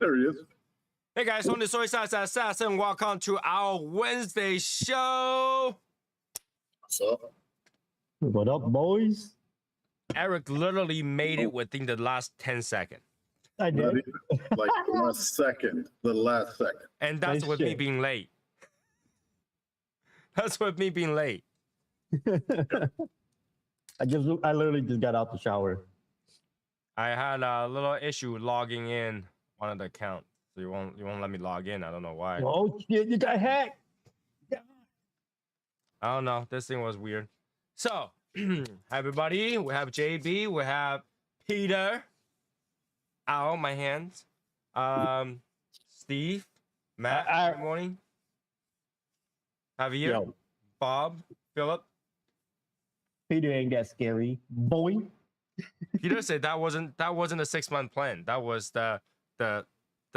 There he is. Hey guys, on the Soy Sauce Assassin, welcome to our Wednesday show. What's up? What up, boys? Eric literally made it within the last 10 seconds. I Not did. even, like the last second. And that's Nice with me shit. being late. That's with me being late. I literally just got out the shower. I had a little issue logging in on the account. So you won't let me log in. I don't know why. Oh shit, you got hacked. I don't know. This thing was weird. So, hi everybody. We have JB. We have Peter. Ow, my hands. Steve. Matt. Good morning. Javier. Yo, Bob. Philip. Peter ain't that scary, boy. Peter said that wasn't a 6-month plan. That was the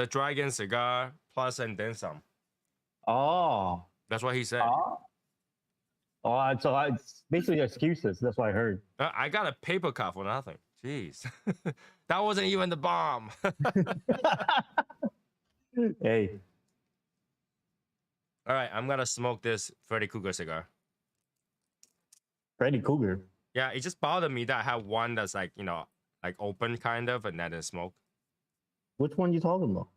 Dragon cigar plus and then some. Oh. That's what he said. So it's basically excuses. That's what I heard. I got a paper cut for nothing. Jeez. That wasn't even the bomb. Hey. All right, I'm gonna smoke this Freddy Krueger cigar. Freddy Krueger. Yeah, it just bothered me that I have one that's like, like open kind of, and that is smoke. Which one you talking about?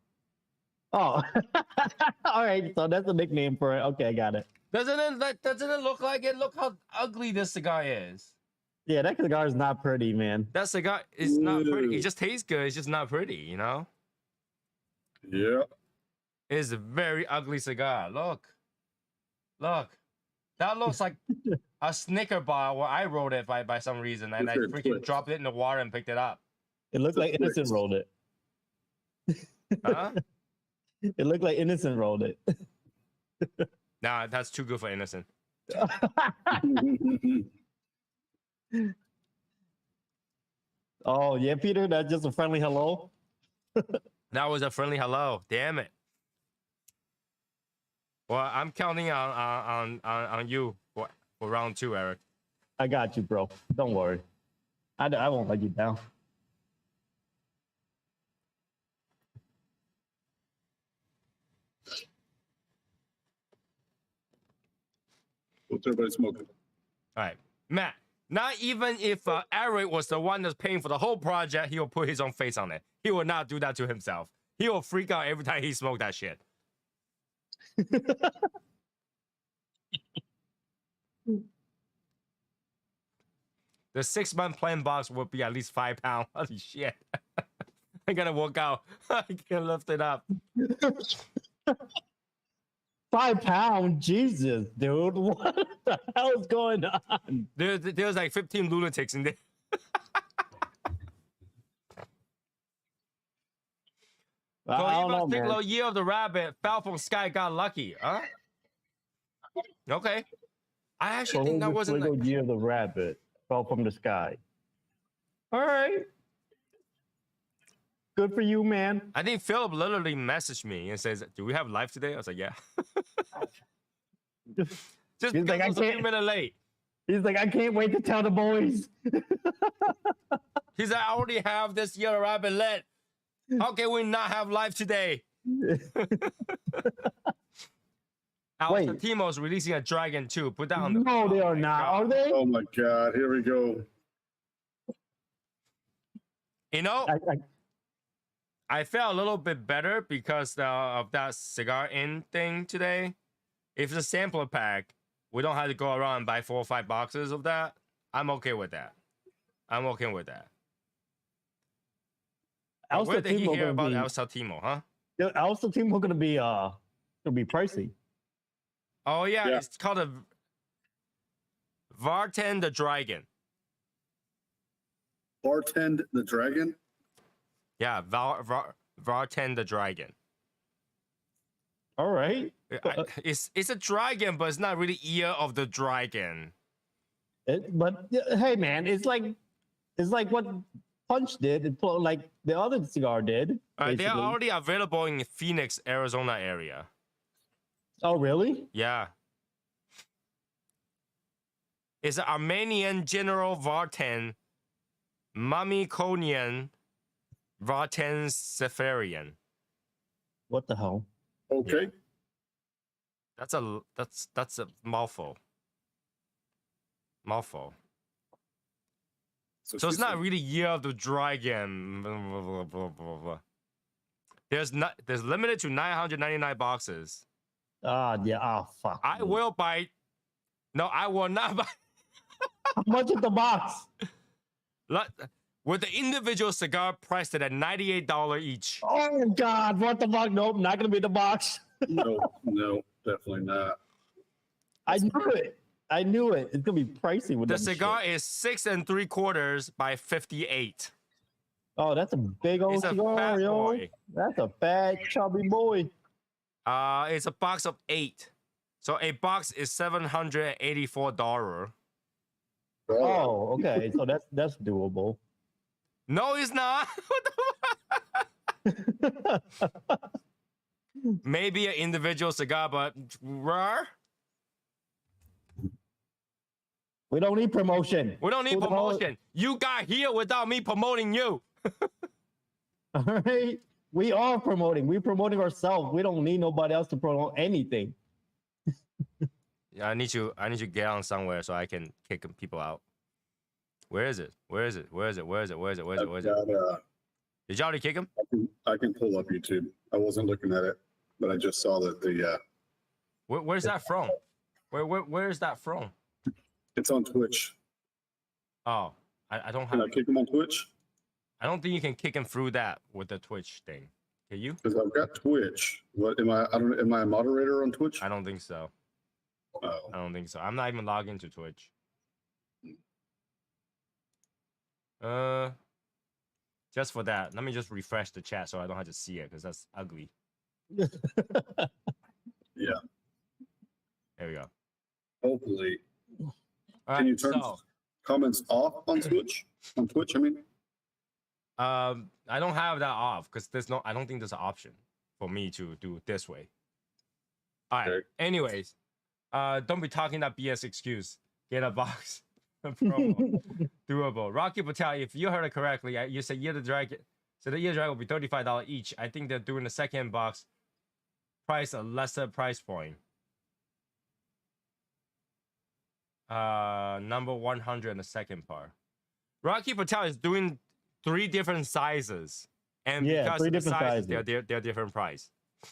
Oh. All right, so that's a nickname for it. Okay, I got it. Doesn't it look like it? Look how ugly this cigar is. Yeah, that cigar is not pretty, man. That cigar is not pretty. It just tastes good. It's just not pretty, Yeah. It's a very ugly cigar. Look. That looks like a Snicker bar where I wrote it by some reason, and I freaking dropped it in the water and picked it up. It looked like Innocent rolled it. Huh? It looked like Innocent rolled it. Nah, that's too good for Innocent. Oh, yeah, Peter, that's just a friendly hello. That was a friendly hello. Damn it. Well, I'm counting on you for round 2, Eric. I got you, bro. Don't worry. I won't let you down. What's everybody smoking? All right, Matt. Not even if Eric was the one that's paying for the whole project, he will put his own face on it. He will not do that to himself. He will freak out every time he smokes that shit. The 6-month plan box would be at least £5. Holy shit. I gotta work out. I can't lift it up. £5? Jesus, dude. What the hell is going on? There's like 15 lunatics in there. I don't know, man. Year of the Rabbit fell from sky, got lucky. Huh? Okay. I actually think that wasn't like... Year of the Rabbit fell from the sky. All right. Good for you, man. I think Philip literally messaged me and says, "Do we have live today?" I was like, "Yeah." Just He's like, I was a few minutes late. He's like, I can't wait to tell the boys. He's like, I already have this Year of the Rabbit lit. How can we not have live today? Our Timo's releasing a Dragon 2. Put that on the... No, they are not. God. Are they? Oh my God! Here we go. You know, I felt a little bit better because of that cigar in thing today. If it's a sampler pack, we don't have to go around and buy 4 or 5 boxes of that. I'm okay with that. Where did he hear about El Saltimo, huh? El Saltimo gonna be pricey. Oh yeah, it's called a Vartan the Dragon. Bartend the Dragon? Yeah, Vartan the Dragon. All right. It's a dragon, but it's not really Ear of the Dragon. But hey, man, it's like what Punch did, like the other cigar did. They're already available in Phoenix, Arizona area. Oh, really? Yeah. It's an Armenian General Vartan, Mamikonian Vartan Seferian. What the hell? Okay. That's a mouthful. Mouthful. So she it's not said- really Year of the Dragon. There's limited to 999 boxes. Yeah. Ah, fuck. I will buy. No, I will not buy. How much is the box? With the individual cigar priced at $98 each. Oh God! What the fuck? Nope, not gonna be the box. No, definitely not. I knew it. I knew it. It's gonna be pricey with The that cigar shit. is 6 3/4 by 58. Oh, that's a big old It's a cigar, fat yo. boy. That's a fat chubby boy. It's a box of 8. So a box is $784. Oh, okay. So that's doable. No, it's not. Maybe an individual cigar, but rare. We don't need promotion. We don't need Who the hell- promotion. You got here without me promoting you. All right. We are promoting. We're promoting ourselves. We don't need nobody else to promote anything. Yeah, I need you get on somewhere so I can kick people out. Where is it? Where is it? Where is it? Where is it? Where is it? Where is it? Where is it? Did you already kick him? I can pull up YouTube. I wasn't looking at it, but I just saw that Where's that from? Where is that from? it's on Twitch. Oh, I don't Can have. I kick him on Twitch? I don't think you can kick him through that with the Twitch thing. Can you? Because I've got Twitch. What am I? I don't. Am I a moderator on Twitch? I don't think so. Oh. I don't think so. I'm not even logged into Twitch. Just for that, let me just refresh the chat so I don't have to see it because that's ugly. Yeah. There we go. Hopefully. All Can you right, turn so, comments off on Twitch? On Twitch, I mean. I don't have that off because I don't think there's an option for me to do it this way. All right. Okay. Anyways, don't be talking that BS excuse. Get a box. Promo. Doable. Rocky Patel, if you heard it correctly, you said Year of the Dragon. So the Year of the Dragon will be $35 each. I think they're doing the second box price a lesser price point. Number 100 in the second part. Rocky Patel is doing 3 different sizes, and Yeah, because 3 of the different sizes, sizes. they're different price. Oh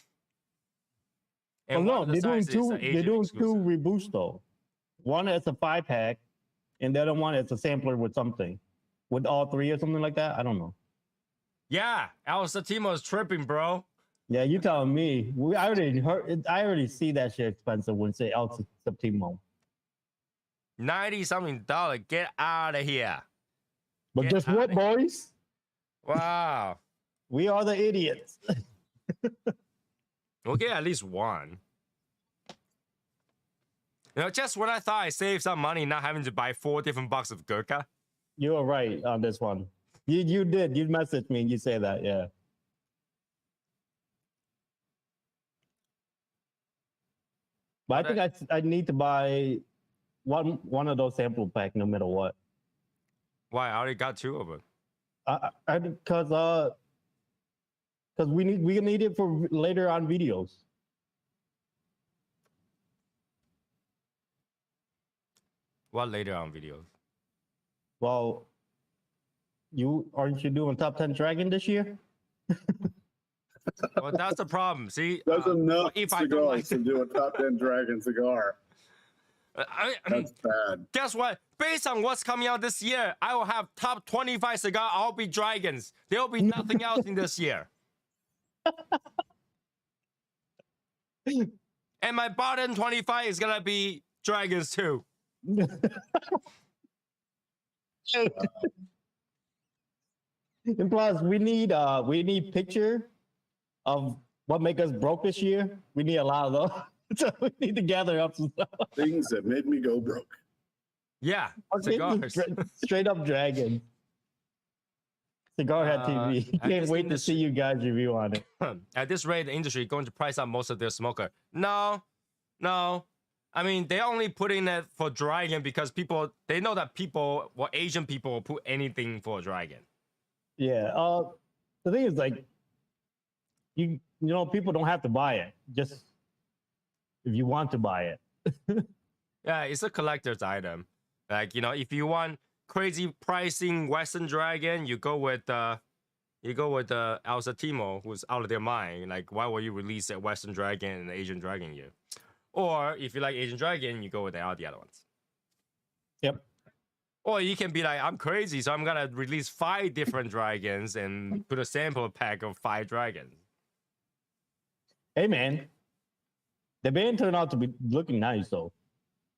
And one no, of the they're doing sizes is two. the They're Asian doing exclusive. 2 reboots though. One is a 5-pack, and the other one is a sampler with something, with all 3 or something like that. I don't know. Yeah, El Satimo is tripping, bro. Yeah, you telling me? I already see that shit expensive when say El Septimo. $90-something. Get out of here. But Get guess outta what, here. boys? Wow. We are the idiots. We'll get at least one. You know, just when I thought I saved some money not having to buy 4 different boxes of Gurkha. You were right on this one. You did. You messaged me and you say that. Yeah. But I think I need to buy one of those sample pack no matter what. Why? I already got 2 of it. Because we need it for later on videos. What later on videos? Well, aren't you doing top 10 Dragon this year? Well, that's the problem. See, That's enough if I don't like cigars to do a top 10 Dragon cigar. I mean, That's bad. guess what? Based on what's coming out this year, I will have top 25 cigar. I'll be Dragons. There will be nothing else in this year. And my bottom 25 is gonna be Dragons too. And plus, we need picture of what make us broke this year. We need a lot of those. So we need to gather up some stuff. Things that made me go broke. Yeah, cigars. Straight up Dragon. Cigar Hat TV. at Can't this wait to see you guys review on it. At this rate, the industry is going to price out most of their smoker. No. I mean, they're only putting it for Dragon because they know that Asian people will put anything for Dragon. Yeah. The thing is, like, people don't have to buy it. Just if you want to buy it. Yeah, it's a collector's item. Like, if you want crazy pricing Western Dragon, you go with El Satimo, who's out of their mind. Like, why would you release a Western Dragon and an Asian Dragon here? Or if you like Asian Dragon, you go with all the other ones. Yep. Or you can be like, I'm crazy, so I'm gonna release 5 different dragons and put a sample pack of 5 dragons. Hey man, the band turned out to be looking nice though.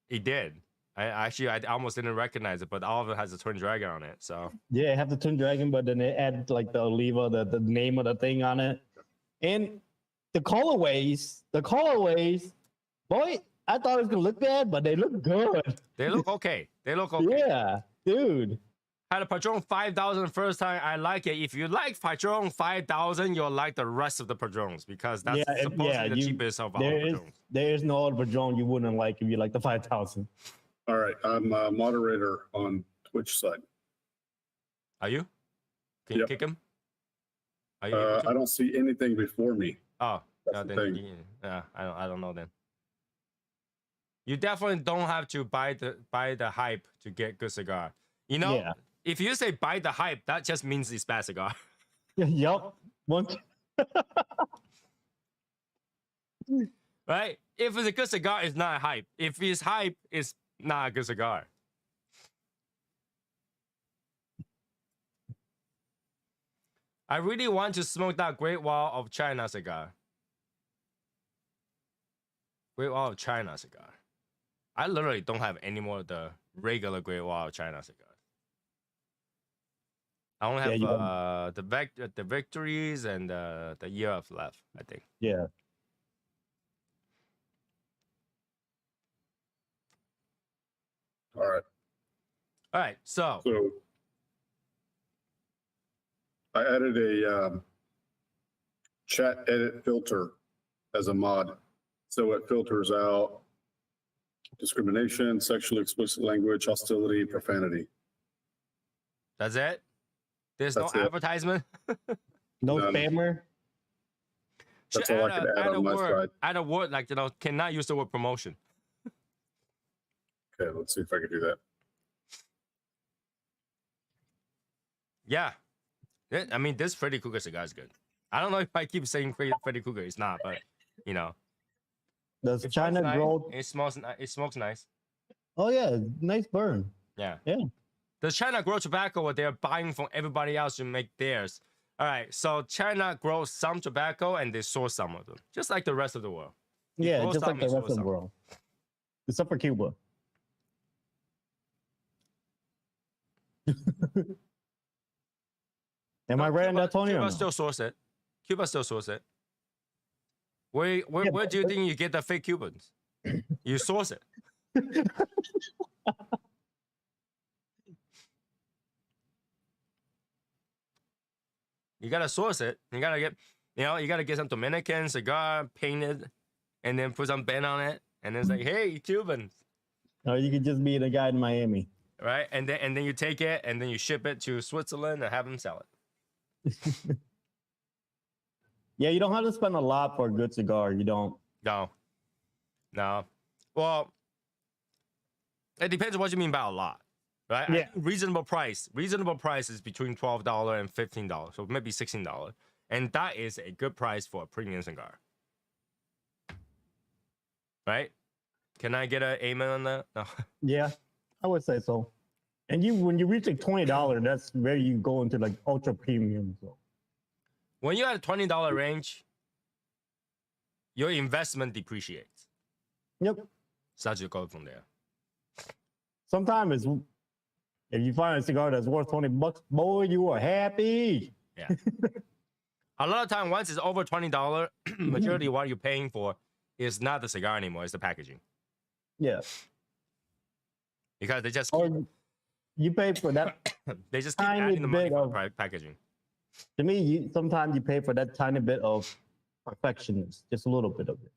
It did. I almost didn't recognize it, but all of it has a twin dragon on it. So Yeah, it have the twin dragon, but then they add like the Oliva, the name of the thing on it, and the colorways. Boy, I thought it was gonna look bad, but they look good. they look okay. Yeah, dude. Had a Padron 5000 the first time. I like it. If you like Padron 5000, you'll like the rest of the Padrons because that's supposedly the cheapest of all Padrons. There is no other Padron you wouldn't like if you like the 5000. All right, I'm a moderator on Twitch side. Are you? Can you Yep. kick him? Are you able to? I don't see anything before me. Oh, That's the then thing. I don't know then. You definitely don't have to buy the hype to get good cigar. Yeah. If you say buy the hype, that just means it's bad cigar. Yup. Right? If it's a good cigar, it's not hype. If it's hype, it's not a good cigar. I really want to smoke that Great Wall of China cigar. Great Wall of China cigar. I literally don't have any more of the regular Great Wall of China cigars. I only have the victories and the year of left, I think. Yeah. All right. All right, so So I added a chat edit filter as a mod. So it filters out discrimination, sexually explicit language, hostility, profanity. that's it. There's That's no it. advertisement. No None. spammer. That's all I could add on my side. Add a word like cannot use the word promotion. Okay, let's see if I can do that. Yeah. I mean, this Freddy Krueger cigar is good. I don't know if I keep saying Freddy Krueger. It's not, but Does it China smells nice. grow? It smokes nice. Oh yeah, nice burn. Yeah. Yeah. Does China grow tobacco or they're buying from everybody else to make theirs? All right. So China grows some tobacco and they source some of them, just like the rest of the world. Yeah, grow just some, like the you rest of source the some. world. Except for Cuba. Am I right on that, Tony? or Cuba no? still source it. Cuba still source it. Where do you think you get the fake Cubans? You source it. You gotta source it. You gotta get some Dominican cigar painted, and then put some pen on it, and then it's like, hey, Cubans, Or you could just be the guy in Miami. right? And then you take it, and then you ship it to Switzerland and have them sell it. Yeah, you don't have to spend a lot for a good cigar. You don't. No. Well, it depends on what you mean by a lot, right? Yeah. Reasonable price is between $12 and $15, so maybe $16, and that is a good price for a premium cigar, right? Can I get an amen on that? No. Yeah, I would say so. And when you reach like $20, that's where you go into like ultra premium. So. When you're at a $20 range, your investment depreciates. Yep. So you go from there. Sometimes if you find a cigar that's worth $20, boy, you are happy. Yeah. A lot of time, once it's over $20, majority of what you're paying for is not the cigar anymore, it's the packaging. Yeah. Because they just Or keep, you pay for that. they just keep tiny adding the money bit for of- the packaging. To me, sometimes you pay for that tiny bit of perfectionist, just a little bit of it.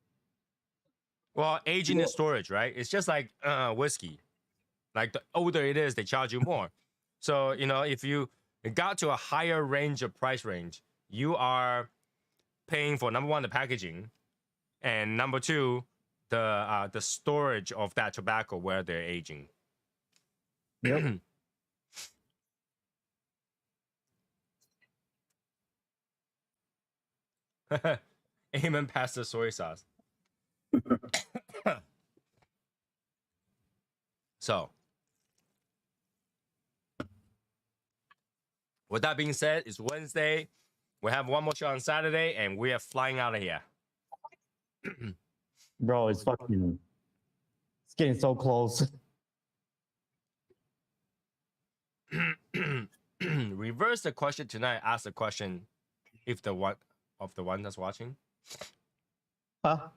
Well, aging and storage, right? It's just like whiskey. Like the older it is, they charge you more. So, if you got to a higher range of price range, you are paying for number one, the packaging, and number two, the storage of that tobacco where they're aging. Yep. Amen, Pastor Soy Sauce. So, with that being said, it's Wednesday. We have one more show on Saturday, and we are flying out of here. Bro, it's getting so close. Reverse the question tonight. Ask the question if the one that's watching. Huh?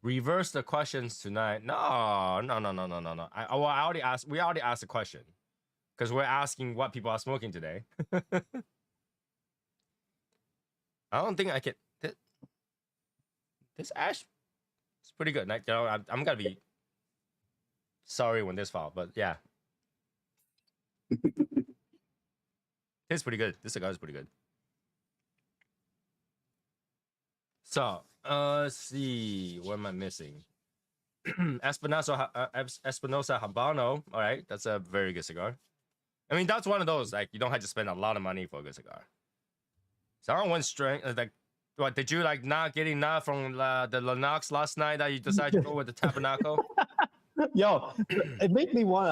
Reverse the questions tonight. No. I already asked. We already asked the question because we're asking what people are smoking today. I don't think I can. This ash is pretty good. Like, you know, I'm gonna be sorry when this falls, but yeah, it's pretty good. This cigar is pretty good. So, let's see. What am I missing? Espinosa Habano. All right, that's a very good cigar. I mean, that's one of those like you don't have to spend a lot of money for a good cigar. So I want strength. Like, what did you like not get enough from the Lennox last night that you decided to go with the Tabernacle? Yo, it made me want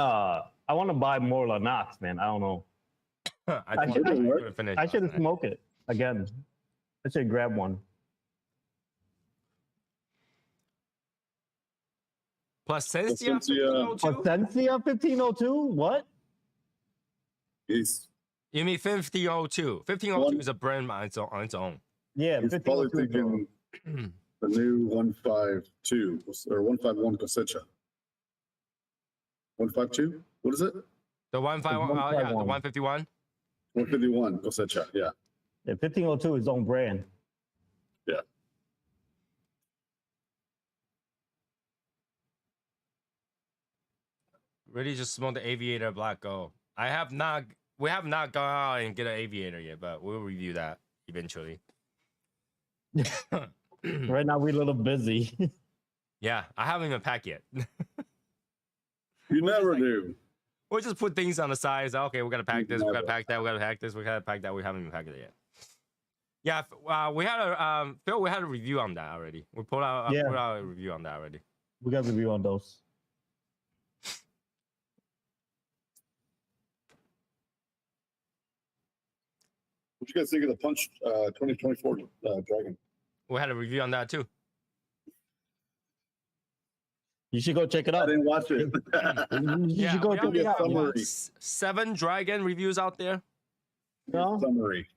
I want to buy more Lennox, man. I don't know. I should have smoked it again. I should grab one. Plasencia Plasencia. 1502? Plasencia 1502? What? He's You mean 1502? 1502 is a brand on its own. Yeah, probably 1502. thinking the new 152 or 151 cosecha. 152? What is it? The 151, yeah, the 151. 151 cosecha. Yeah. Yeah, 1502 is own brand. Yeah. Really just smoke the Aviator Black Gold. We have not gone out and get an Aviator yet, but we'll review that eventually. Right now we're a little busy. Yeah, I haven't even packed yet. You never do. We'll just put things on the side. So, okay, we gotta pack this, we gotta pack that, we gotta pack this, we gotta pack that. We haven't even packed it yet. Yeah, we had a Phil. We had a review on that already. We put out a review on that already. We got a review on those. What you guys think of the Punch 2024 Dragon? We had a review on that too. You should go check it I out. didn't watch it. You should go we check already it out. have Summary. 7 Dragon reviews out there. No? Summary.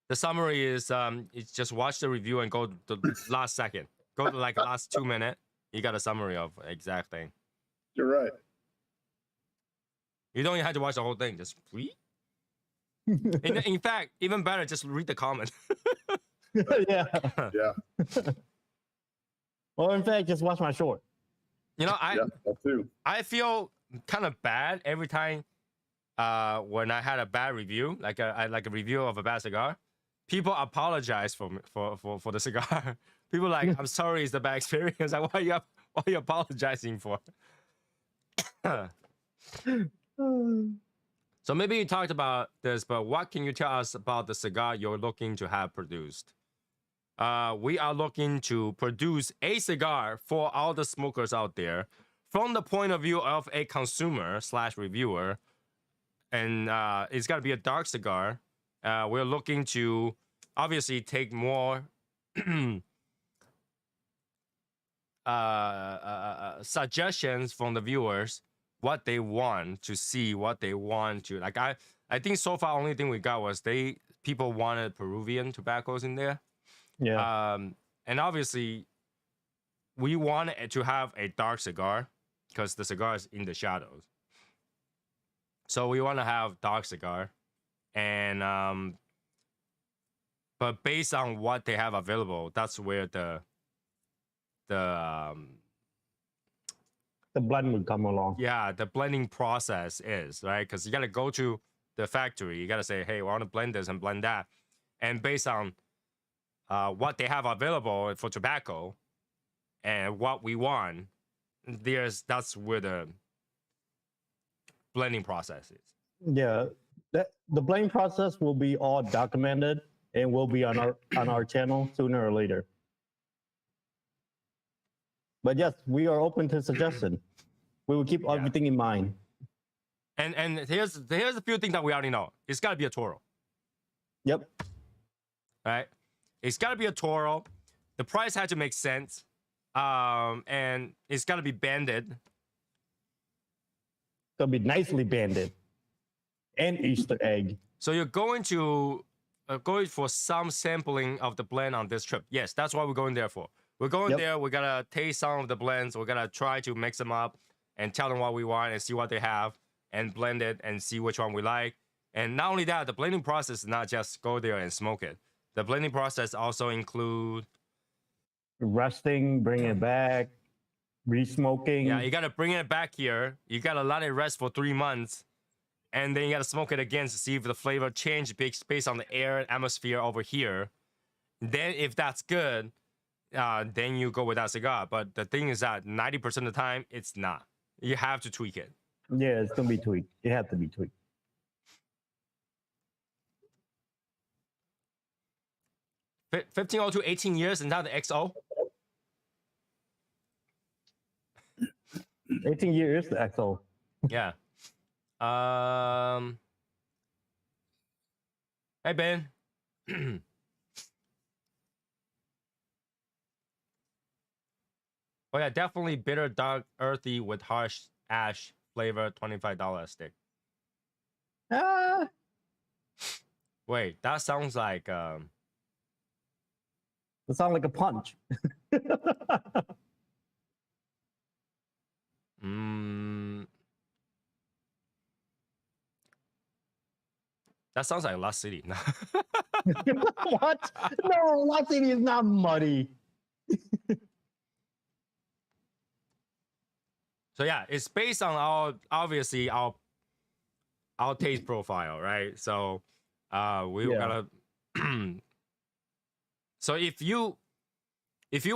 The summary is it's just watch the review and go to the last second. Go to like the last 2 minutes. You got a summary of exact thing. You're right. You don't even have to watch the whole thing. Just read. In fact, even better, just read the comment. Yeah. Yeah. Well, in fact, just watch my short. You know, Yeah, that too. I feel kind of bad every time when I had a bad review, like a review of a bad cigar. People apologize for the cigar. People like, I'm sorry, it's the bad experience. Like, what are you apologizing for? So maybe you talked about this, but what can you tell us about the cigar you're looking to have produced? We are looking to produce a cigar for all the smokers out there from the point of view of a consumer/reviewer. And it's got to be a dark cigar. We're looking to obviously take more suggestions from the viewers, what they want to see, what they want to like. I think so far only thing we got was people wanted Peruvian tobaccos in there. Yeah. And obviously we wanted to have a dark cigar because the cigar is in the shadows. So we want to have dark cigar, and but based on what they have available, that's where the blend would come along. yeah, the blending process is, right? Because you got to go to the factory. You got to say, hey, I want to blend this and blend that. and based on what they have available for tobacco and what we want, that's where the blending process is. Yeah, the blending process will be all documented and will be on our channel sooner or later. But yes, we are open to suggestion. We will keep everything in mind. And here's a few things that we already know. It's got to be a Toro. Yep. Right? It's got to be a Toro. The price had to make sense. And it's got to be banded. It'll be nicely banded. And Easter egg. So you're going to going for some sampling of the blend on this trip. Yes, that's what we're going there for. We're going there. We're going to taste some of the blends. We're going to try to mix them up and tell them what we want and see what they have and blend it and see which one we like. And not only that, the blending process is not just go there and smoke it. The blending process also include resting, bring it back, re-smoking. Yeah, you got to bring it back here. You got to let it rest for 3 months. And then you got to smoke it again to see if the flavor changed based on the air and atmosphere over here. Then if that's good, then you go with that cigar. But the thing is that 90% of the time, it's not. You have to tweak it. Yeah, it's going to be tweaked. It has to be tweaked. F 1502, 18 years, and now the XO. 18 years, the XO. Yeah. Hey, Ben. Oh, yeah, definitely bitter, dark, earthy with harsh ash flavor, $25 a stick. Wait, that sounds like... It sounds like a punch. That sounds like Lost City. What? No, Lost City is not muddy. So yeah, it's based on our taste profile, right? So we gotta. So if you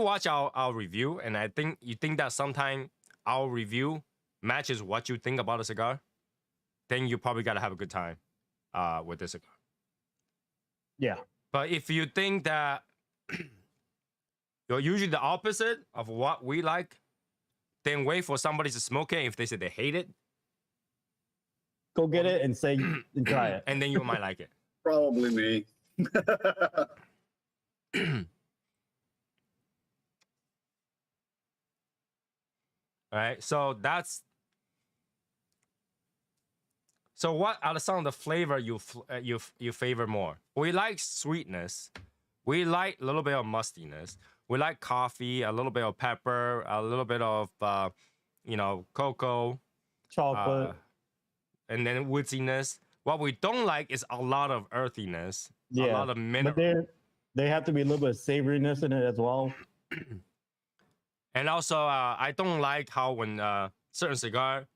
watch our review, and I think you think that sometime our review matches what you think about a cigar, then you probably gotta have a good time with this cigar. Yeah. But if you think that you're usually the opposite of what we like, then wait for somebody to smoke it. If they say they hate it, go get it and say and try it. And then you might like it. Probably me. All right, so what are some of the flavor you favor more? We like sweetness. We like a little bit of mustiness. We like coffee, a little bit of pepper, a little bit of cocoa, chocolate, and then woodiness. What we don't like is a lot of earthiness, a lot of mineral. But they have to be a little bit of savoriness in it as well. And also, I don't like how when certain cigar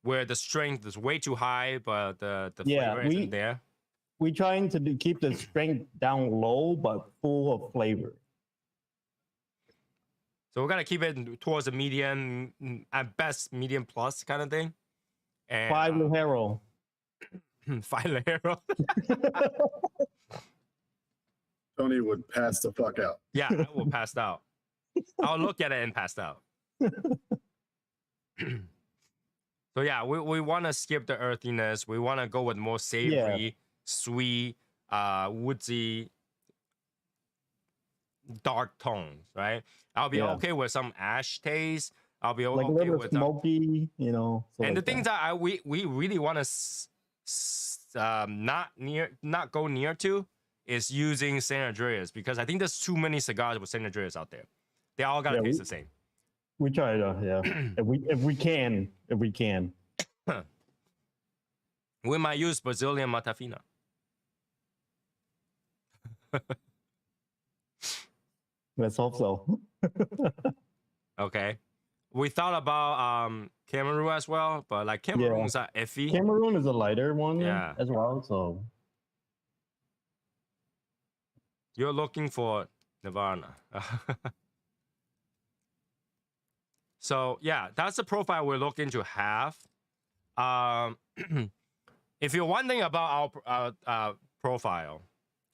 where the strength is way too high, but the flavor isn't there. We're trying to keep the strength down low, but full of flavor. So we're gonna keep it towards a medium, at best medium plus kind of thing. And, 5 Ligero. 5 Ligero. Tony would pass the fuck out. Yeah, I will pass out. I'll look at it and pass out. So yeah, we want to skip the earthiness. We want to go with more savory, sweet, woodsy, dark tones, right? I'll be okay with some ash taste. I'll be like okay a little with smoky, and like the things that we really want to not go near to is using San Andreas, because I think there's too many cigars with San Andreas out there. They all gotta taste the same. We try to, if we can. We might use Brazilian Matafina. Let's hope so. Okay. We thought about Cameroon as well, but like Cameroon's are iffy. Cameroon is a lighter one as well, so You're looking for Nirvana. So yeah, that's the profile we're looking to have. If you're wondering about our profile,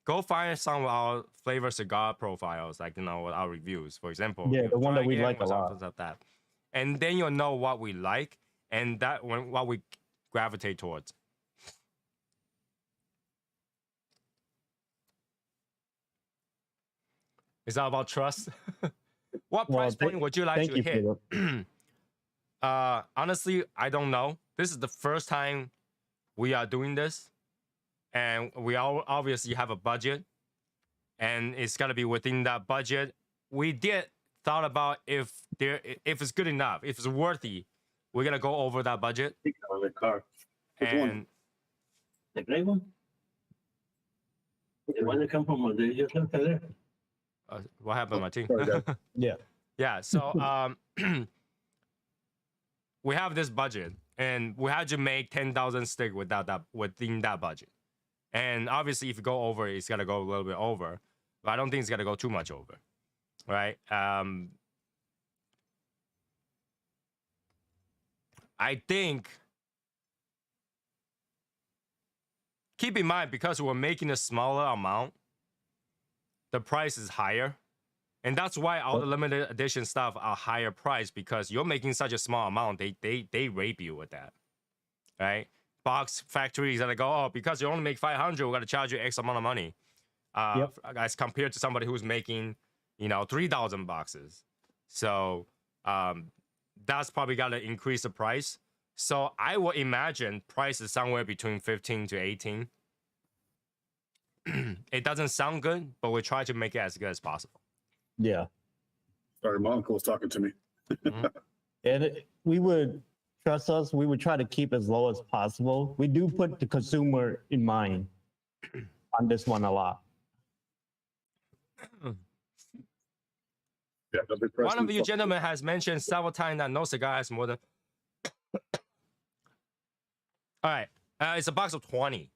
go find some of our flavor cigar profiles, like our reviews, for example. Yeah, the one that we Again like a or lot. something like that, and then you'll know what we like and what we gravitate towards. It's all about trust. What price point would you like thank to you, hit? Philip. Honestly, I don't know. This is the first time we are doing this, and we all obviously have a budget, and it's gotta be within that budget. We did thought about if it's good enough, if it's worthy, we're gonna go over that budget. On the car. Which one? And The gray one? The one that come from the just left there. what happened, Martin? Sorry, guys. Yeah. Yeah, so we have this budget, and we had to make 10,000 stick within that budget. And obviously, if you go over, it's gotta go a little bit over, but I don't think it's gotta go too much over, right? I think keep in mind, because we're making a smaller amount, the price is higher. And that's why all the limited edition stuff are higher priced, because you're making such a small amount, they rape you with that, right? Box factories that go, oh, because you only make 500, we're gonna charge you X amount of money, as compared to somebody who's making, 3,000 boxes. So that's probably gonna increase the price. So I would imagine price is somewhere between 15 to 18. It doesn't sound good, but we try to make it as good as possible. Yeah. Sorry, my uncle was talking to me. And we would trust us. We would try to keep as low as possible. We do put the consumer in mind on this one a lot. Yeah, the big One of price- you gentlemen has mentioned several times that no cigar has more than. All right, it's a box of 20.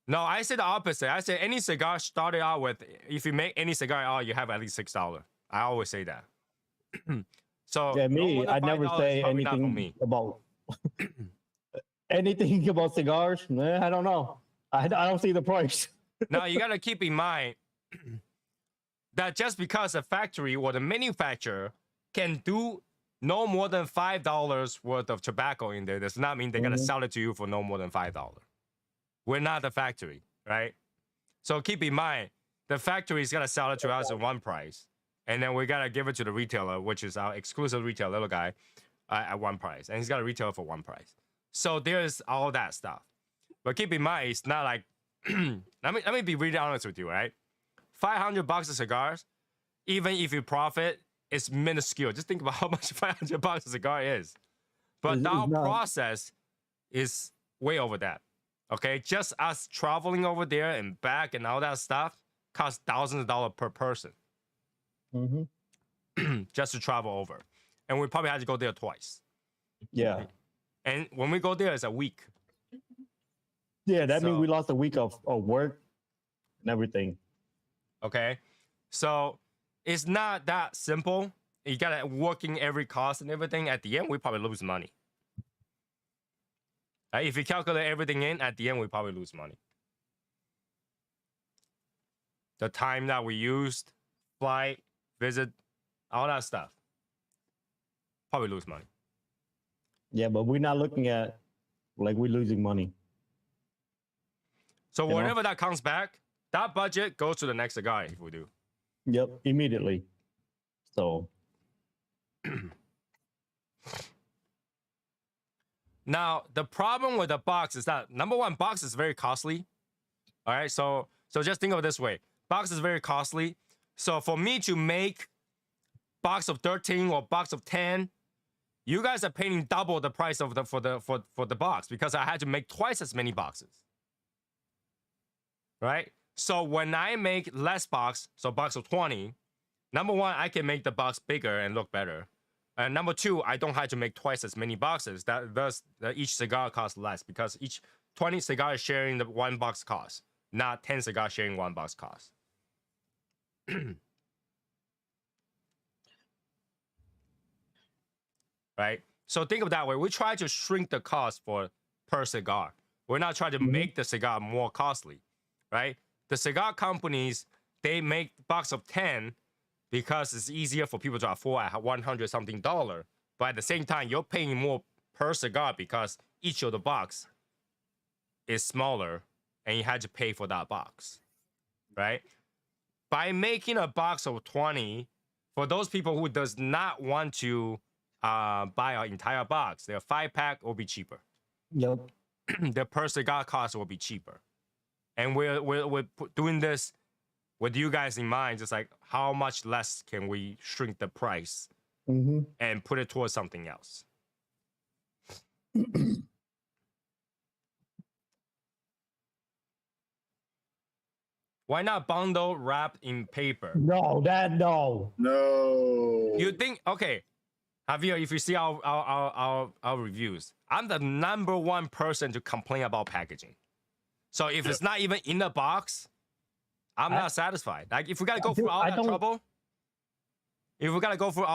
No, I say the opposite. I say any cigar started out with, if you make any cigar at all, you have at least $6. I always say that. So Yeah, no me, more than I never $5 say is probably not for anything me. about anything about cigars. I don't know. I don't see the price. Now you gotta keep in mind that just because a factory or the manufacturer can do no more than $5 worth of tobacco in there, does not mean they're gonna sell it to you for no more than $5. We're not the factory, right? So keep in mind, the factory is gonna sell it to us at one price, and then we gotta give it to the retailer, which is our exclusive retailer, little guy, at one price, and he's gotta retail it for one price. So there's all that stuff. But keep in mind, it's not like let me be really honest with you, right? 500 bucks of cigars, even if you profit, it's minuscule. Just think about how much 500 bucks a cigar is. But It's our not. process is way over that. Okay, just us traveling over there and back and all that stuff costs thousands of dollars per person just to travel over. And we probably had to go there twice. Yeah. And when we go there, it's a week. Yeah, that means So- we lost a week of work and everything. Okay, so it's not that simple. You gotta working every cost and everything. At the end, we probably lose money. If you calculate everything in, at the end, we probably lose money. The time that we used, flight, visit, all that stuff, probably lose money. Yeah, but we're not looking at like we're losing money. So You know? whenever that comes back, that budget goes to the next guy if we do. Yep, immediately. So Now, the problem with the box is that, number one, box is very costly. All right, so just think of it this way. Box is very costly. So for me to make box of 13 or box of 10, you guys are paying double the price of for the box, because I had to make twice as many boxes. Right? So when I make less box, so box of 20, number one, I can make the box bigger and look better. And number two, I don't have to make twice as many boxes. Thus each cigar costs less, because each 20 cigars sharing the one box cost. not 10 cigars sharing one box cost. Right? So think of it that way. We try to shrink the cost for per cigar. We're not trying to make the cigar more costly, right? The cigar companies, they make box of 10 because it's easier for people to afford at $100 something. But at the same time, you're paying more per cigar because each of the box is smaller and you had to pay for that box, right? By making a box of 20, for those people who does not want to buy our entire box, their 5-pack will be cheaper. Yep. The per cigar cost will be cheaper. And we're doing this with you guys in mind, just like how much less can we shrink the price and put it towards something else. Why not bundle wrapped in paper? No. No. You think, okay, Javier, if you see our reviews, I'm the #1 person to complain about packaging. So if it's not even in the box, I'm not satisfied. Like if we gotta go through all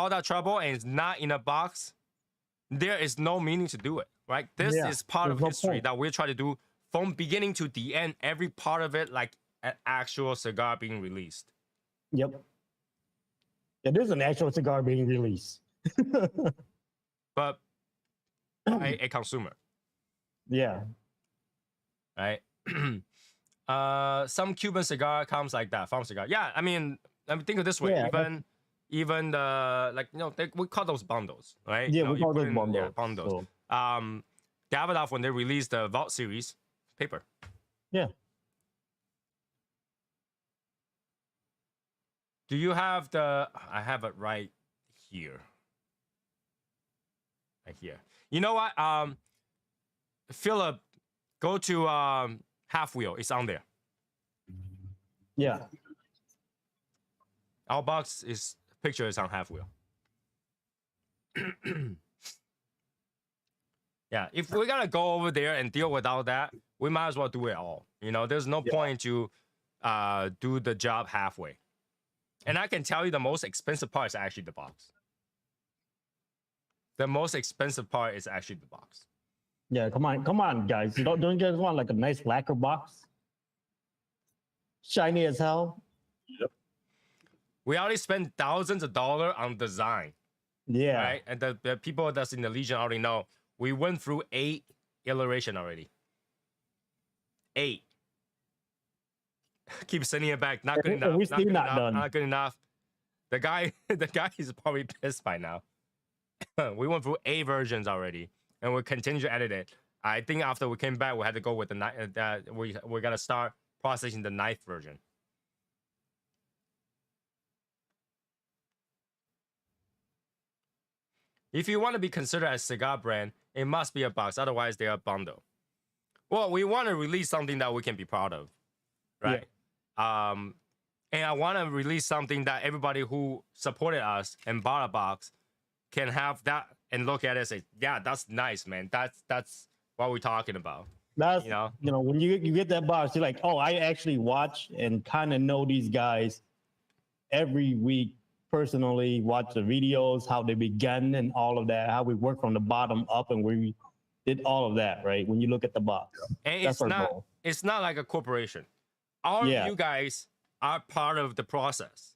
that trouble, and it's not in a box, there is no meaning to do it, right? This is part of history that we're trying to do from beginning to the end, every part of it, like an actual cigar being released. Yep. It is an actual cigar being released. But by a consumer. Yeah. Right? Some Cuban cigar comes like that, farm cigar. Yeah, I mean think of it this way. Yeah, even the we call those bundles, right? Yeah, we call those bundles. Yeah, bundles. So. Davidoff, when they released the Vault series, paper. Yeah. Do you have the? I have it right here. Right here. You know what? Philip, go to Half Wheel. It's on there. Yeah. Our box picture is on Half Wheel. Yeah, if we gotta go over there and deal with all that, we might as well do it all. You know, there's no point to do the job halfway. And I can tell you the most expensive part is actually the box. The most expensive part is actually the box. Yeah, come on, guys. Don't you guys want like a nice lacquer box? Shiny as hell. Yep. We already spent thousands of dollars on design. Yeah. Right? And the people that's in the Legion already know. We went through 8 iterations already. 8. Keep sending it back. Not good enough. We're still not done. Not good enough. The guy is probably pissed by now. We went through 8 versions already, and we'll continue to edit it. I think after we came back, we had to go with the we gotta start processing the 9th version. If you want to be considered a cigar brand, it must be a box. Otherwise, they are a bundle. Well, we want to release something that we can be proud of, right? Yeah. And I want to release something that everybody who supported us and bought a box can have that and look at it and say, yeah, that's nice, man. That's what we're talking about. That's, when you get that box, you're like, oh, I actually watch and kind of know these guys every week personally, watch the videos, how they began and all of that, how we work from the bottom up, and we did all of that, right? When you look at the box. And it's not like a corporation. All of you guys are part of the process.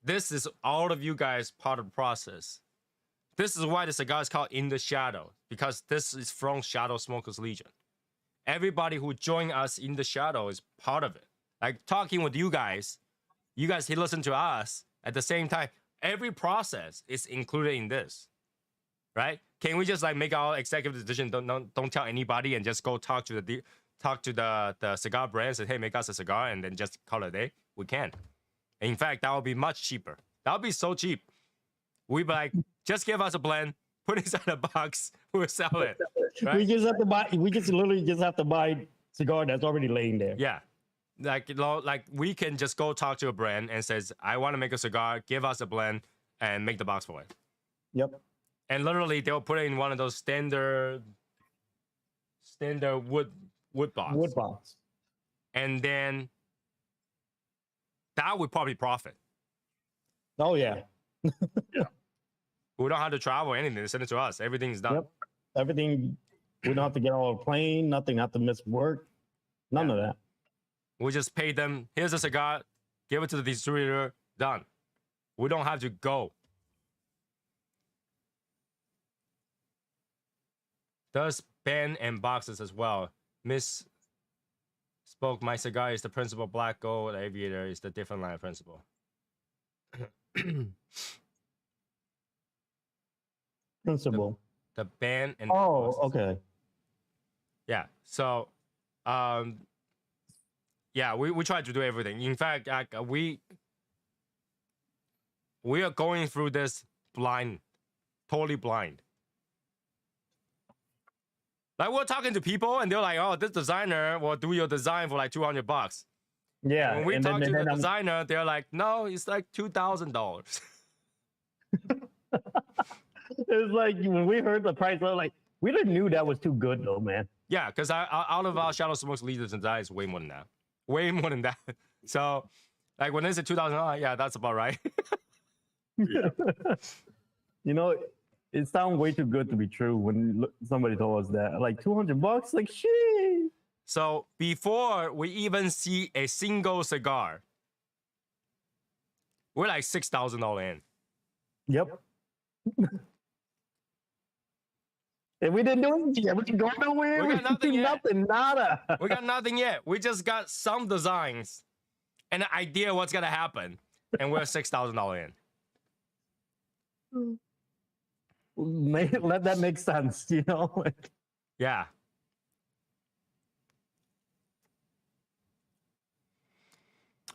This is all of you guys part of the process. This is why the cigar is called In the Shadow, because this is from Shadow Smokers Legion. Everybody who joined us in the shadow is part of it. Like talking with you guys listen to us at the same time. Every process is included in this, right? Can we just like make our executive decision? Don't tell anybody and just go talk to the cigar brand and say, hey, make us a cigar, and then just call it a day? We can. In fact, that would be much cheaper. That would be so cheap. We'd be like, just give us a blend, put it inside a box, we'll sell it. Right? We just literally have to buy cigar that's already laying there. Yeah. Like we can just go talk to a brand and says, I want to make a cigar, give us a blend and make the box for it. Yep. And literally they'll put it in one of those standard wood box. Wood box. And then that would probably profit. Oh yeah. We don't have to travel or anything. They send it to us. Everything's done. Yep. Everything. We don't have to get on a plane. Nothing. Have to miss work. None of that. We just pay them. Here's a cigar. Give it to the distributor. Done. We don't have to go. Does band and boxes as well. Miss spoke. My cigar is the principal. Black Gold Aviator is the different line of principle. Principle. The band and Oh, boxes. okay. Yeah. So, yeah, we try to do everything. In fact, we are going through this blind, totally blind. Like we're talking to people and they're like, "Oh, this designer will do your design for like $200." Yeah. When we and talk then, to and the then designer, they're like, "No, it's like $2,000." it's like when we heard the price, we were like, we didn't knew that was too good though, man. Yeah, because out of our Shadow Smokes leaders and that is way more than that. Way more than that. So, like when they say $2,000, yeah, that's about right. You know, it sounds way too good to be true when somebody told us that. Like $200, like shit. So before we even see a single cigar, we're like $6,000 in. Yep. And we didn't do anything yet. We can go nowhere. We got nothing do yet. nothing, nada. We got nothing yet. We just got some designs and an idea what's gonna happen, and we're $6,000 in. Let that make sense, you know? Yeah.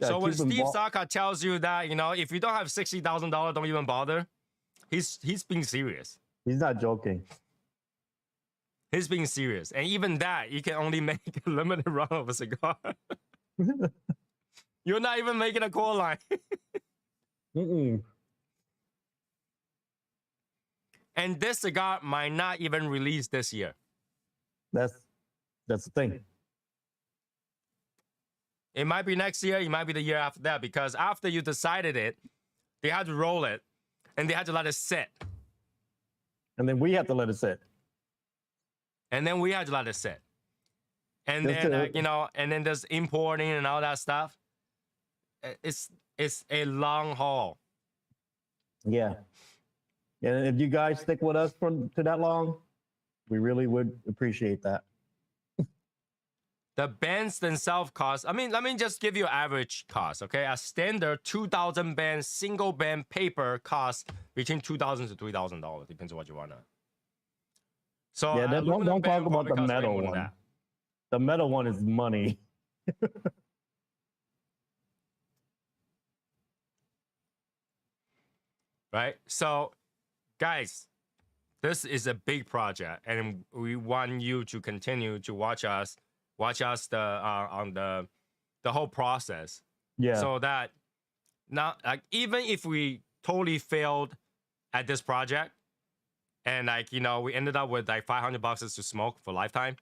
So when Steve Saka tells you that, you know, if you don't have $60,000, don't even bother. He's being serious. He's not joking. He's being serious. And even that, you can only make a limited run of a cigar. You're not even making a core line. And this cigar might not even release this year. That's the thing. It might be next year. It might be the year after that. Because after you decided it, they had to roll it. And they had to let it sit. And then we have to let it sit. And then we had to let it sit. And then, you know, and then there's importing and all that stuff. It's a long haul. Yeah. And if you guys stick with us to that long, we really would appreciate that. The bands themselves cost, I mean, let me just give you average cost, okay? A standard 2,000 band, single band paper costs between $2,000 to $3,000, depends on what you want to. So yeah, don't talk about the metal one. That. The metal one is money. Right? So, guys, this is a big project, and we want you to continue to watch us on the whole process. Yeah. So that now, like, even if we totally failed at this project, and like, you know, we ended up with like $500 to smoke for lifetime,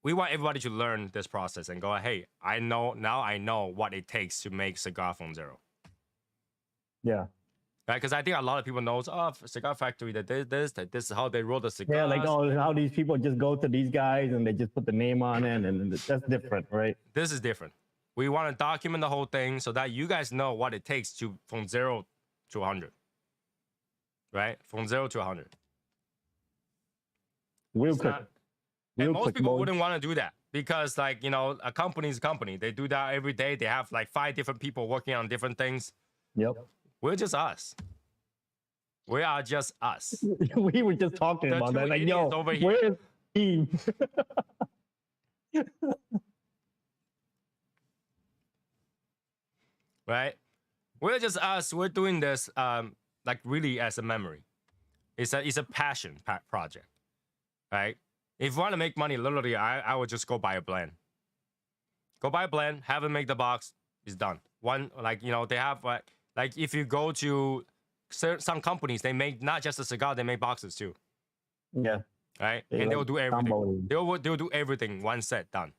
we want everybody to learn this process and go, hey, I know what it takes to make cigar from zero. Yeah. Right, because I think a lot of people knows, oh, cigar factory, that this is how they roll the cigars. Yeah, like, oh, how these people just go to these guys and they just put the name on it, and that's different, right? This is different. We want to document the whole thing so that you guys know what it takes to from 0 to 100. Right, from 0 to 100. Real quick. And most people wouldn't want to do that because, like, you know, a company is a company. They do that every day. They have like 5 different people working on different things. Yep. We're just us. We are just us. We were just talking The about two that. Like, idiots yo, over here. where is the team? Right? We're just us. We're doing this like really as a memory. It's a passion project. Right? If you want to make money, literally, I would just go buy a blend. Go buy a blend, have them make the box, it's done. One, like, you know, they have like if you go to some companies, they make not just a cigar, they make boxes too. Yeah. Right? And they'll do everything. Combo. They'll do everything, one set, done.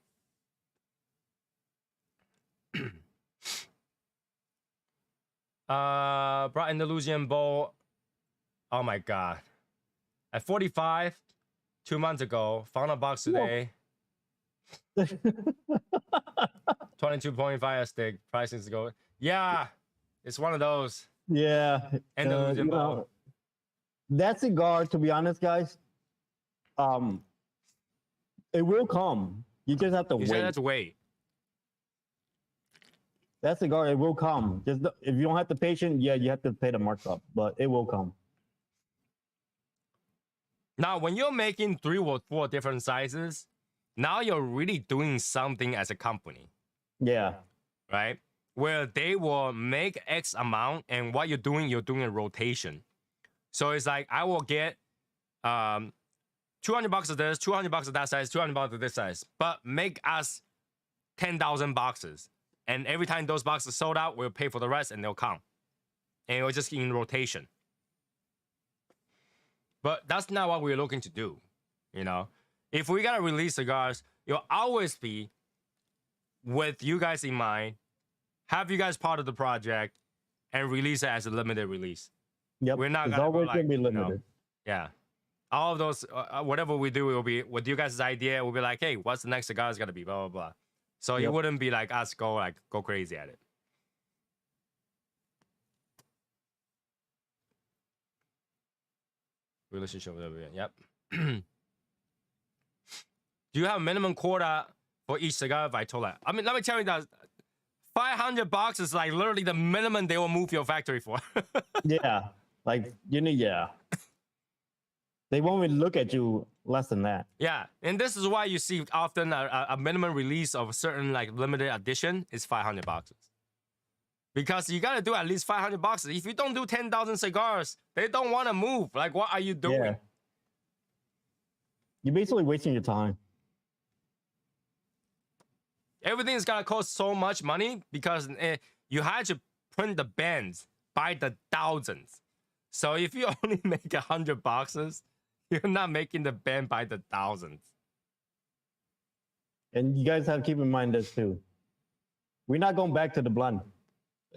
Brought Andalusian Bowl. Oh my god. At 45, 2 months ago, found a box today. 22.5 a stick. Pricing to go. Yeah, it's one of those. Yeah. Andalusian you Bowl. know, that cigar, to be honest, guys, it will come. You just have to You wait. said that's wait. That cigar, it will come. If you don't have the patience, yeah, you have to pay the markup, but it will come. Now, when you're making 3 or 4 different sizes, now you're really doing something as a company, Yeah. right? Where they will make X amount, and what you're doing a rotation. So it's like I will get $200 of this, $200 of that size, $200 of this size, but make us 10,000 boxes. And every time those boxes sold out, we'll pay for the rest and they'll come. And it was just in rotation. But that's not what we're looking to do. You know, if we gotta release cigars, it'll always be with you guys in mind, have you guys part of the project, and release it as a limited release. Yep. We're not it's gonna go always like, gonna be you know, limited. yeah. All of those, whatever we do, it will be with you guys' idea. We'll be like, hey, what's the next cigar is gonna be? Blah blah blah. So it wouldn't be like us go crazy at it. Relationship with everyone. Yep. Do you have a minimum quota for each cigar? Vitola. I mean, let me tell you that 500 bucks is like literally the minimum they will move your factory for. Yeah. Like, yeah. They won't even look at you less than that. Yeah, and this is why you see often a minimum release of a certain like limited edition is 500 boxes. Because you gotta do at least 500 boxes. If you don't do 10,000 cigars, they don't want to move. Like, what are you doing? Yeah. You're basically wasting your time. Everything's gonna cost so much money because you had to print the bands by the thousands. So if you only make 100 boxes, you're not making the band by the thousands. And you guys have to keep in mind this too. We're not going back to the blend.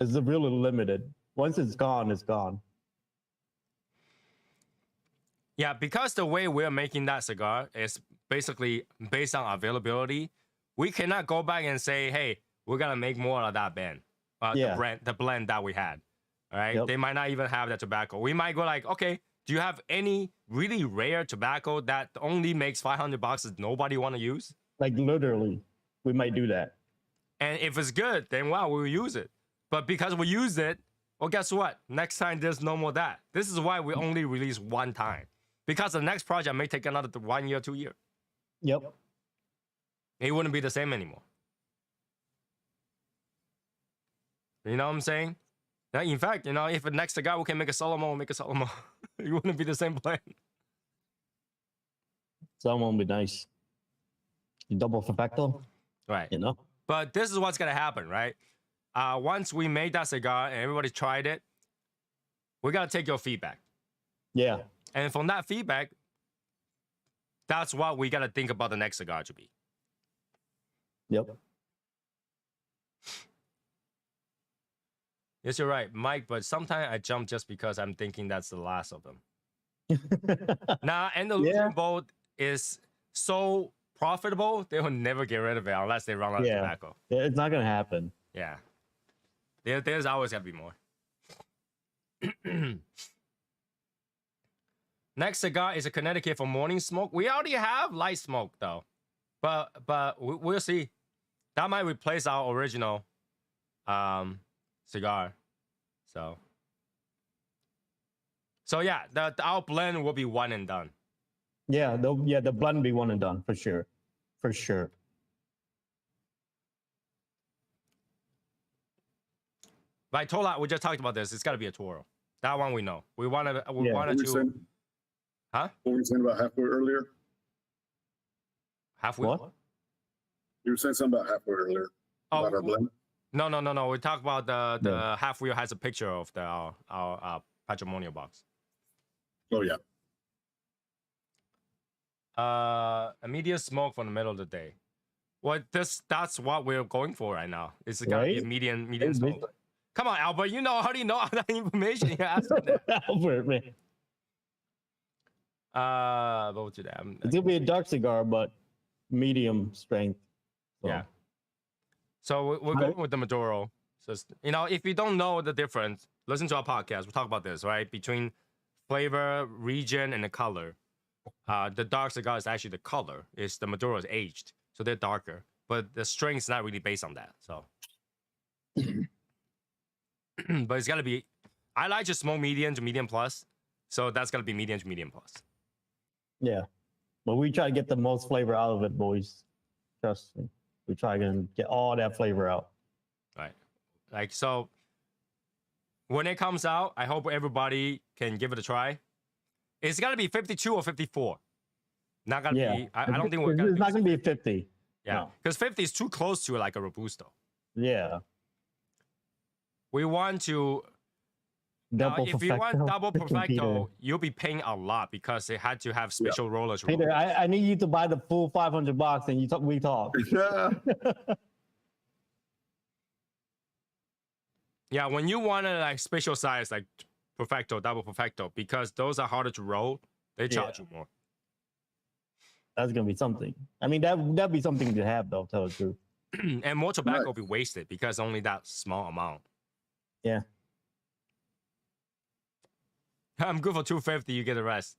It's really limited. Once it's gone, it's gone. Yeah, because the way we're making that cigar is basically based on availability, we cannot go back and say, hey, we're gonna make more of that band, the blend that we had. All right, they might not even have that tobacco. We might go like, okay, do you have any really rare tobacco that only makes 500 boxes nobody want to use? Like literally, we might do that. And if it's good, then wow, we'll use it. But because we used it, well, guess what? Next time there's no more that. This is why we only release one time. Because the next project may take another 1 year, 2 years. Yep. It wouldn't be the same anymore. You know what I'm saying? Now, in fact, you know, if the next cigar we can make a Solomon, we'll make a Solomon. It wouldn't be the same plan. Someone would be nice. You double perfecto, Right. you know? But this is what's going to happen, right? Once we made that cigar and everybody tried it, we got to take your feedback. Yeah. And from that feedback, that's what we got to think about the next cigar to be. Yep. Yes, you're right, Mike, but sometimes I jump just because I'm thinking that's the last of them. Nah, and the Lucian Bolt is so profitable, they will never get rid of it unless they run out of tobacco. Yeah, it's not going to happen. Yeah. There's always got to be more. Next cigar is a Connecticut for morning smoke. We already have light smoke, though. But we'll see. That might replace our original cigar. So yeah, our blend will be one and done. Yeah, the blend will be one and done for sure. For sure. But I told her, we just talked about this. It's got to be a Toro. That one we know. We wanted to. Huh? What were you saying about halfway earlier? Halfway? What? You were saying something about halfway earlier. About our blend? No. We talked about the half wheel has a picture of our patrimonial box. Oh, yeah. Immediate smoke from the middle of the day. Well, that's what we're going for right now. It's got to be a medium smoke. Come on, Albert. You know, how do you know all that information? You're asking that. Albert, man. What would you do? It's gonna be a dark cigar, but medium strength. So. Yeah. So we're going with the Maduro. So, you know, if you don't know the difference, listen to our podcast. We'll talk about this, right? Between flavor, region, and the color. The dark cigar is actually the color. It's the Maduro is aged, so they're darker. But the strength is not really based on that. So, but it's gotta be. I like to smoke medium to medium plus, so that's gotta be medium to medium plus. Yeah, but we try to get the most flavor out of it, boys. Trust me. We try to get all that flavor out. Right. Like, so when it comes out, I hope everybody can give it a try. It's got to be 52 or 54. Not going to be, I don't think we're going to It's not going to be 50. Yeah. Because 50 is too close to like a Robusto. Yeah. We want to, if you want double perfecto, you'll be paying a lot because it had to have special rollers. Peter, I need you to buy the full $500 and we talk. Yeah. Yeah, when you want a like special size, like perfecto, double perfecto, because those are harder to roll, they charge you more. That's gonna be something. I mean, that'd be something to have, though. Tell the truth. And more tobacco will be wasted because only that small amount. Yeah. I'm good for 250. You get the rest.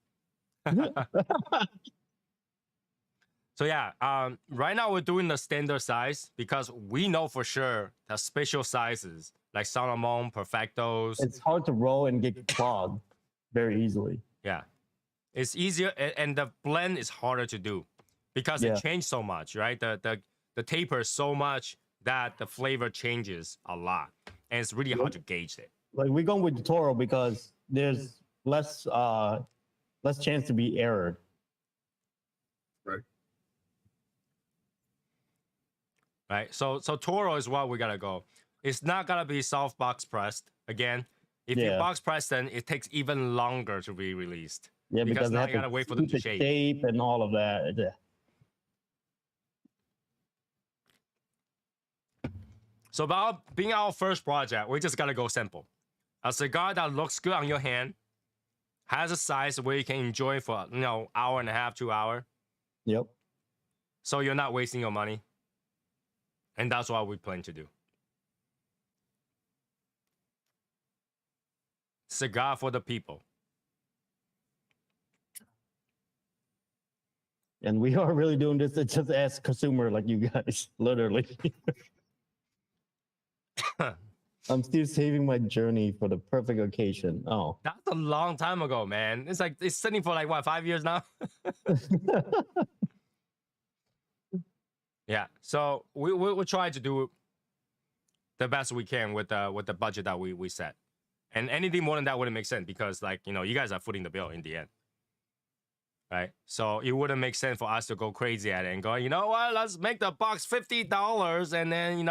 So yeah, right now we're doing the standard size because we know for sure that special sizes like Salomon, Perfectos. It's hard to roll and get clogged very easily. Yeah, it's easier, and the blend is harder to do because it changed so much, right? The taper so much that the flavor changes a lot, and it's really hard to gauge it. Like we're going with the Toro because there's less chance to be errored. Right. So Toro is what we gotta go. It's not gonna be soft box pressed again. If you box press, then it takes even longer to be released. Yeah, because now you gotta wait for them to shape and all of that. Yeah. So about being our first project, we just gotta go simple. A cigar that looks good on your hand, has a size where you can enjoy for hour and a half, 2 hours. Yep. So you're not wasting your money. And that's what we plan to do. Cigar for the people. And we are really doing this just as consumer, like you guys, literally. I'm still saving my journey for the perfect occasion. Oh, that's a long time ago, man. It's like it's sitting for like what, 5 years now. Yeah. So we'll try to do the best we can with the budget that we set, and anything more than that wouldn't make sense because you guys are footing the bill in the end, right? So it wouldn't make sense for us to go crazy at it and go, you know what? Let's make the box $50 and then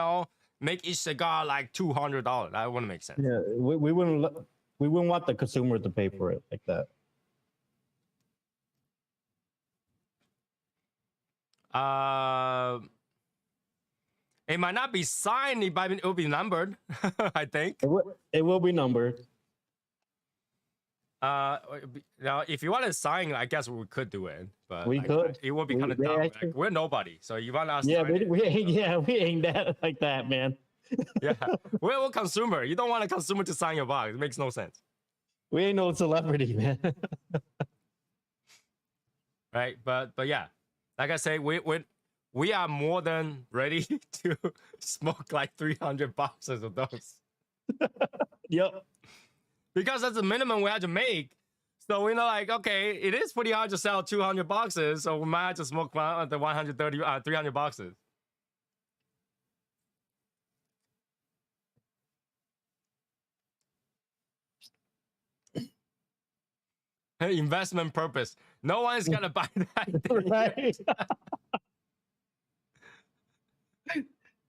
make each cigar like $200. That wouldn't make sense. Yeah, we wouldn't want the consumer to pay for it like that. It might not be signed, it will be numbered. I think it will be numbered. Now if you want to sign, I guess we could do it, but we could. It would be kind of dumb. Like, we're nobody, so you want us? Yeah, we ain't that like that, man. Yeah, we're a consumer. You don't want a consumer to sign your box. It makes no sense. We ain't no celebrity, man. Right, but yeah, like I say, we are more than ready to smoke like 300 boxes of those. Yep. Because that's the minimum we had to make. So we know, like, okay, it is pretty hard to sell 200 boxes, so we might have to smoke the 300 boxes. Investment purpose. No one's gonna buy that. Right.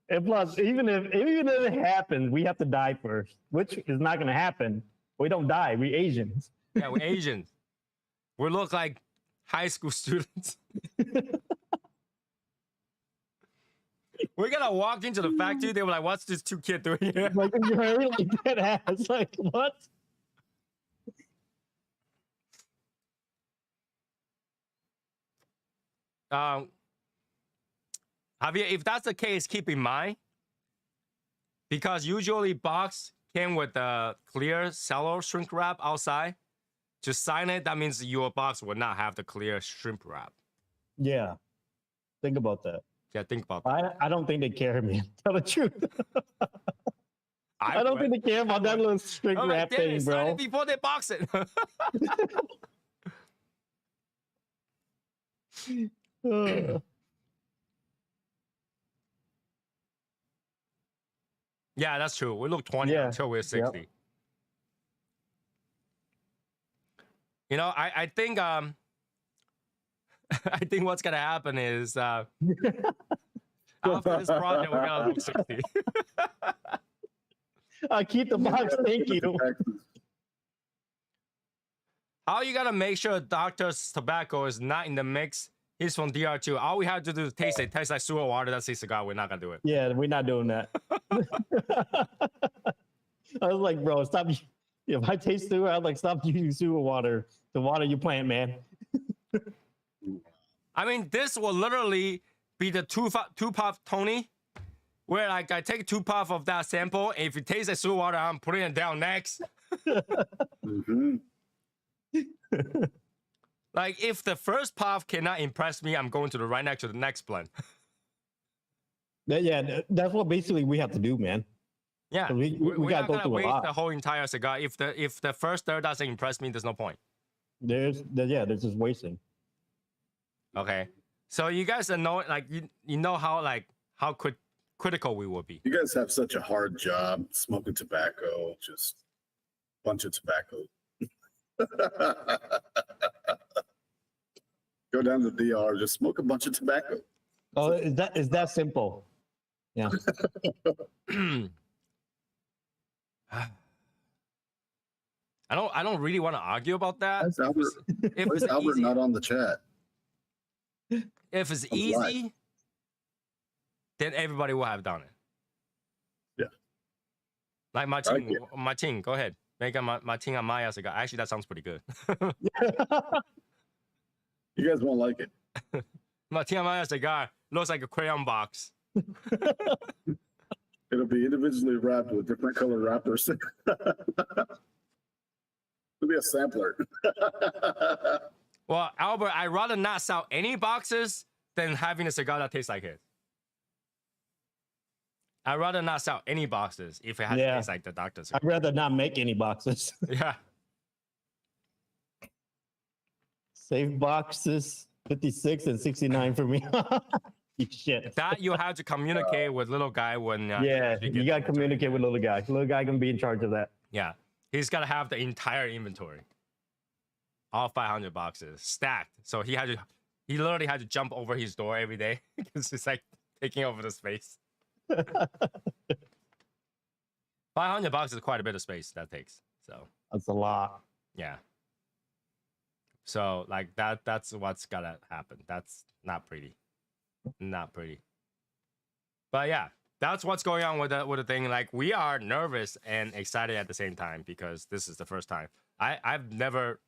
And plus, even if it happens, we have to die first, which is not gonna happen. We don't die. We Asians. Yeah, we're Asians. We look like high school students. We're gonna walk into the factory. They were like, "What's this 2 kid doing here?" Like, right? Like that ass. Like, what? Javier, if that's the case, keep in mind because usually box came with a clear cello shrink wrap outside. To sign it, that means your box will not have the clear shrimp wrap. Yeah. Think about that. Yeah, think about that. I don't think they care, man. Tell the truth. I don't think they care about that little string wrap thing, Sign bro. it before they box it. Yeah, that's true. We look 20 Yeah. until we're 60. Yep. You know, I think I think what's gonna happen is after this project we're gonna look 60. I keep the box. Thank you. How you gotta make sure Doctor's tobacco is not in the mix? He's from DR2. All we have to do is taste it. Tastes like sewer water. That's a cigar. We're not gonna do it. Yeah, we're not doing that. I was like, bro, stop. If I taste sewer, I'm like, stop using sewer water to water your plant, man. I mean, this will literally be the two puff Tony, where like I take 2 puff of that sample, and if it tastes like sewer water, I'm putting it down next. Mm-hmm. Like if the first puff cannot impress me, I'm going to the right next to the next blend. Yeah, that's what basically we have to do, man. Yeah, We we're gotta not go gonna through a waste lot. the whole entire cigar. If the first third doesn't impress me, there's no point. There's just wasting. Okay, so you guys know like you know how critical we will be. You guys have such a hard job smoking tobacco, just bunch of tobacco. Go down to the DR, just smoke a bunch of tobacco. Oh, is that simple? Yeah. I don't really want to argue about that. That's Albert. If Why is it's Albert easy, not on the chat? if it's I'm alive. easy, then everybody will have done it. Yeah. Like Okay. Martin, go ahead. Make a Martin Amaya cigar. Actually, that sounds pretty good. You guys won't like it. Martin Amaya cigar looks like a crayon box. It'll be individually wrapped with different color wrappers. It'll be a sampler. Well, Albert, I'd rather not sell any boxes than having a cigar that tastes like it. I'd rather not sell any boxes if it has to taste like the doctor's. I'd rather not make any boxes. Yeah. Save boxes 56 and 69 for me. You shit. That you have to communicate with little guy when. Yeah, you gotta communicate with little guy. Little guy can be in charge of that. Yeah, he's gotta have the entire inventory, all 500 boxes stacked. So he literally had to jump over his door every day because it's like taking over the space. 500 boxes is quite a bit of space that takes. So That's a lot. yeah. So like that's what's gotta happen. That's not pretty. Not pretty. But yeah, that's what's going on with the thing. Like we are nervous and excited at the same time because this is the first time. I've never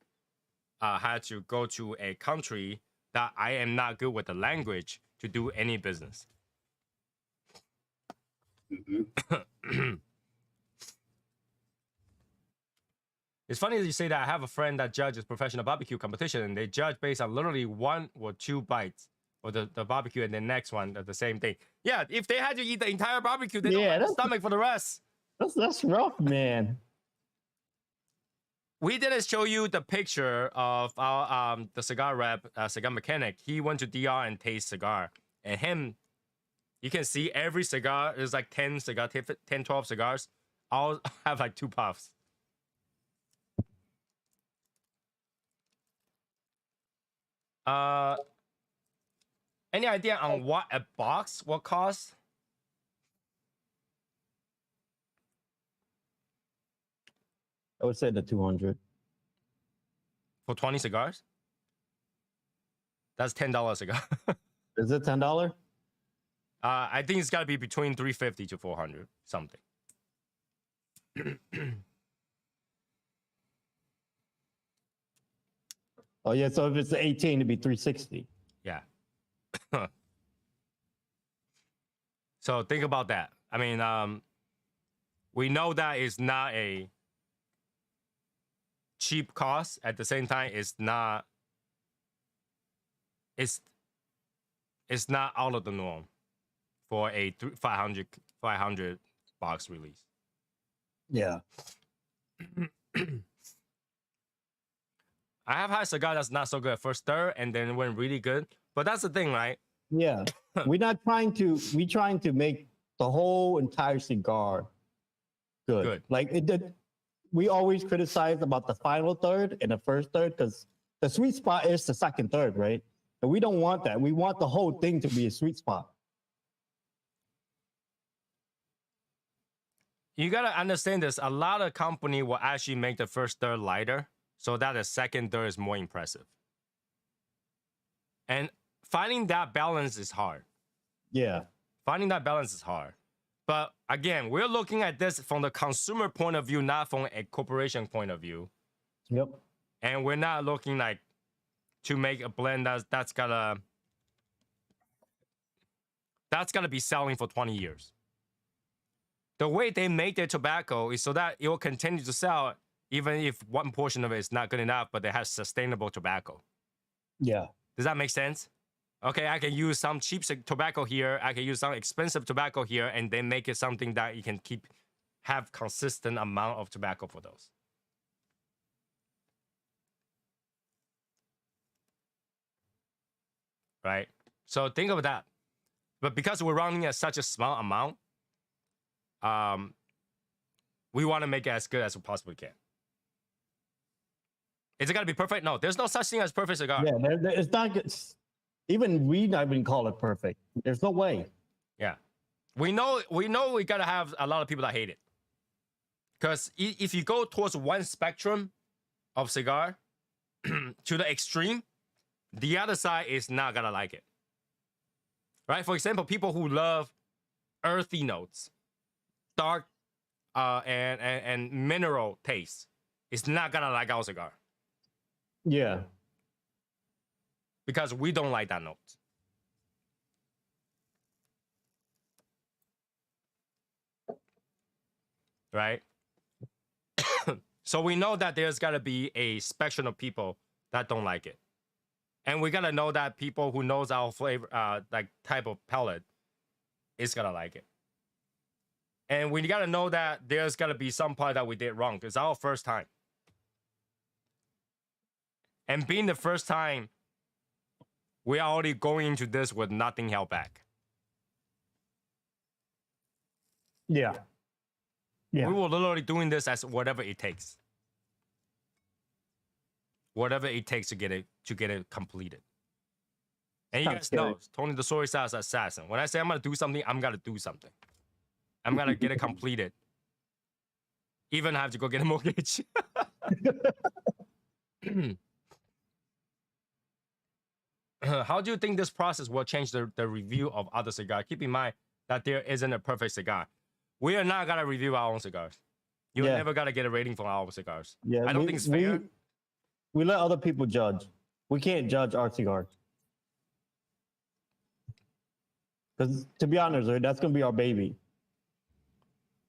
had to go to a country that I am not good with the language to do any business. Mhm. It's funny that you say that. I have a friend that judges professional barbecue competition, and they judge based on literally 1 or 2 bites or the barbecue, and the next one the same thing. Yeah, if they had to eat the entire barbecue, they don't have a stomach for the rest. That's rough, man. We didn't show you the picture of our the cigar rep, cigar mechanic. He went to DR and taste cigar, and him, you can see every cigar. There's like 10 cigar, 10, 12 cigars. All have like 2 puffs. Any idea on what a box will cost? I would say the 200. For 20 cigars? That's $10 a cigar. Is it $10? I think it's got to be between 350 to 400 something. Oh yeah, so if it's 18, it'd be 360. Yeah. So think about that. I mean, we know that it's not a cheap cost. At the same time, it's not out of the norm for a 500 box release. Yeah. I have had cigar that's not so good at first stir and then went really good. But that's the thing, right? Yeah. We're trying to make the whole entire cigar good. Good. Like we always criticize about the final third and the first third because the sweet spot is the second third, right? And we don't want that. We want the whole thing to be a sweet spot. You gotta understand this. A lot of company will actually make the first third lighter so that the second third is more impressive. And finding that balance is hard. Yeah. Finding that balance is hard. But again, we're looking at this from the consumer point of view, not from a corporation point of view. Yep. And we're not looking like to make a blend that's gotta be selling for 20 years. The way they make their tobacco is so that it will continue to sell even if one portion of it is not good enough, but it has sustainable tobacco. Yeah. Does that make sense? Okay, I can use some cheap tobacco here. I can use some expensive tobacco here, and then make it something that you can have consistent amount of tobacco for those. Right? So think of that. But because we're running at such a small amount, we want to make it as good as we possibly can. Is it gotta be perfect? No, there's no such thing as perfect cigar. Yeah, it's not good. Even we not even call it perfect. There's no way. Yeah. We know we gotta have a lot of people that hate it. Because if you go towards one spectrum of cigar to the extreme, the other side is not gonna like it. Right? For example, people who love earthy notes, dark and mineral taste, is not gonna like our cigar. Yeah. Because we don't like that note. Right? So we know that there's got to be a spectrum of people that don't like it. And we got to know that people who knows our flavor, like type of palate, is going to like it. And we got to know that there's got to be some part that we did wrong. It's our first time. And being the first time, we are already going into this with nothing held back. Yeah. Yeah. We were literally doing this as whatever it takes. Whatever it takes to get it completed. And you guys know, Tony the Soy Sauce Assassin. When I say I'm gonna do something, I'm gonna do something. I'm gonna get it completed. Even have to go get a mortgage. How do you think this process will change the review of other cigars? Keep in mind that there isn't a perfect cigar. We are not gonna review our own cigars. You're never gonna get a rating from our own cigars. Yeah, I don't think it's fair. We let other people judge. We can't judge our cigars. Because to be honest, that's gonna be our baby.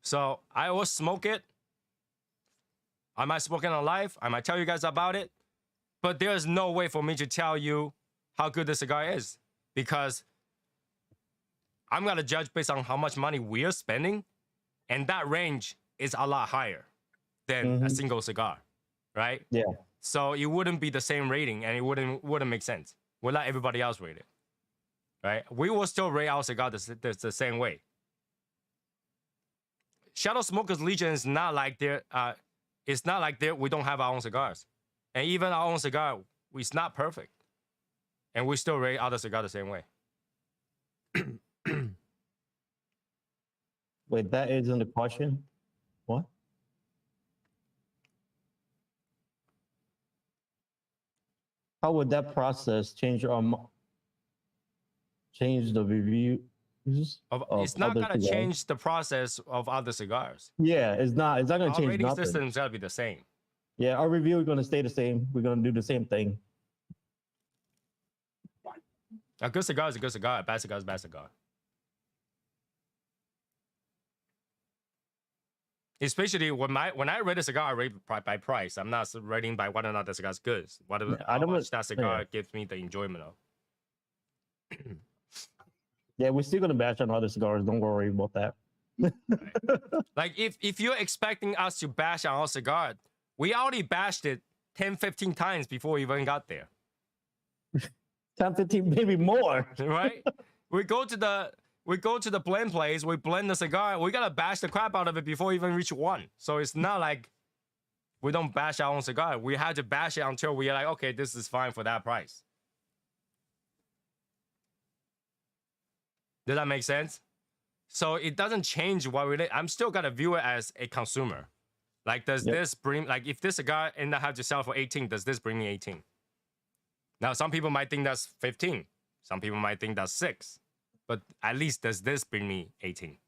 So I will smoke it. I might smoke it on live. I might tell you guys about it. But there's no way for me to tell you how good the cigar is, because I'm gonna judge based on how much money we're spending, and that range is a lot higher than a single cigar, right? Yeah. So it wouldn't be the same rating, and it wouldn't make sense. We'll let everybody else rate it, right? We will still rate our cigar the same way. Shadow Smokers Legion is not like it's not like we don't have our own cigars, and even our own cigar, it's not perfect. And we still rate other cigars the same way. Wait, that isn't the question? What? How would that process change the review It's not other gonna cigars. change the process of other cigars. Yeah, it's not gonna Our change rating nothing. system's gotta be the same. Yeah, our review is gonna stay the same. We're gonna do the same thing. A good cigar is a good cigar. A bad cigar is a bad cigar. Especially when I rate a cigar, I rate by price. I'm not rating by whether or not the cigar is good. Whatever, I how don't- much that cigar yeah. gives me the enjoyment of. Yeah, we're still gonna bash on other cigars. Don't worry about that. Like if you're expecting us to bash on our cigar, we already bashed it 10, 15 times before we even got there. 10, 15, maybe more. Right? we go to the blend place, we blend the cigar, we gotta bash the crap out of it before we even reach one. So it's not like we don't bash our own cigar. We had to bash it until we're like, okay, this is fine for that price. Does that make sense? So it doesn't change what we. I'm still gonna view it as a consumer. Like, does this bring, like, if this cigar and I have to sell for 18, does this bring me 18? Now, some people might think that's 15. Some people might think that's 6. But at least does this bring me 18?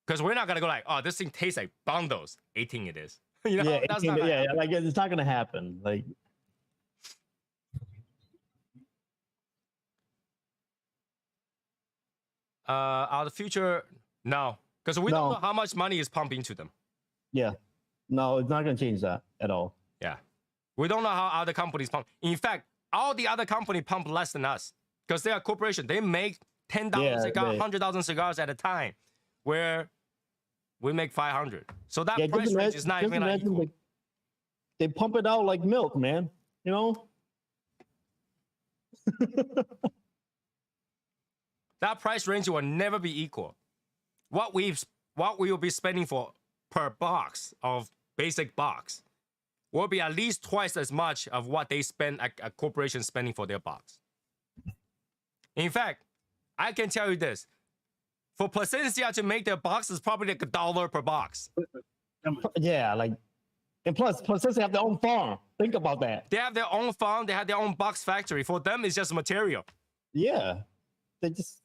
Because we're not gonna go like, oh, this thing tastes like bundles. 18 it is. You know, Yeah, that's 18, not gonna yeah, like it's not gonna happen. Like, out of the future, no. Because we don't No. know how much money is pumped into them. yeah, no, it's not gonna change that at all. Yeah. We don't know how other companies pump. In fact, all the other companies pump less than us because they are a corporation. They make 10,000 Yeah, cigars, they- 100,000 cigars at a time, where we make 500. So that Yeah, price range is not even like equal. they pump it out like milk, man. You know? That price range will never be equal. What we will be spending for per box of basic box will be at least twice as much of what they spend a corporation spending for their box. In fact, I can tell you this: for Placencia to make their box is probably like $1 per box. Yeah, like, and plus since they have their own farm, think about that. They have their own farm. They have their own box factory. For them, it's just material. Yeah, they just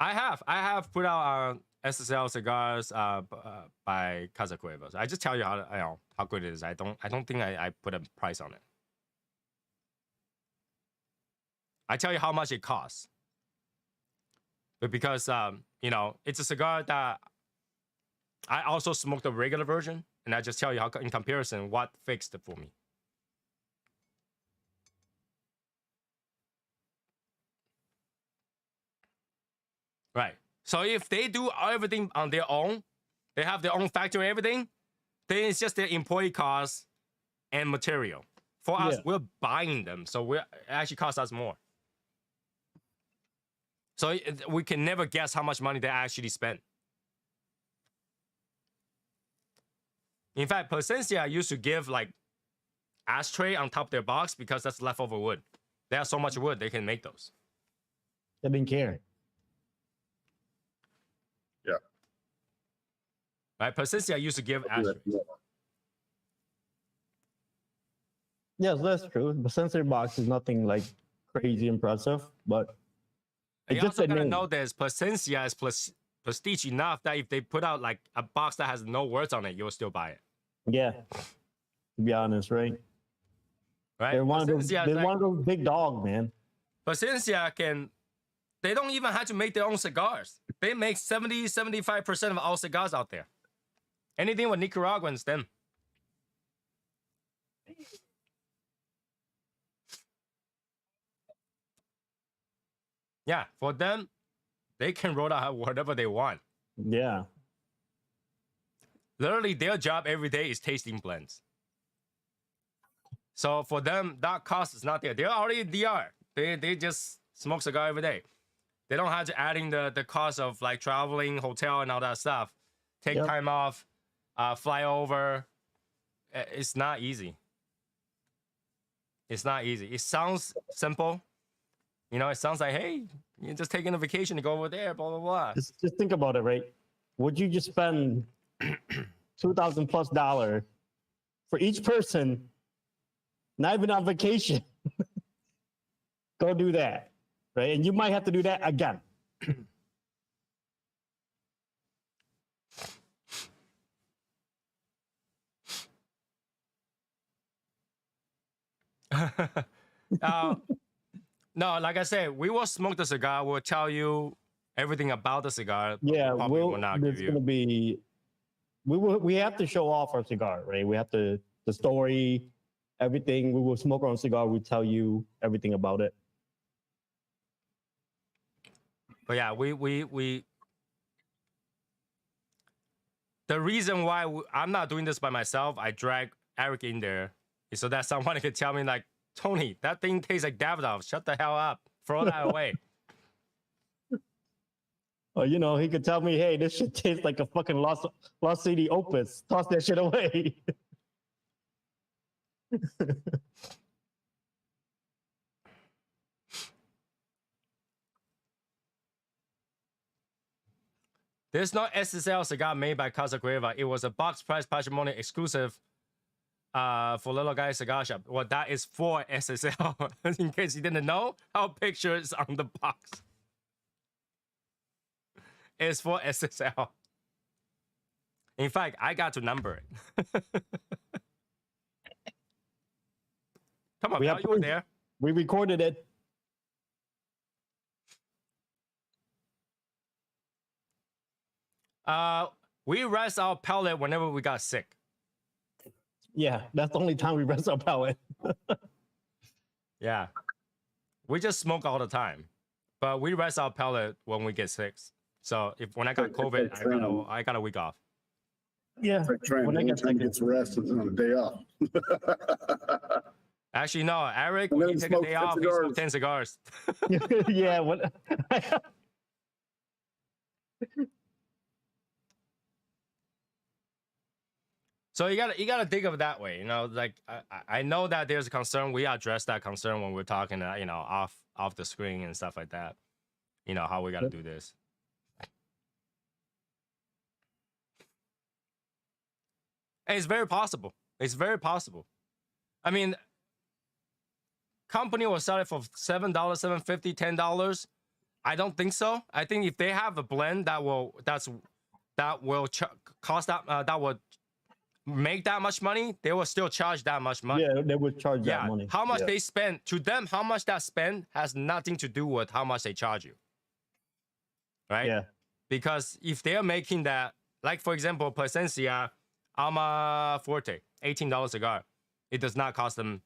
I have put out SSL cigars by Casa Cuevas. I just tell you how good it is. I don't think I put a price on it. I tell you how much it costs. But because it's a cigar that I also smoked the regular version, and I just tell you how in comparison what fixed it for me. Right. So if they do everything on their own, they have their own factory and everything, then it's just their employee costs and material. For us, we're buying them, so it actually costs us more. So we can never guess how much money they actually spend. In fact, Placencia used to give like ashtray on top of their box because that's leftover wood. They have so much wood, they can make those. they didn't care. Yeah. Right? Placencia used to give ashtrays. Yes, that's true. The sensor box is nothing like crazy impressive, but And it's you just also a gotta name. know this: Placencia is prestige enough that if they put out like a box that has no words on it, you'll still buy it. Yeah, to be honest, right? Right? They're one of those. Placencia is They're like- one of those big dog, man. Placencia they don't even have to make their own cigars. They make 70-75% of all cigars out there. Anything with Nicaraguans, them. Yeah, for them, they can roll out whatever they want. Yeah, Literally, their job every day is tasting blends. So for them, that cost is not there. They're already DR. They just smoke cigar every day. They don't have to add in the cost of like traveling, hotel, and all that stuff. Take Yep. time off, fly over. It's not easy. It's not easy. It sounds simple. It sounds like, hey, you're just taking a vacation to go over there, blah, blah, blah. just think about it, right? Would you just spend $2,000+ for each person Not even on vacation. Go do that, right? And you might have to do that again. No, like I said, we will smoke the cigar. We'll tell you everything about the cigar. But Yeah, we probably will not there's give gonna you. be. We have to show off our cigar, right? We have to the story, everything. We will smoke our own cigar. We tell you everything about it. But yeah, we. The reason why I'm not doing this by myself, I drag Eric in there, is so that someone can tell me like, Tony, that thing tastes like Davidoff. Shut the hell up. Throw that away. Or you know, he could tell me, "Hey, this shit tastes like a fucking Lost CD Opus. Toss that shit away." There's no SSL cigar made by Casa Cueva. It was a box price patrimony exclusive for Little Guy Cigar Shop. Well, that is for SSL. In case you didn't know, our picture is on the box. It's for SSL. In fact, I got to number it. Come on, We Val, have you were proof. there. We recorded it. We rest our pellet whenever we got sick. Yeah, that's the only time we rest our palate. Yeah. We just smoke all the time. But we rest our pellet when we get sick. So when I got It's COVID, like I got a week off. Yeah, It's like trying when I to get sick, gets rest on a day off. Actually, no, Eric, And when then you take a smoke day 10 off, you smoke 10 cigars. yeah. What? So you gotta think of it that way, you know. Like I know that there's a concern. We address that concern when we're talking, you know, off the screen and stuff like that. You know how we gotta do this. And it's very possible. It's very possible. I mean, company will sell it for $7, $7.50, $10. I don't think so. I think if they have a blend that will cost that would make that much money, they will still charge that much money. Yeah, they would charge that money. How much Yeah. they spend to them, how much that spend has nothing to do with how much they charge you. Right? Yeah. Because if they're making that, like for example, Plasencia Alma Forte, $18 cigar, it does not cost them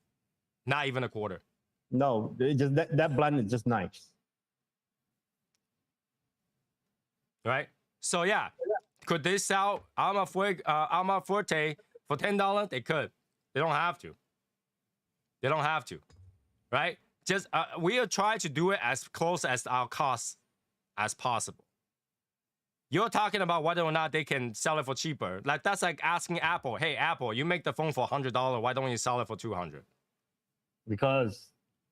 not even a quarter. No, it just that blend is just nice. Right? So yeah, could they sell Alma Forte for $10? They could. They don't have to. They don't have to. Right? Just we are trying to do it as close as our costs as possible. You're talking about whether or not they can sell it for cheaper. Like that's like asking Apple, "Hey Apple, you make the phone for $100. Why don't you sell it for $200?" Because,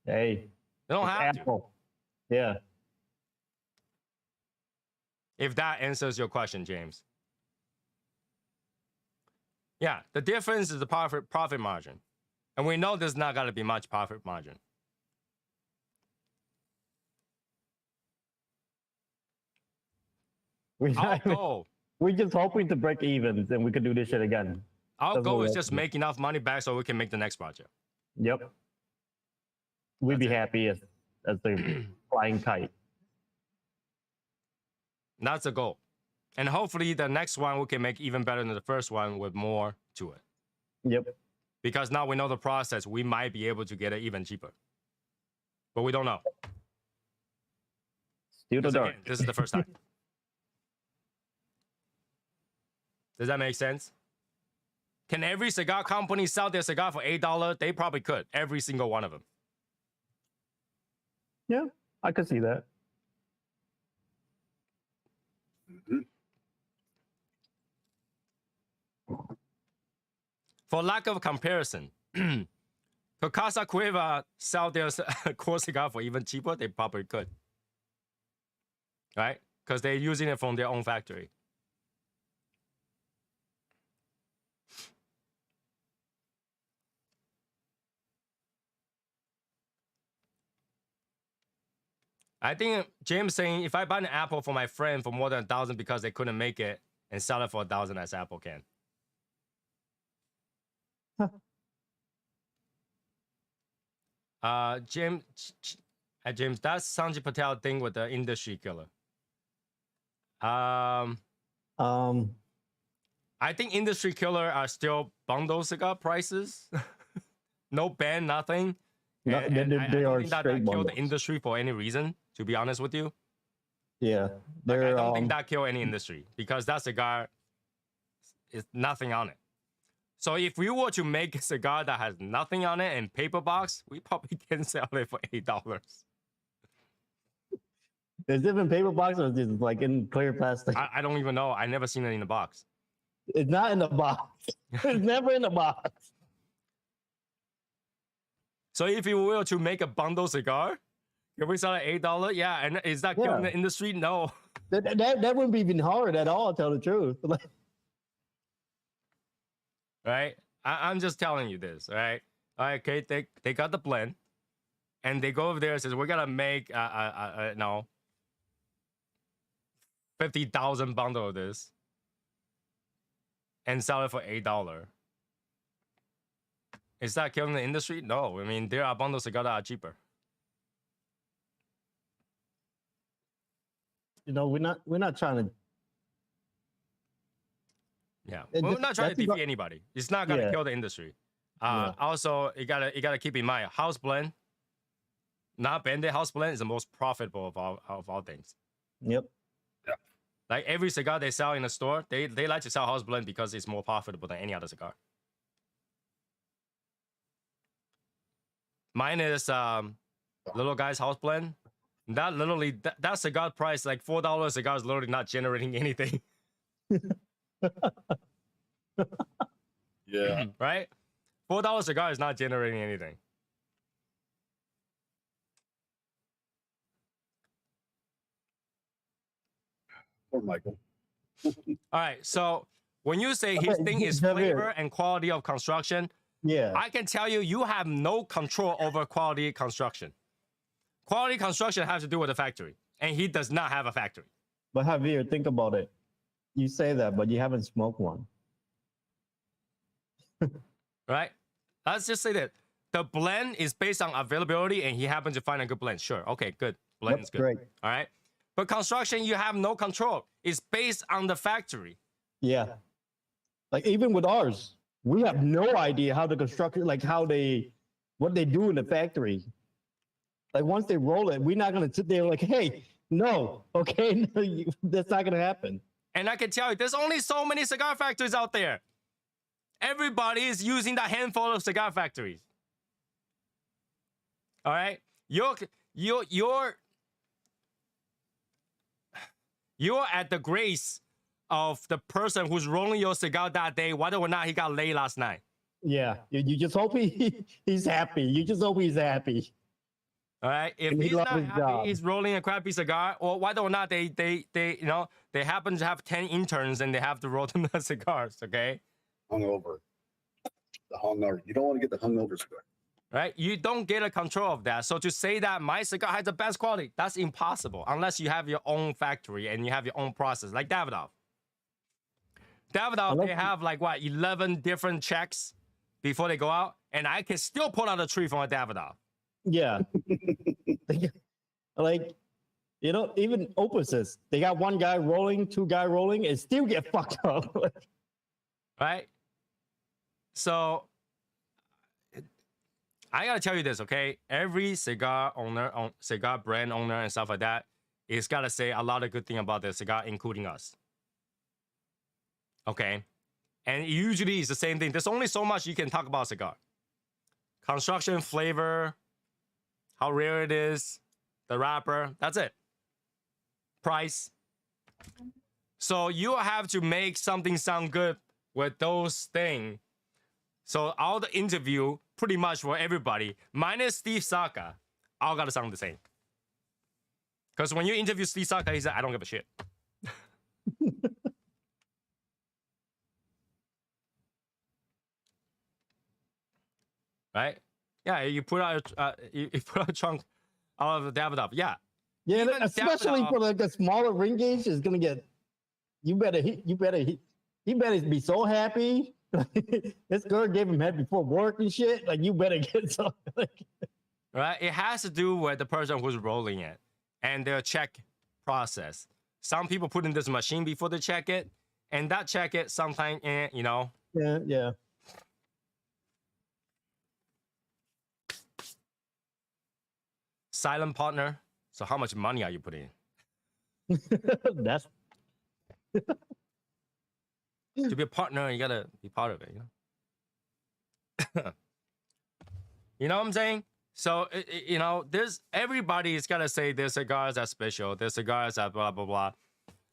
hey, They don't it's have to. Apple. Yeah. If that answers your question, James. Yeah, the difference is the profit margin. And we know there's not going to be much profit margin. Our goal, We're just hoping to break even, and we could do this shit again. our That's goal what is we just have to do. make enough money back so we can make the next project. Yep. We'd be happy as the flying kite. That's the goal. And hopefully the next one we can make even better than the first one with more to it. Yep. Because now we know the process, we might be able to get it even cheaper. But we don't know. Still the 'Cause dark. again, this is the first time. Does that make sense? Can every cigar company sell their cigar for $8? They probably could. Every single one of them. Yeah, I could see that. For lack of comparison, could Casa Cueva sell their core cigar for even cheaper? They probably could. Right? Because they're using it from their own factory. I think James saying if I buy an apple for my friend for more than 1,000 because they couldn't make it and sell it for 1,000 as Apple can. James, that's Sanjay Patel thing with the industry killer. I think industry killer are still bundle cigar prices. No ban, nothing. No, And they I don't are think that straight killed the bundles. industry for any reason, to be honest with you. Yeah, Like, they're. I don't think that killed any industry because that cigar is nothing on it. So if we were to make a cigar that has nothing on it and paper box, we probably can sell it for $8. Is it in paper box or is it like in clear plastic? I don't even know. I never seen it in the box. It's not in the box. It's never in the box. So if you were to make a bundle cigar, can we sell it $8? Yeah, and is that killing the industry? No. That wouldn't be even hard at all, to tell the truth. Right? I'm just telling you this, right? All right, okay, they got the blend, and they go over there and says, we're gonna make no 50,000 bundle of this and sell it for $8. Is that killing the industry? No. I mean, there are bundles that are cheaper. You know, we're not trying to. Yeah, we're not trying to defeat about, anybody. It's not gonna kill the industry. Also, you gotta keep in mind, house blend, not banded house blend, is the most profitable of all things. Yep. Yeah. Like every cigar they sell in the store, they like to sell house blend because it's more profitable than any other cigar. Mine is little guy's house blend. That literally that cigar price, like $4 cigar, is literally not generating anything. Yeah. Right? $4 cigar is not generating anything. Poor Michael. All right. So when you say his thing is flavor and quality of construction, I can tell you, you have no control over quality construction. Quality construction has to do with the factory, and he does not have a factory. But Javier, think about it. You say that, but you haven't smoked one. Right? Let's just say that the blend is based on availability, and he happens to find a good blend. Sure. Okay, good. Blend is good. Great. All right. But construction, you have no control. It's based on the factory. Yeah. Like even with ours, we have no idea how the construction, like what they do in the factory. Like once they roll it, we're not gonna sit there like, hey, no, okay, no, that's not gonna happen. And I can tell you, there's only so many cigar factories out there. Everybody is using that handful of cigar factories. All right, you're at the grace of the person who's rolling your cigar that day, whether or not he got laid last night. Yeah, you just hope he's happy. You just hope he's happy. All right, if he's not happy, he's rolling a crappy cigar, or whether or not they happen to have 10 interns and they have to roll them the cigars. Okay, Hungover. The hungover. You don't want to get the hungover cigar. Right? You don't get a control of that. So to say that my cigar has the best quality, that's impossible unless you have your own factory and you have your own process, like Davidoff. Davidoff, they have like what, 11 different checks before they go out, and I can still pull out a tree from a Davidoff. Yeah. Like, you know, even Opuses, they got one guy rolling, two guy rolling, and still get fucked up. Right? So I gotta tell you this, okay? Every cigar owner, cigar brand owner and stuff like that, is gotta say a lot of good thing about their cigar, including us. Okay? And usually it's the same thing. There's only so much you can talk about cigar. Construction, flavor, how rare it is, the wrapper, that's it. Price. So you have to make something sound good with those things. So all the interview, pretty much for everybody, minus Steve Saka, all gotta sound the same. Because when you interview Steve Saka, he said, I don't give a shit. Right? Yeah, you put out you put out a chunk out of the Davidoff. Yeah, Yeah, Even especially Davidoff- for like a smaller ring gauge, is gonna get. You better he better be so happy. This girl gave him head before work and shit. Like you better get some. right? It has to do with the person who's rolling it and their check process. Some people put in this machine before they check it, and that check it sometimes, you know. Yeah. Silent partner. So how much money are you putting in? That's To be a partner, you gotta be part of it, you know. You know what I'm saying? So you know, everybody's gotta say their cigars are special, their cigars are blah blah blah,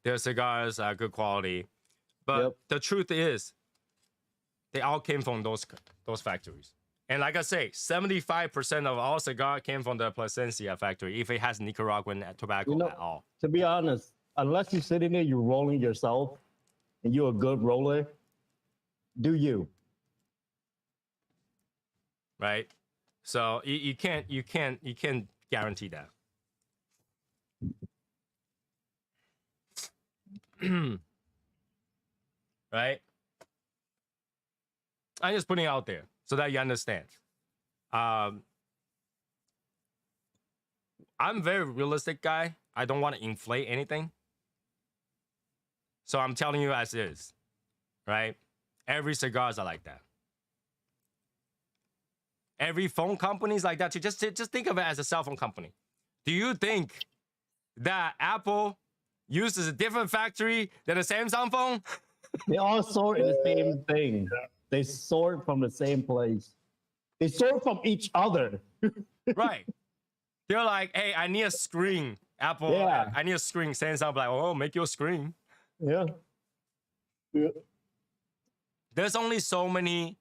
their cigars are good quality. But the truth is, they all came from those factories. And like I say, 75% of all cigar came from the Plasencia factory, if it has Nicaraguan tobacco at all. To be honest, unless you're sitting there, you're rolling yourself, and you're a good roller. Do you? Right? So you can't guarantee that. Right? I'm just putting it out there so that you understand. I'm a very realistic guy. I don't want to inflate anything. So I'm telling you as is. Right? Every cigars are like that. Every phone company is like that too. Just think of it as a cell phone company. Do you think that Apple uses a different factory than a Samsung phone? They all sort in the same thing. They sort from the same place. They sort from each other. Right. They're like, hey, I need a screen. Apple, Yeah. I need a screen. Samsung like, oh, make your screen. Yeah. There's only so many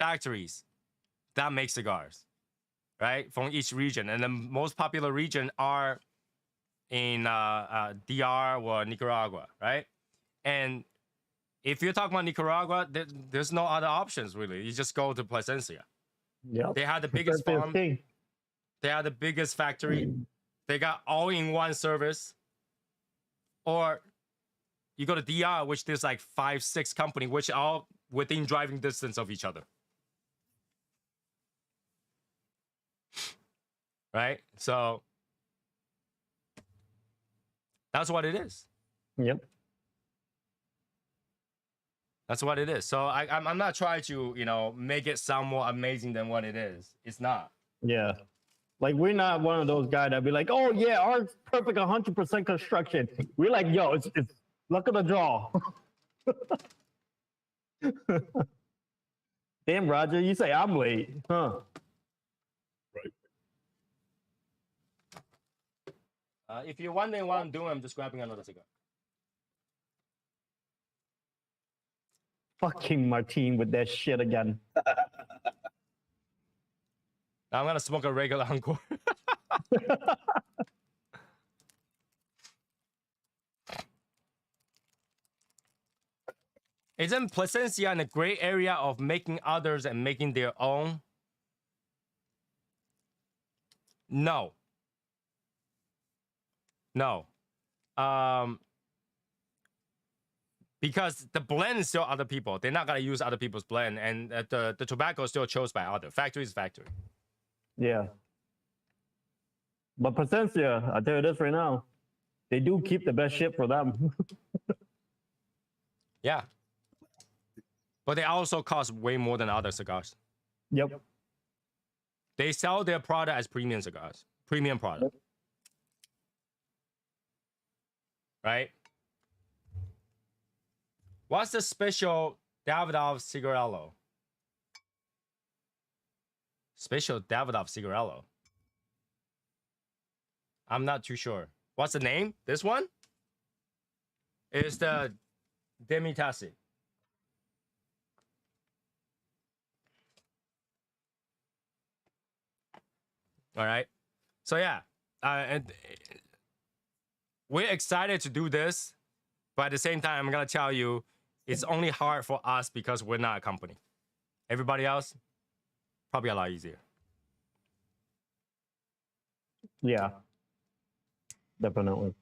factories that make cigars, right? From each region. And the most popular region are in DR or Nicaragua, right? And if you're talking about Nicaragua, there's no other options, really. You just go to Plasencia. Yeah. They have the biggest farm. They have the biggest factory. They got all-in-one service. Or you go to DR, which there's like 5-6 companies, which are all within driving distance of each other. Right? So that's what it is. Yep. That's what it is. So I'm not trying to, you know, make it sound more amazing than what it is. It's not. Yeah. Like we're not one of those guys that be like, oh yeah, ours perfect 100% construction. We're like, yo, it's luck of the draw. Damn, Roger, you say I'm late, huh? If you're wondering what I'm doing, I'm just grabbing another cigar. Fucking Martine with that shit again. Now I'm gonna smoke a regular Encore. Isn't Plasencia in a gray area of making others and making their own? No. No. Because the blend is still other people. They're not gonna use other people's blend, and the tobacco is still chose by other. Factory is factory. Yeah. But Plasencia, I tell you this right now, they do keep the best shit for them. Yeah. But they also cost way more than other cigars. Yep. They sell their product as premium cigars, premium product. Right? What's the special Davidoff Cigarello? Special Davidoff Cigarello. I'm not too sure. What's the name? This one? It's the Demitasi. All right. So yeah, and we're excited to do this, but at the same time, I'm gonna tell you, it's only hard for us because we're not a company. Everybody else, probably a lot easier. Yeah. Definitely.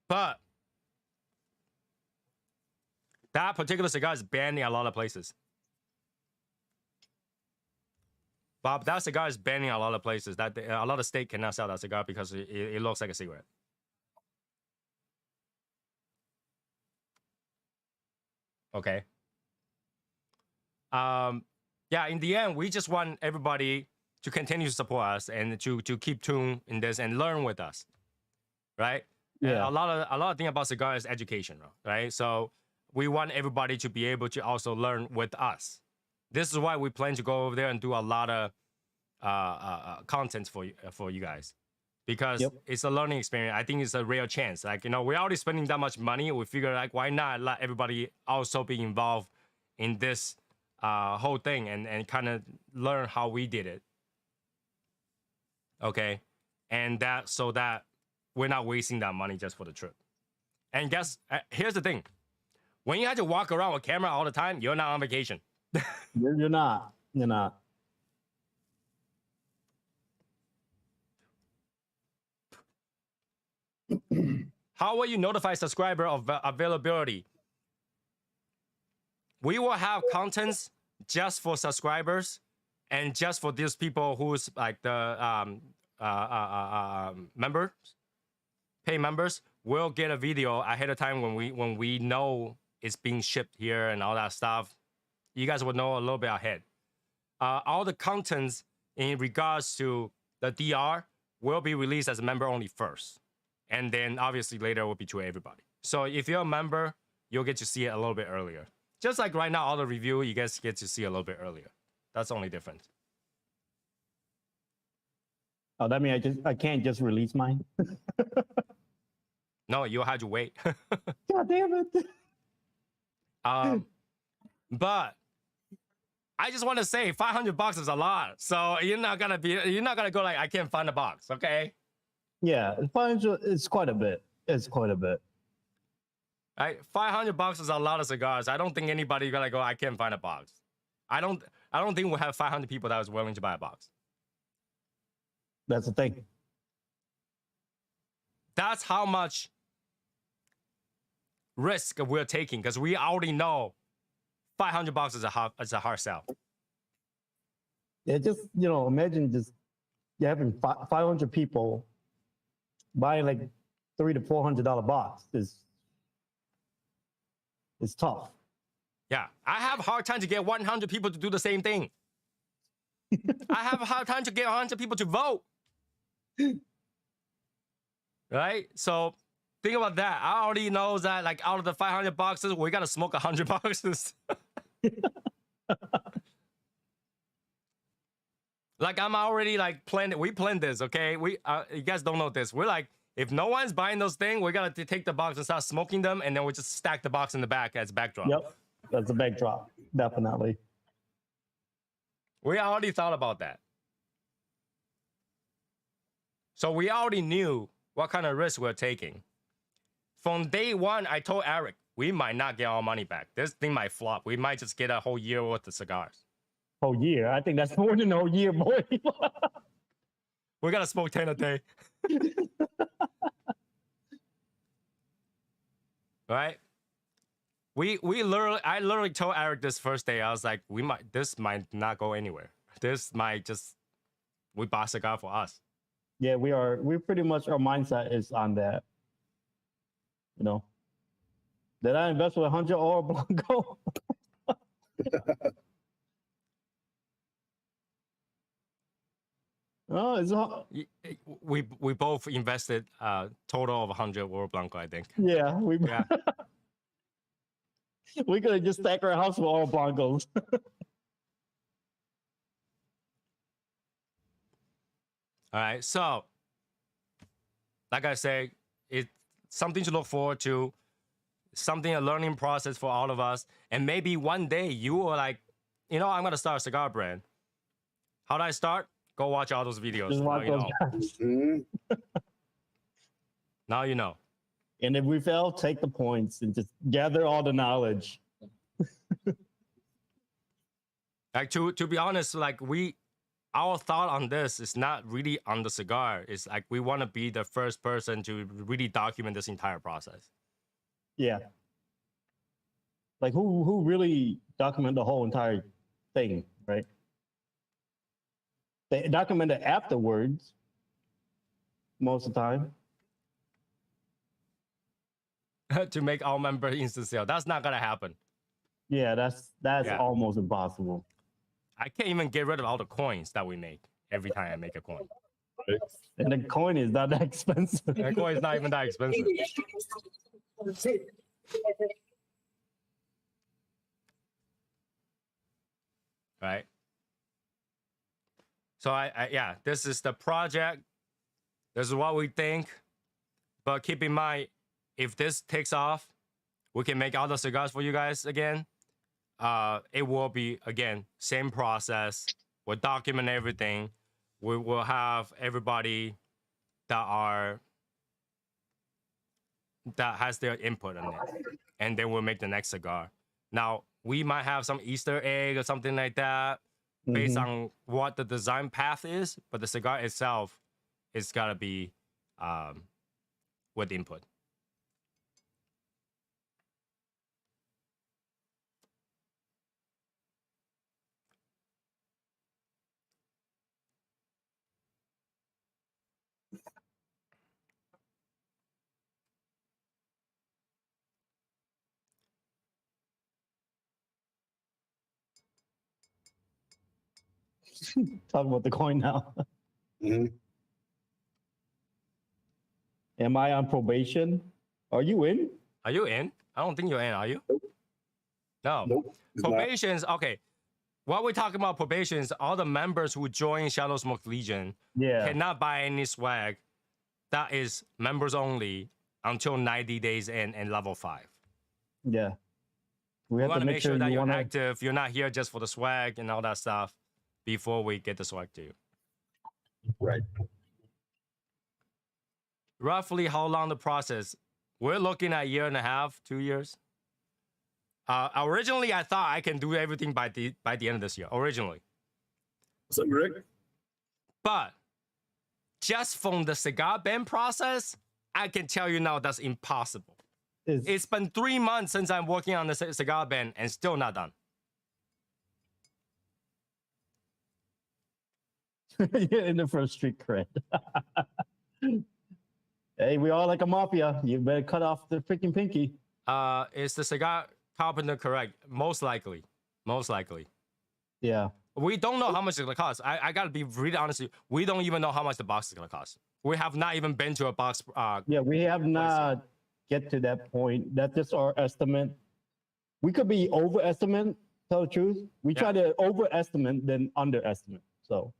But that particular cigar is banned in a lot of places. Bob, that cigar is banned in a lot of places. That a lot of states cannot sell that cigar because it looks like a cigarette. Okay. Yeah, in the end, we just want everybody to continue to support us and to keep tuned in this and learn with us, right? Yeah. And a lot of thing about cigar is education, right? So we want everybody to be able to also learn with us. This is why we plan to go over there and do a lot of content for you guys, because it's a learning experience. I think it's a real chance. Like, we're already spending that much money. We figure, like, why not let everybody also be involved in this whole thing and kind of learn how we did it. Okay. And that, so that we're not wasting that money just for the trip. And here's the thing. When you have to walk around with camera all the time, you're not on vacation. You're not. You're not. How will you notify subscriber of availability? We will have contents just for subscribers and just for these people who's like the members, pay members. We'll get a video ahead of time when we know it's being shipped here and all that stuff. You guys will know a little bit ahead. All the contents in regards to the DR will be released as a member only first. And then obviously later will be to everybody. So if you're a member, you'll get to see it a little bit earlier. Just like right now, all the review, you guys get to see a little bit earlier. That's the only difference. Oh, that means I can't just release mine. No, you'll have to wait. God damn it. But I just want to say $500 is a lot. So you're not gonna go like, I can't find a box, okay? Yeah, it's quite a bit. It's quite a bit. Right? $500 is a lot of cigars. I don't think anybody gonna go, I can't find a box. I don't think we have 500 people that was willing to buy a box. That's the thing. That's how much risk we're taking, because we already know $500 is a hard sell. Yeah, just, imagine just having 500 people buying like $300 to $400 box is tough. Yeah, I have a hard time to get 100 people to do the same thing. I have a hard time to get 100 people to vote. Right? So think about that. I already know that, like, out of the 500 boxes, we gotta smoke 100 boxes. Like, I'm already like planned. We planned this, okay? You guys don't know this. We're like, if no one's buying those things, we gotta take the box and start smoking them, and then we just stack the box in the back as backdrop. Yep, that's a backdrop, definitely. We already thought about that. So we already knew what kind of risk we're taking. From day one, I told Eric, we might not get our money back. This thing might flop. We might just get a whole year worth of cigars. Whole year? I think that's more than a whole year, boy. We gotta smoke 10 a day. Right? I literally told Eric this first day. I was like, this might not go anywhere. This might just, we buy a cigar for us. Yeah, we pretty much, our mindset is on that. Did I invest with 100 Oro Blanco? Oh, it's we both invested a total of 100 Oro Blanco, I think. Yeah, Yeah. We could have just stacked our house with Oro Blancos. All right, so like I say, it's something to look forward to, a learning process for all of us. And maybe one day you will like, I'm gonna start a cigar brand. How do I start? Go watch all those videos. Just watch those guys. Now you know. And if we fail, take the points and just gather all the knowledge. Like to be honest, like our thought on this is not really on the cigar. It's like we want to be the first person to really document this entire process. Yeah. Like who really document the whole entire thing, right? They document it afterwards most of the time. To make all members instant sale. That's not gonna happen. Yeah, that's Yeah. almost impossible. I can't even get rid of all the coins that we make every time I make a coin. And the coin is not that expensive. The coin is not even that expensive. Right? So yeah, this is the project. This is what we think. But keep in mind, if this takes off, we can make other cigars for you guys again. It will be, again, same process. We'll document everything. We will have everybody that has their input on it. And then we'll make the next cigar. Now, we might have some Easter egg or something like that based on what the design path is, but the cigar itself is gotta be with input. Talk about the coin now. Mhm. Am I on probation? Are you in? Are you in? I don't think you're in, are you? No. Nope. It's not. Probations, okay. What we're talking about probations, all the members who join Shadow Smoke Legion Yeah. cannot buy any swag. That is members only until 90 days in and level 5. Yeah. We want to make sure that you you're wanna- active. You're not here just for the swag and all that stuff before we get the swag to you. Right. Roughly how long the process? We're looking at 1.5 years, 2 years. Originally, I thought I can do everything by the end of this year. Originally, What's up, Greg? but just from the cigar ban process, I can tell you now that's impossible. It's been 3 months since I'm working on the cigar ban and still not done. You're in the first street cred. Hey, we all like a mafia. You better cut off the freaking pinky. Is the cigar carpenter correct? Most likely. Most likely. Yeah. We don't know how much it's gonna cost. I gotta be really honest with you. We don't even know how much the box is gonna cost. We have not even been to a box. Yeah, we have not get to that point. That's just our estimate. We could be overestimate, tell the truth. We try to overestimate than underestimate. So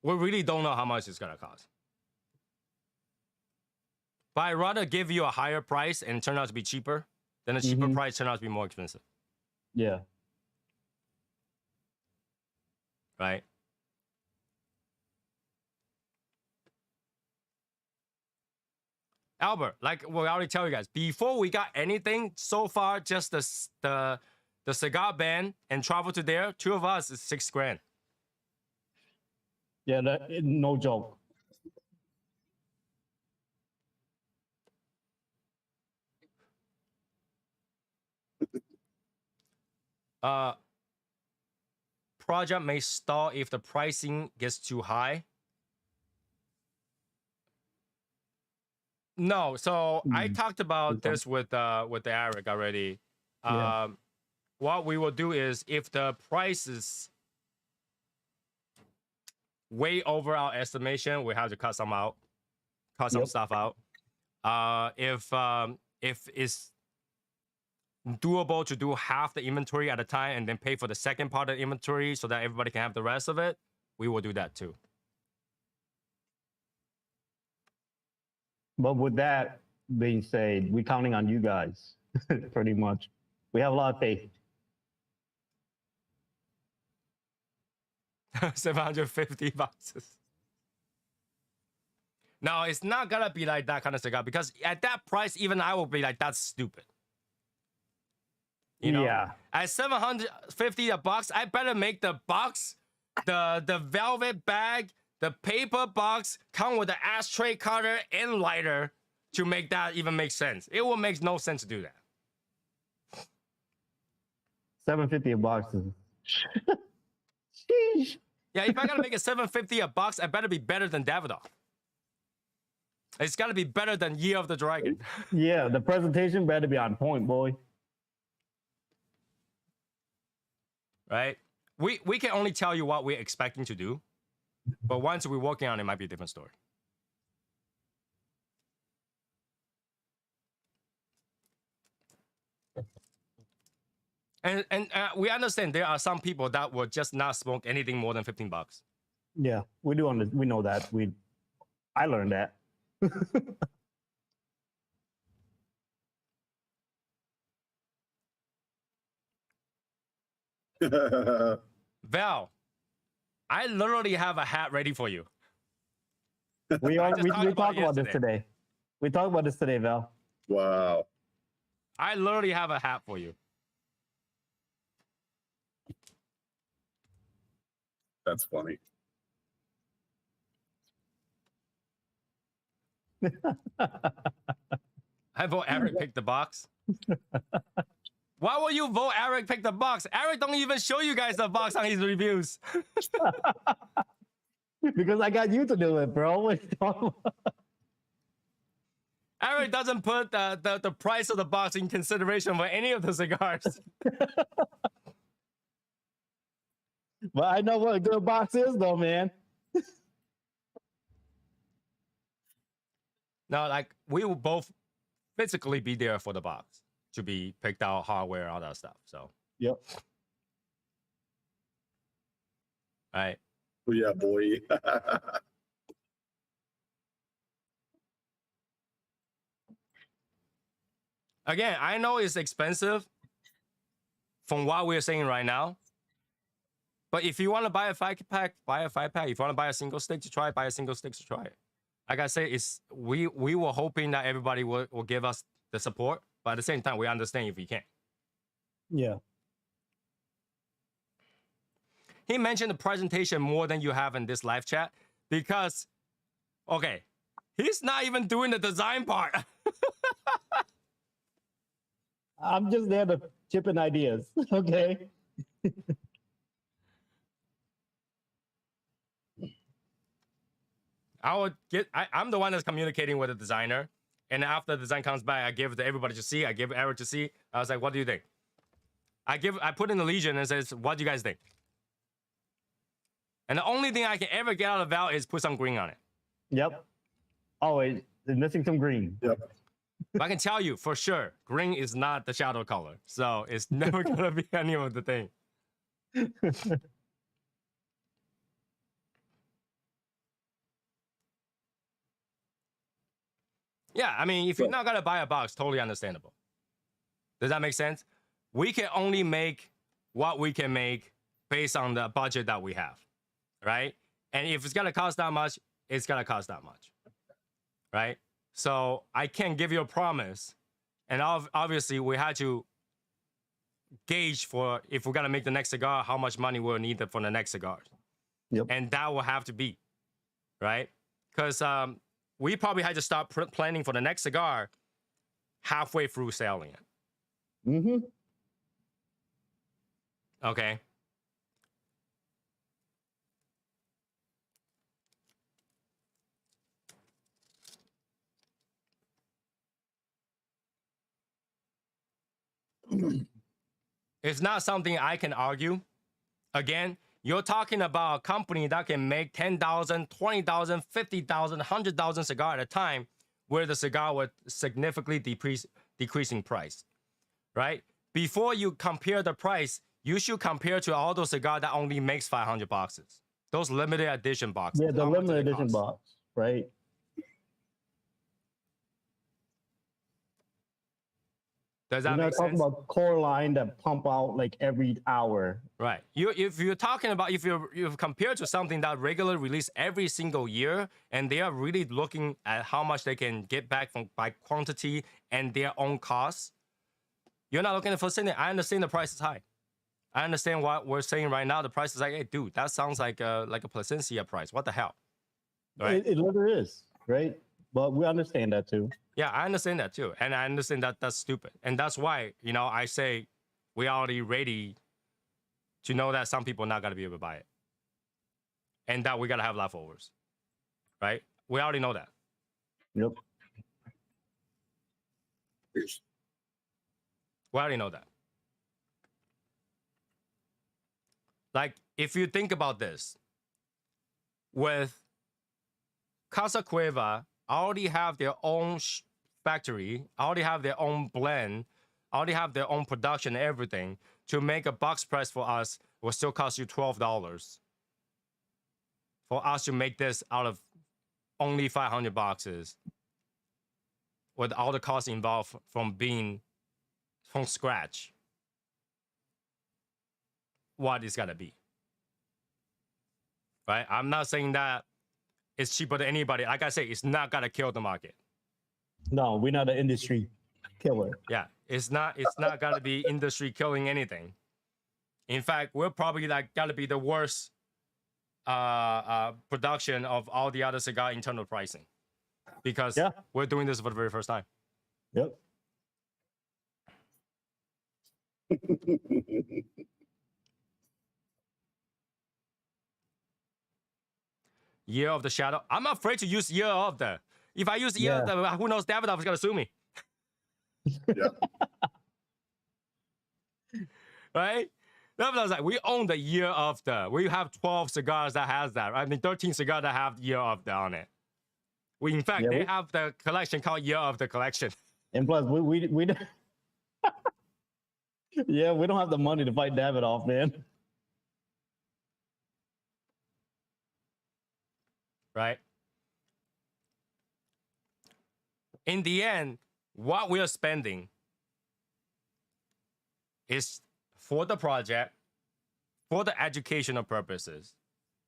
we really don't know how much it's gonna cost. But I'd rather give you a higher price and turn out to be cheaper than a cheaper price turn out to be more expensive. yeah. Right? Albert, like we already tell you guys, before we got anything so far, just the cigar ban and travel to there, 2 of us is $6,000. Yeah, no joke. Project may stall if the pricing gets too high. No, so I talked about this with Eric already. Yeah. What we will do is if the price is way over our estimation, we have to cut some out, cut some stuff out. If it's doable to do half the inventory at a time and then pay for the second part of the inventory so that everybody can have the rest of it, we will do that too. But with that being said, we're counting on you guys, pretty much. We have a lot of faith. 750 boxes. No, it's not gonna be like that kind of cigar because at that price, even I will be like, that's stupid. You know, Yeah. at $750 a box, I better make the box, the velvet bag, the paper box come with the ashtray cutter and lighter to make that even make sense. It will make no sense to do that. $750 a box is. Sheesh. Yeah, if I gotta make it $750 a box, I better be better than Davidoff. It's gotta be better than Year of the Dragon. Yeah, the presentation better be on point, boy. Right? We can only tell you what we're expecting to do, but once we're working on it, might be a different story. And we understand there are some people that will just not smoke anything more than $15. Yeah, we do. We know that. I learned that. Val, I literally have a hat ready for you. We I just talked talked about about this yesterday. today. We talked about this today, Val. Wow. I literally have a hat for you. That's funny. I vote Eric pick the box. Why will you vote Eric pick the box? Eric don't even show you guys the box on his reviews. Because I got you to do it, bro. What you talking about? Eric doesn't put the price of the box in consideration for any of the cigars. But I know what a good box is, though, man. No, like we will both physically be there for the box to be picked out, hardware, all that stuff. So, Yep. all right. Oh, yeah, boy. Again, I know it's expensive from what we're saying right now. But if you want to buy a 5-pack, buy a 5-pack. If you want to buy a single stick to try it, buy a single stick to try it. Like I say, we were hoping that everybody will give us the support, but at the same time, we understand if we can't. Yeah. He mentioned the presentation more than you have in this live chat because, okay, he's not even doing the design part. I'm just there to chip in ideas. Okay. I'm the one that's communicating with the designer. And after the design comes back, I give it to everybody to see. I give Eric to see. I was like, what do you think? I put in the Legion and says, what do you guys think? And the only thing I can ever get out of Val is put some green on it. Yep. Always missing some green. Yep. But I can tell you for sure, green is not the shadow color. So it's never going to be any of the thing. Yeah, I mean, if you're not going to buy a box, totally understandable. Does that make sense? We can only make what we can make based on the budget that we have, right? And if it's going to cost that much, it's going to cost that much, right? So I can't give you a promise. And obviously, we had to gauge for if we're going to make the next cigar, how much money we'll need for the next cigars. Yep. And that will have to be, right? Because we probably had to start planning for the next cigar halfway through selling it. Mm-hmm. Okay. It's not something I can argue. Again, you're talking about a company that can make 10,000, 20,000, 50,000, 100,000 cigar at a time where the cigar would significantly decreasing price, right? Before you compare the price, you should compare to all those cigars that only makes 500 boxes. Those limited edition boxes. Yeah, the How much do limited they edition cost? box, right? Does We're that not make talking sense? about core line that pump out like every hour. Right. If you're talking about if you've compared to something that regularly release every single year, and they are really looking at how much they can get back by quantity and their own costs, You're not looking for something. I understand the price is high. I understand what we're saying right now. The price is like, hey, dude, that sounds like a Placencia price. What the hell? Right? It literally is, right? But we understand that too. Yeah, I understand that too. And I understand that that's stupid. And that's why, I say we already ready to know that some people are not going to be able to buy it. And that we got to have leftovers. Right? We already know that. Yep. We already know that. Like, if you think about this, with Casa Cueva, already have their own factory, already have their own blend, already have their own production and everything. To make a box press for us will still cost you $12. For us to make this out of only 500 boxes, with all the costs involved from scratch, what it's gonna be. Right? I'm not saying that it's cheaper than anybody. Like I say, it's not gonna kill the market. No, we're not an industry killer. Yeah, it's not gonna be industry killing anything. In fact, we're probably gotta be the worst production of all the other cigar internal pricing, because we're doing this for the very first time. Yep. Year of the Shadow. I'm afraid to use Year of the. If I use Year of the, who knows, Davidoff is gonna sue me. Yeah. Right? Davidoff's like, we own the Year of the. We have 12 cigars that has that. I mean, 13 cigars that have Year of the on it. In fact, they have the collection called Year of the Collection. And plus, we don't yeah, we don't have the money to fight Davidoff, man. Right? In the end, what we are spending is for the project, for the educational purposes.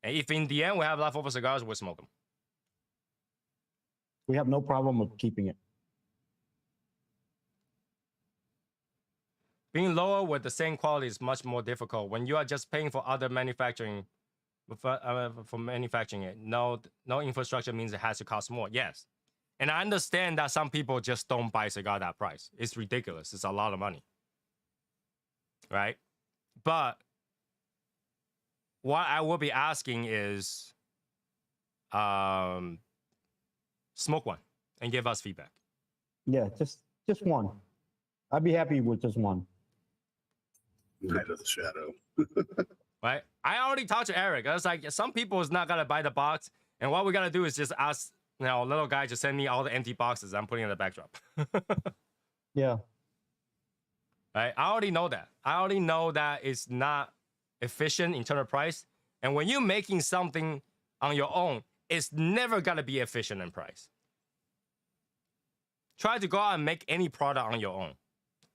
And if in the end we have leftover cigars, we'll smoke them. We have no problem with keeping it. Being lower with the same quality is much more difficult when you are just paying for other manufacturing, for manufacturing it. No infrastructure means it has to cost more. Yes. And I understand that some people just don't buy cigar that price. It's ridiculous. It's a lot of money. Right? But what I will be asking is smoke one and give us feedback. Yeah, just one. I'd be happy with just one. Night of the Shadow. Right? I already talked to Eric. I was like, some people is not gonna buy the box, and what we gotta do is just ask, little guy to send me all the empty boxes I'm putting in the backdrop. Yeah. Right? I already know that. I already know that it's not efficient in terms of price. And when you're making something on your own, it's never gonna be efficient in price. Try to go out and make any product on your own.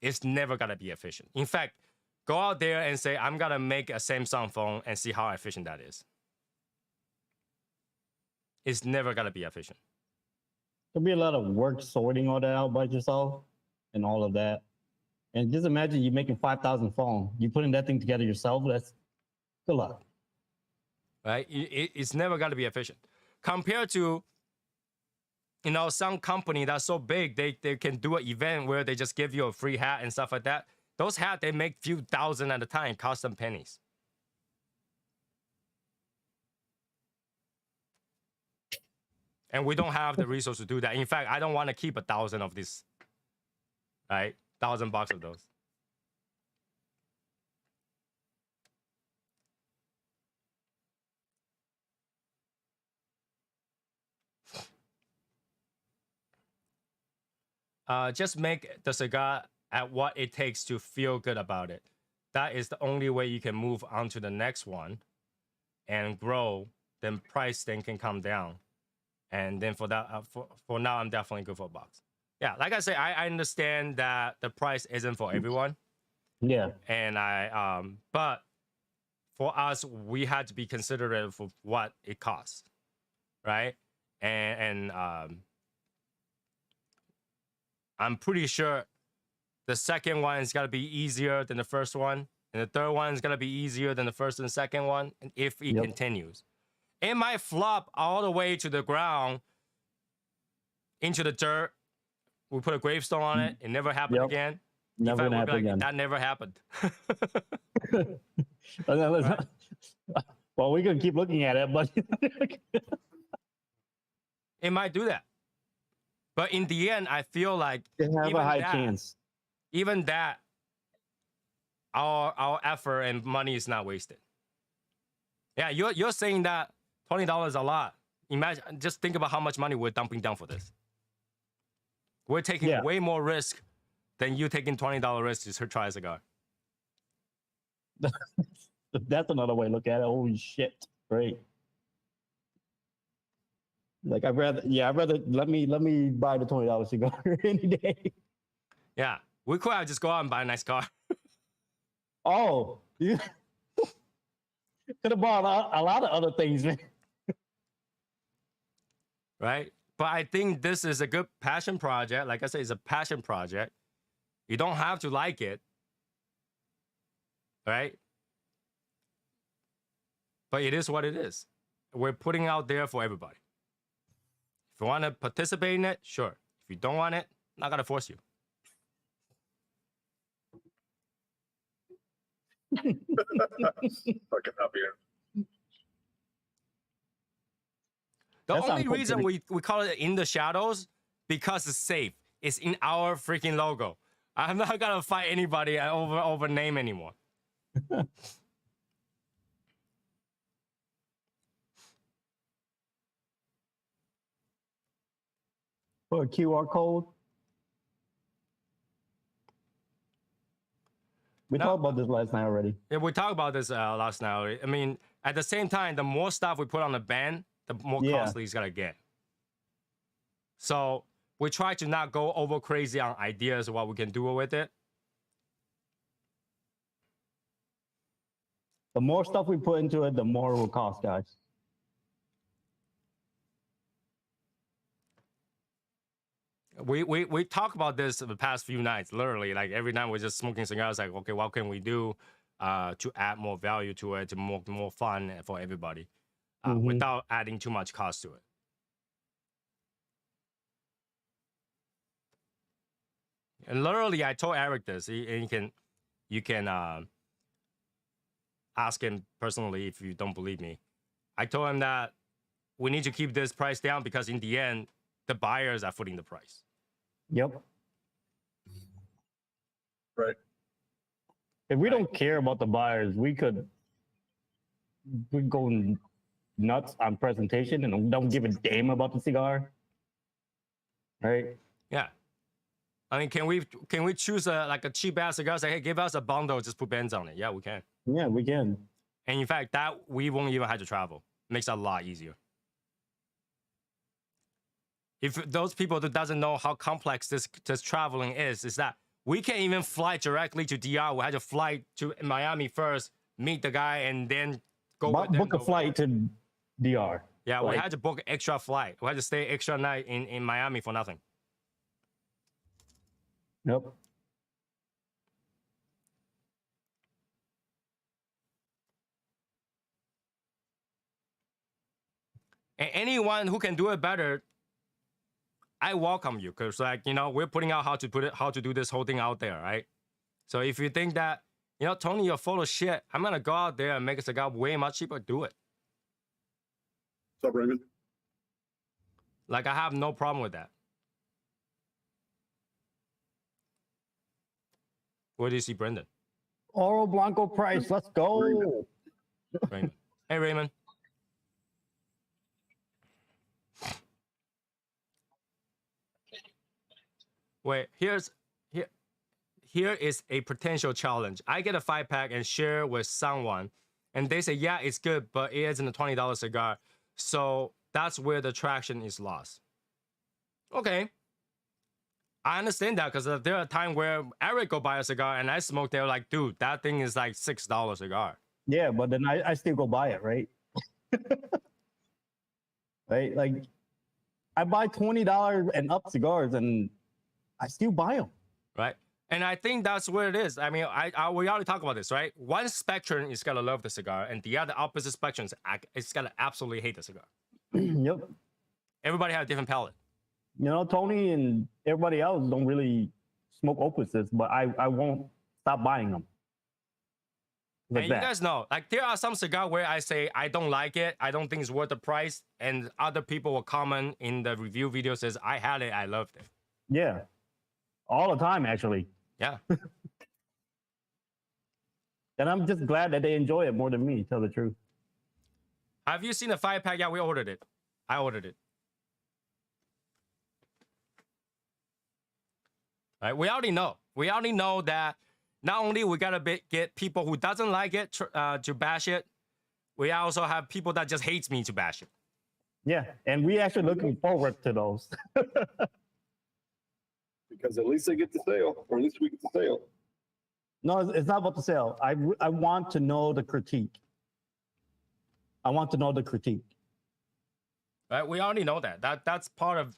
It's never gonna be efficient. In fact, go out there and say, I'm gonna make a Samsung phone and see how efficient that is. It's never gonna be efficient. There'll be a lot of work sorting all that out by yourself and all of that. And just imagine you making 5,000 phones. You putting that thing together yourself, that's good luck. Right? It's never gonna be efficient. Compared to, some company that's so big, they can do an event where they just give you a free hat and stuff like that. Those hats, they make few thousand at a time, cost them pennies. And we don't have the resource to do that. In fact, I don't want to keep 1,000 of these, right? $1,000 of those. Just make the cigar at what it takes to feel good about it. That is the only way you can move on to the next one and grow. Then price then can come down. And then for that, for now, I'm definitely good for a box. Yeah, like I say, I understand that the price isn't for everyone. Yeah. And but for us, we had to be considerate of what it costs, right? And I'm pretty sure the second one is gonna be easier than the first one, and the third one is gonna be easier than the first and second one, and if it continues. It might flop all the way to the ground, into the dirt. We put a gravestone on it. It never happened again. Never In fact, happened again. that never happened. Right. Well, we can keep looking at it, but It might do that. But in the end, I feel like they have a high chance. even that, our effort and money is not wasted. Yeah, you're saying that $20 is a lot. Imagine, just think about how much money we're dumping down for this. We're taking way more risk than you taking $20 risk to try a cigar. That's another way to look at it. Holy shit! Great. Like I'd rather let me buy the $20 cigar any day. Yeah, we could have just go out and buy a nice car. Oh, you could have bought a lot of other things, man. Right? But I think this is a good passion project. Like I said, it's a passion project. You don't have to like it, right? But it is what it is. We're putting out there for everybody. If you want to participate in it, sure. If you don't want it, I'm not gonna force you. Fucking happy. The That only sounds reason pretty- we call it In the Shadows, because it's safe. It's in our freaking logo. I'm not gonna fight anybody over name anymore. For a QR code. We No. talked about this last night already. Yeah, we talked about this last night. I mean, at the same time, the more stuff we put on the band, the more costly it's gonna get. So we try to not go over crazy on ideas of what we can do with it. The more stuff we put into it, the more it will cost, guys. We talk about this the past few nights, literally. Like every night we're just smoking cigars. Like, okay, what can we do to add more value to it, to more fun for everybody, without adding too much cost to it. And literally, I told Eric this. And you can ask him personally if you don't believe me. I told him that we need to keep this price down because in the end, the buyers are footing the price. Yep. Right. If we don't care about the buyers, we go nuts on presentation and don't give a damn about the cigar. Right? Yeah. I mean, can we choose like a cheap ass cigar? Say, hey, give us a bundle, just put bands on it. Yeah, we can. Yeah, we can. And in fact, that we won't even have to travel. Makes it a lot easier. If those people that doesn't know how complex this traveling is that we can't even fly directly to DR. We had to fly to Miami first, meet the guy, and then book a flight to DR. Yeah, we had to book an extra flight. We had to stay extra night in Miami for nothing. Nope. And anyone who can do it better, I welcome you, because like, you know, we're putting out how to do this whole thing out there, right? So if you think that, you know, Tony, you're full of shit, I'm gonna go out there and make a cigar way much cheaper, do it. What's up, Raymond? Like, I have no problem with that. Where do you see Brendan? Oro Blanco price. Let's go. Raymond. Hey, Raymond. Wait, here is a potential challenge. I get a 5-pack and share with someone, and they say, yeah, it's good, but it isn't a $20 cigar. So that's where the traction is lost. Okay. I understand that, because there are times where Eric go buy a cigar and I smoke, they're like, dude, that thing is like $6 cigar. Yeah, but then I still go buy it, right? Right? Like, I buy $20 and up cigars and I still buy them. Right? And I think that's where it is. I mean, we already talked about this, right? One spectrum is gonna love the cigar, and the other opposite spectrum is gonna absolutely hate the cigar. Yep. Everybody has a different palate. You know, Tony and everybody else don't really smoke opuses, but I won't stop buying them. Like And you that. guys know, like there are some cigars where I say I don't like it, I don't think it's worth the price, and other people will comment in the review video says I had it, I loved it. Yeah. All the time, actually. Yeah. And I'm just glad that they enjoy it more than me, to tell the truth. Have you seen the 5-pack? Yeah, we ordered it. I ordered it. Right? We already know. We already know that not only we gotta get people who doesn't like it to bash it, we also have people that just hates me to bash it. Yeah. And we actually looking forward to those. Because at least they get the sale, or at least we get the sale. No, it's not about the sale. I want to know the critique. I want to know the critique. Right? We already know that. That's part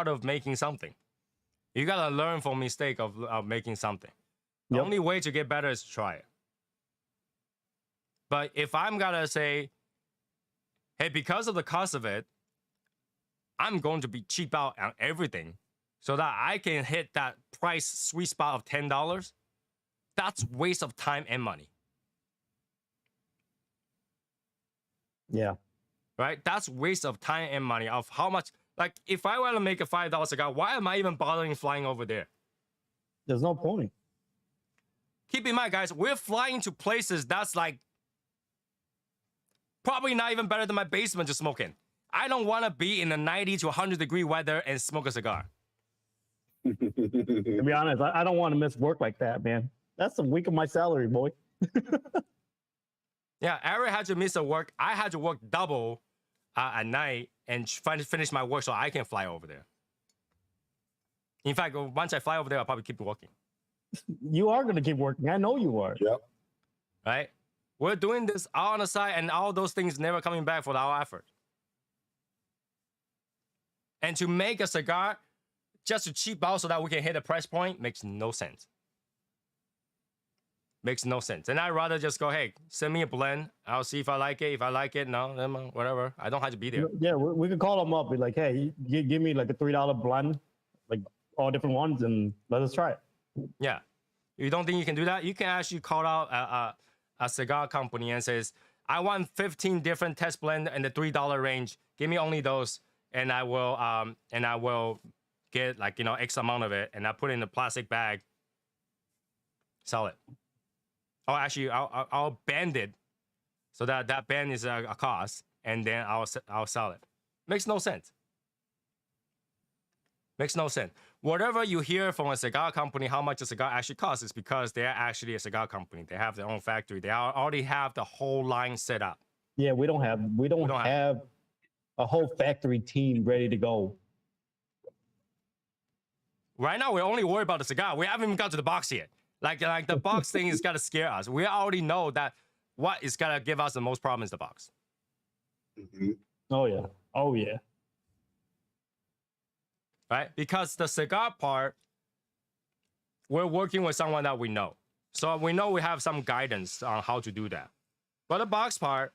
of making something. You gotta learn from mistake of making something. The Yep. only way to get better is to try it. But if I'm gonna say, hey, because of the cost of it, I'm going to be cheap out on everything so that I can hit that price sweet spot of $10, that's waste of time and money. Yeah. Right? That's waste of time and money of how much. Like, if I want to make a $5 cigar, why am I even bothering flying over there? There's no point. Keep in mind, guys, we're flying to places that's like probably not even better than my basement to smoke in. I don't want to be in the 90 to 100-degree weather and smoke a cigar. To be honest, I don't want to miss work like that, man. That's a week of my salary, boy. Yeah, Eric had to miss a work. I had to work double at night and finish my work so I can fly over there. In fact, once I fly over there, I'll probably keep working. You are going to keep working. I know you are. Yep. Right? We're doing this all on the side, and all those things never coming back for our effort. And to make a cigar just to cheap out so that we can hit a price point makes no sense. Makes no sense. And I'd rather just go, hey, send me a blend. I'll see if I like it. If I like it, no, then whatever. I don't have to be there. Yeah, we could call them up. Be like, hey, give me like a $3 blend, like all different ones, and let us try it. Yeah. You don't think you can do that? You can actually call out a cigar company and says, I want 15 different test blend in the $3 range. Give me only those, and I will get like, you know, X amount of it, and I put it in a plastic bag, sell it. Oh, actually, I'll band it so that band is a cost, and then I'll sell it. Makes no sense. Makes no sense. Whatever you hear from a cigar company, how much a cigar actually costs, is because they're actually a cigar company. They have their own factory. They already have the whole line set up. Yeah, we don't have a whole factory team ready to go. Right now, we're only worried about the cigar. We haven't even got to the box yet. Like the box thing is gonna scare us. We already know that what is gonna give us the most problem is the box. Mm-hmm. Oh yeah. Oh yeah. Right? Because the cigar part, we're working with someone that we know. So we know we have some guidance on how to do that. But the box part,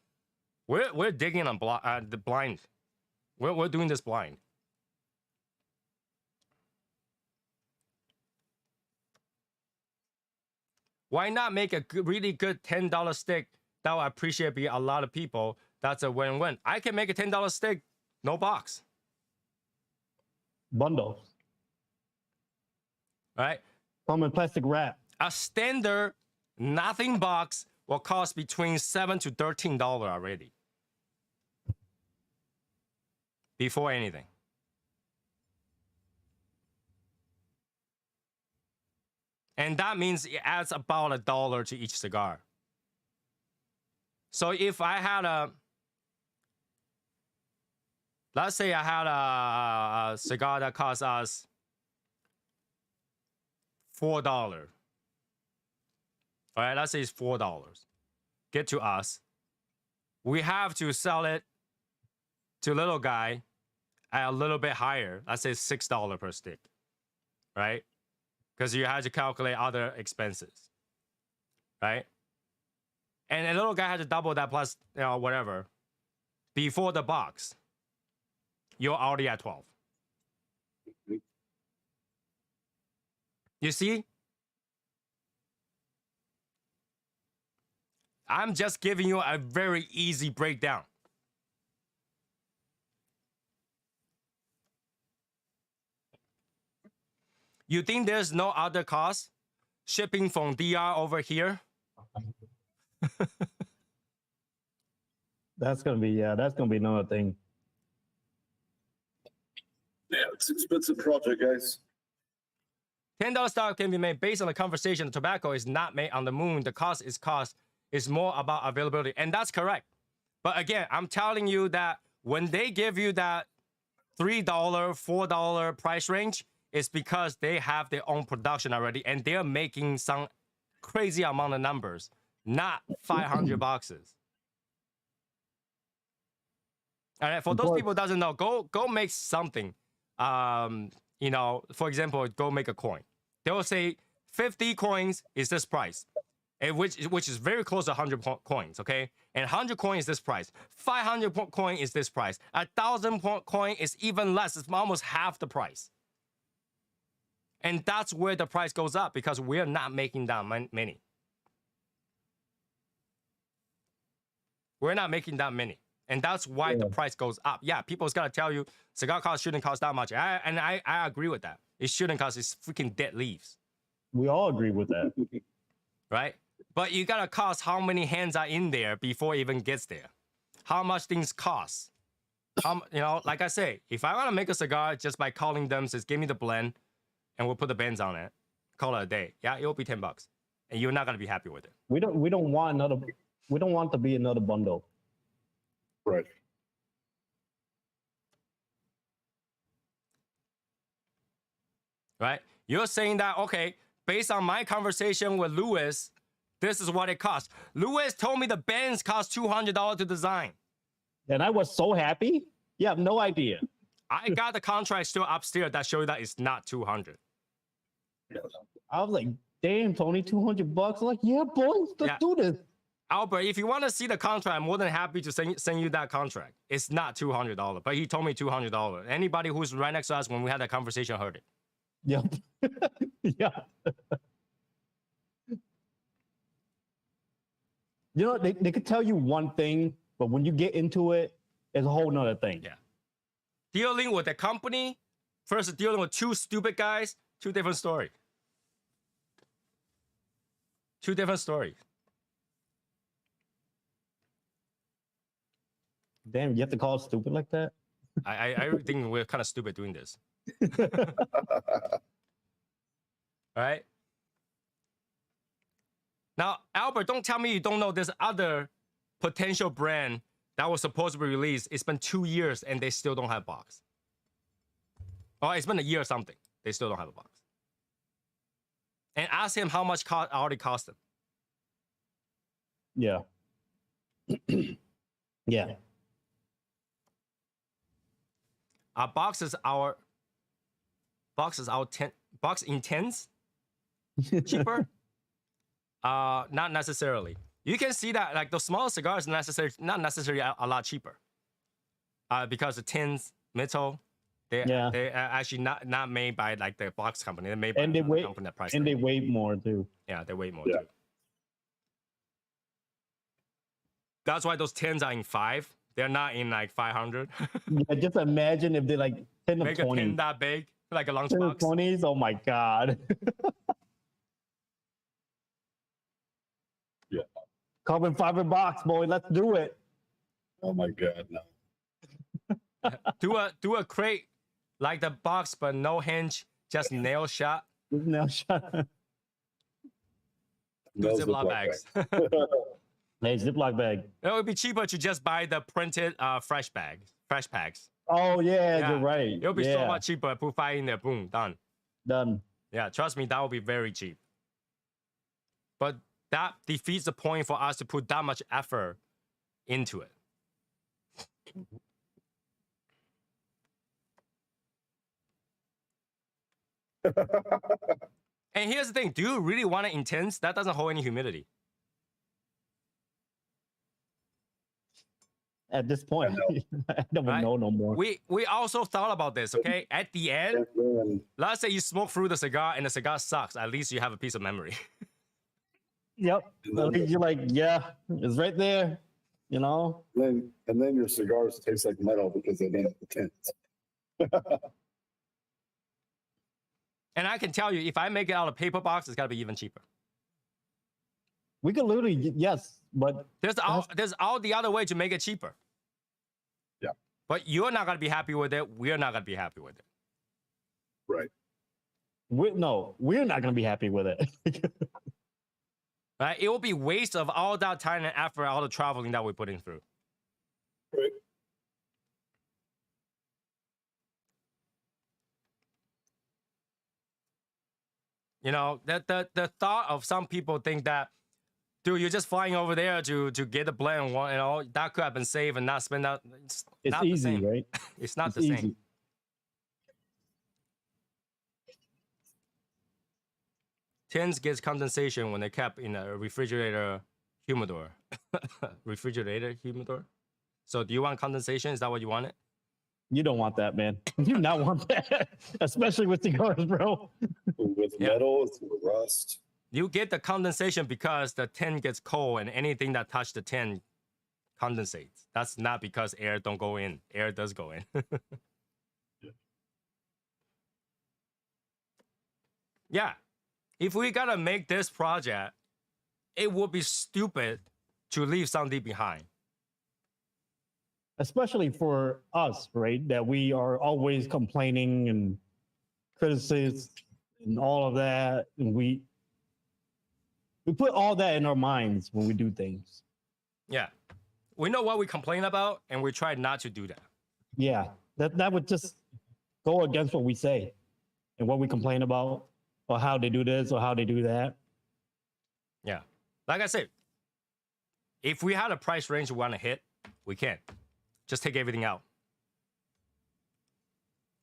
we're digging on the blind. We're doing this blind. Why not make a really good $10 stick that will appreciate by a lot of people? That's a win-win. I can make a $10 stick, no box. Bundles. Right? Come in plastic wrap. A standard nothing box will cost between $7 to $13 already. Before anything. And that means it adds about $1 to each cigar. So if I had let's say I had a cigar that cost us $4. All right, let's say it's $4. Get to us. We have to sell it to little guy at a little bit higher. Let's say $6 per stick, right? because you had to calculate other expenses, right? And a little guy had to double that plus, whatever. Before the box, you're already at 12. You see? I'm just giving you a very easy breakdown. You think there's no other cost? Shipping from DR over here? That's gonna be another thing. Yeah, it's an expensive project, guys. $10 stock can be made based on the conversation. Tobacco is not made on the moon. The cost is more about availability. And that's correct. But again, I'm telling you that when they give you that $3, $4 price range, it's because they have their own production already and they're making some crazy amount of numbers, not 500 boxes. All right, for those people who doesn't know, go make something. For example, go make a coin. They will say 50 coins is this price, which is very close to 100 coins, okay? And 100 coins is this price. 500 coin is this price. 1,000 coin is even less. It's almost half the price. And that's where the price goes up because we're not making that many. We're not making that many. And that's why the price goes up. Yeah, people's got to tell you cigar cost shouldn't cost that much. I agree with that. It shouldn't cost. It's freaking dead leaves. We all agree with that. Right? But you got to cost how many hands are in there before it even gets there. How much things cost. Like I say, if I want to make a cigar just by calling them, says, give me the blend, and we'll put the bands on it, call it a day. Yeah, it will be $10. And you're not going to be happy with it. We don't want to be another bundle. Right. Right? You're saying that, okay, based on my conversation with Louis, this is what it costs. Louis told me the bands cost $200 to design. And I was so happy. You have no idea. I got the contract still upstairs that show you that it's not 200. I was like, damn, Tony, $200. I'm like, yeah, boys, let's do this. Albert, if you want to see the contract, I'm more than happy to send you that contract. It's not $200, but he told me $200. Anybody who's right next to us when we had that conversation heard it. Yep. Yeah. They could tell you one thing, but when you get into it, it's a whole nother thing. Yeah. Dealing with a company versus dealing with two stupid guys, two different stories. Two different stories. Damn, you have to call it stupid like that? I think we're kind of stupid doing this. All right. Now, Albert, don't tell me you don't know this other potential brand that was supposed to be released. It's been 2 years and they still don't have a box. Oh, it's been a year or something. They still don't have a box. And ask him how much already cost them. Yeah. Yeah. Our box in tens cheaper? Not necessarily. You can see that like the smaller cigars not necessarily a lot cheaper. Because the tins, metal, they're actually not made by like the box company. They're made by the company that price. And they weigh more too. Yeah, they weigh more too. That's why those tins are in 5. They're not in like 500. Yeah, just imagine if they like 10 Make of 20. a tin that big, like a 10 of lunchbox. 20s, oh my God. Yeah. Carbon fiber box, boy, let's do it. Oh my God, no. do a crate like the box, but no hinge, just nail shot. Now shut. Do Ziploc bags. Hey, Ziploc bag. It would be cheaper to just buy the printed fresh packs. Oh yeah, you're right. It'll be so much cheaper. Put 5 in there, boom, done. Done. Yeah, trust me, that will be very cheap. But that defeats the point for us to put that much effort into it. And here's the thing: do you really want it intense? That doesn't hold any humidity. At this point, I don't Right? know no more. We also thought about this. Okay, at the end, And let's say you smoke through the cigar and the cigar sucks. At least you have a piece of memory. Yep. At least you're like, yeah, it's right there. You know. then your cigars taste like metal because they don't have the tint. And I can tell you, if I make it out of paper box, it's got to be even cheaper. We could literally, yes, but There's all the other way to make it cheaper. Yeah. But you're not gonna be happy with it. We're not gonna be happy with it. Right. we're not gonna be happy with it. Right? It will be waste of all that time and effort, all the traveling that we're putting through. Right. You know, the thought of some people think that, dude, you're just flying over there to get the blend, you know, that could have been saved and not spend that. It's not easy, the same. right? It's not It's the same. easy. Tins gets condensation when they kept in a refrigerator humidor. Refrigerator humidor. So do you want condensation? Is that what you wanted? You don't want that, man. You do not want that, especially with cigars, bro. With Yeah. metal, it's with rust. You get the condensation because the tin gets cold and anything that touched the tin condensates. That's not because air don't go in. Air does go in. Yeah. If we gotta make this project, it would be stupid to leave something behind. Especially for us, right? That we are always complaining and criticism and all of that, and we put all that in our minds when we do things. Yeah. We know what we complain about and we try not to do that. Yeah, that would just go against what we say and what we complain about, or how they do this or how they do that. Yeah. Like I said, if we had a price range we want to hit, we can. Just take everything out.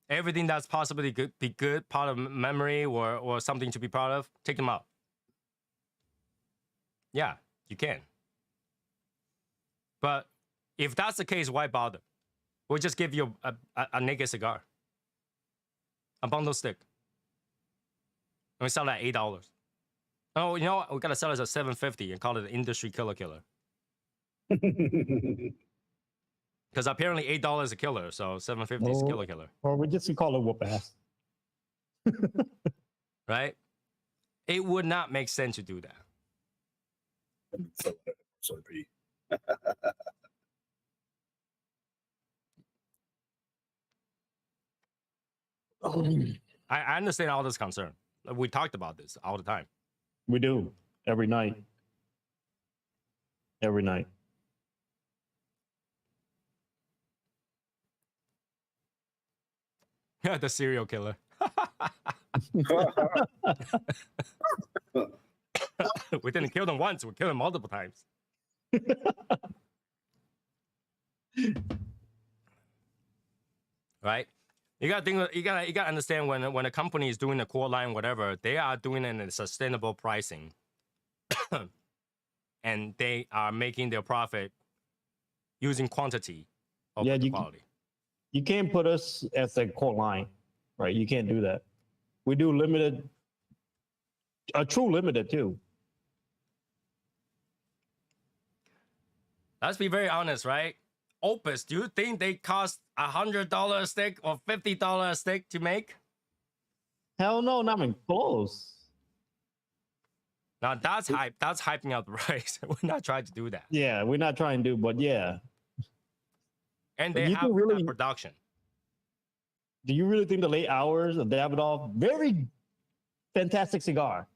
Everything that's possibly be good, part of memory or something to be proud of, take them out. Yeah, you can. But if that's the case, why bother? We'll just give you a naked cigar. A bundle stick. And we sell it at $8. Oh, you know what? We gotta sell it at $7.50 and call it an industry killer. Because apparently $8 is a killer, so $7.50 is killer. Or we just call it whoop ass. Right? It would not make sense to do that. I understand all this concern. We talked about this all the time. We do every night. Every night. Yeah, the serial killer. We didn't kill them once, we killed them multiple times. Right? You gotta think. You gotta understand when a company is doing a core line, whatever, they are doing it in a sustainable pricing, and they are making their profit using quantity over quality. You can't put us as a core line, right? You can't do that. We do limited, a true limited too. Let's be very honest, right? Opus, do you think they cost $100 a stick or $50 a stick to make? Hell no, not even close. Now that's hype. That's hyping up the price. We're not trying to do that. Yeah, we're not trying to do, but yeah. And But they you have can really- that production. Do you really think the late hours of Davidoff, very fantastic cigar,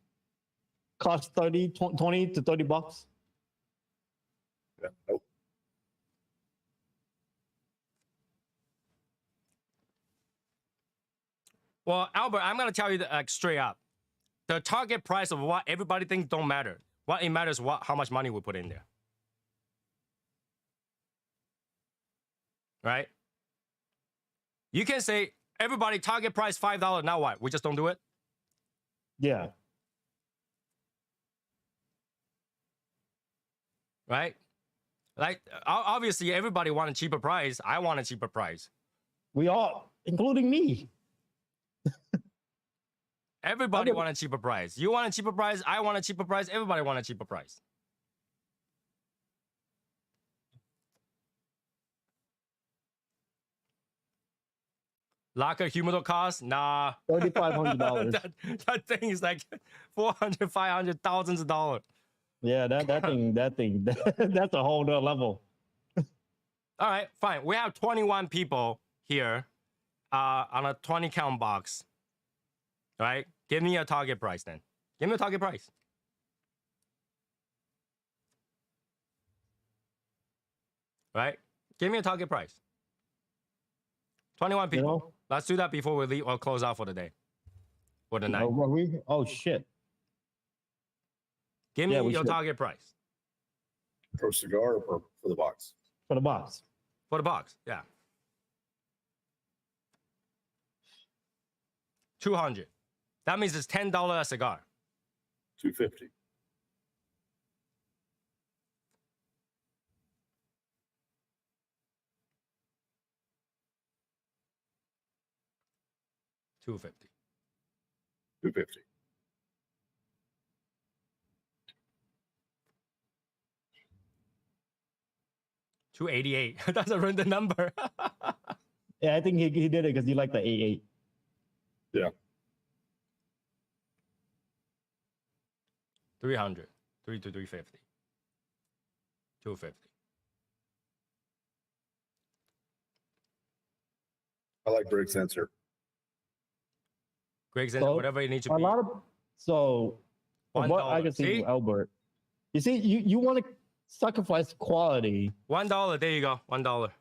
cost 20 to 30 bucks? Yeah, nope. Well, Albert, I'm gonna tell you that, straight up. The target price of what everybody thinks don't matter. What it matters is how much money we put in there. Right? You can say everybody target price $5. Now what? We just don't do it? Yeah. right? Like obviously everybody want a cheaper price. I want a cheaper price. We all, including me. Everybody want a cheaper price. You want a cheaper price. I want a cheaper price. Everybody want a cheaper price. Locker humidor cost? Nah. $3,500. that thing is like 400, 500, thousands of dollars. Yeah, that thing, that's a whole nother level. All right, fine. We have 21 people here on a 20 count box. All right, give me a target price then. Give me a target price. Right? Give me a target price. 21 people. You know? Let's do that before we leave or close out for the day. For the night. Oh shit. Give me Yeah, we your should. target price. Per cigar or for the box? For the box. For the box, yeah. 200. That means it's $10 a cigar. 250. $250. 250. $288. That's a random number. Yeah, I think he did it because he liked the A8. Yeah. 300. 3 to 350. 250. I like Greg's answer. Greg's So, whatever it needs to A be. lot of so from what I $1. can see See? from Albert. You see, you want to sacrifice quality. $1. There you go. $1.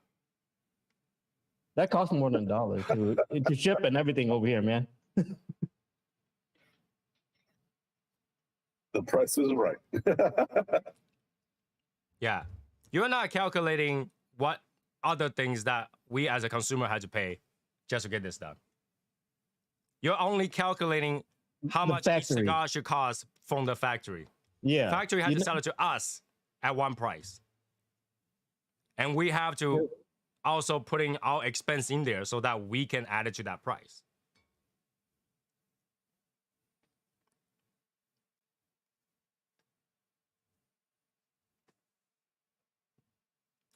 That costs more than $1 to ship and everything over here, man. The price is right. Yeah. You're not calculating what other things that we as a consumer had to pay just to get this done. You're only calculating how The much each factory. cigar should cost from the factory. Yeah. Factory has to sell it to us at one price. And we have to also putting our expense in there so that we can add it to that price.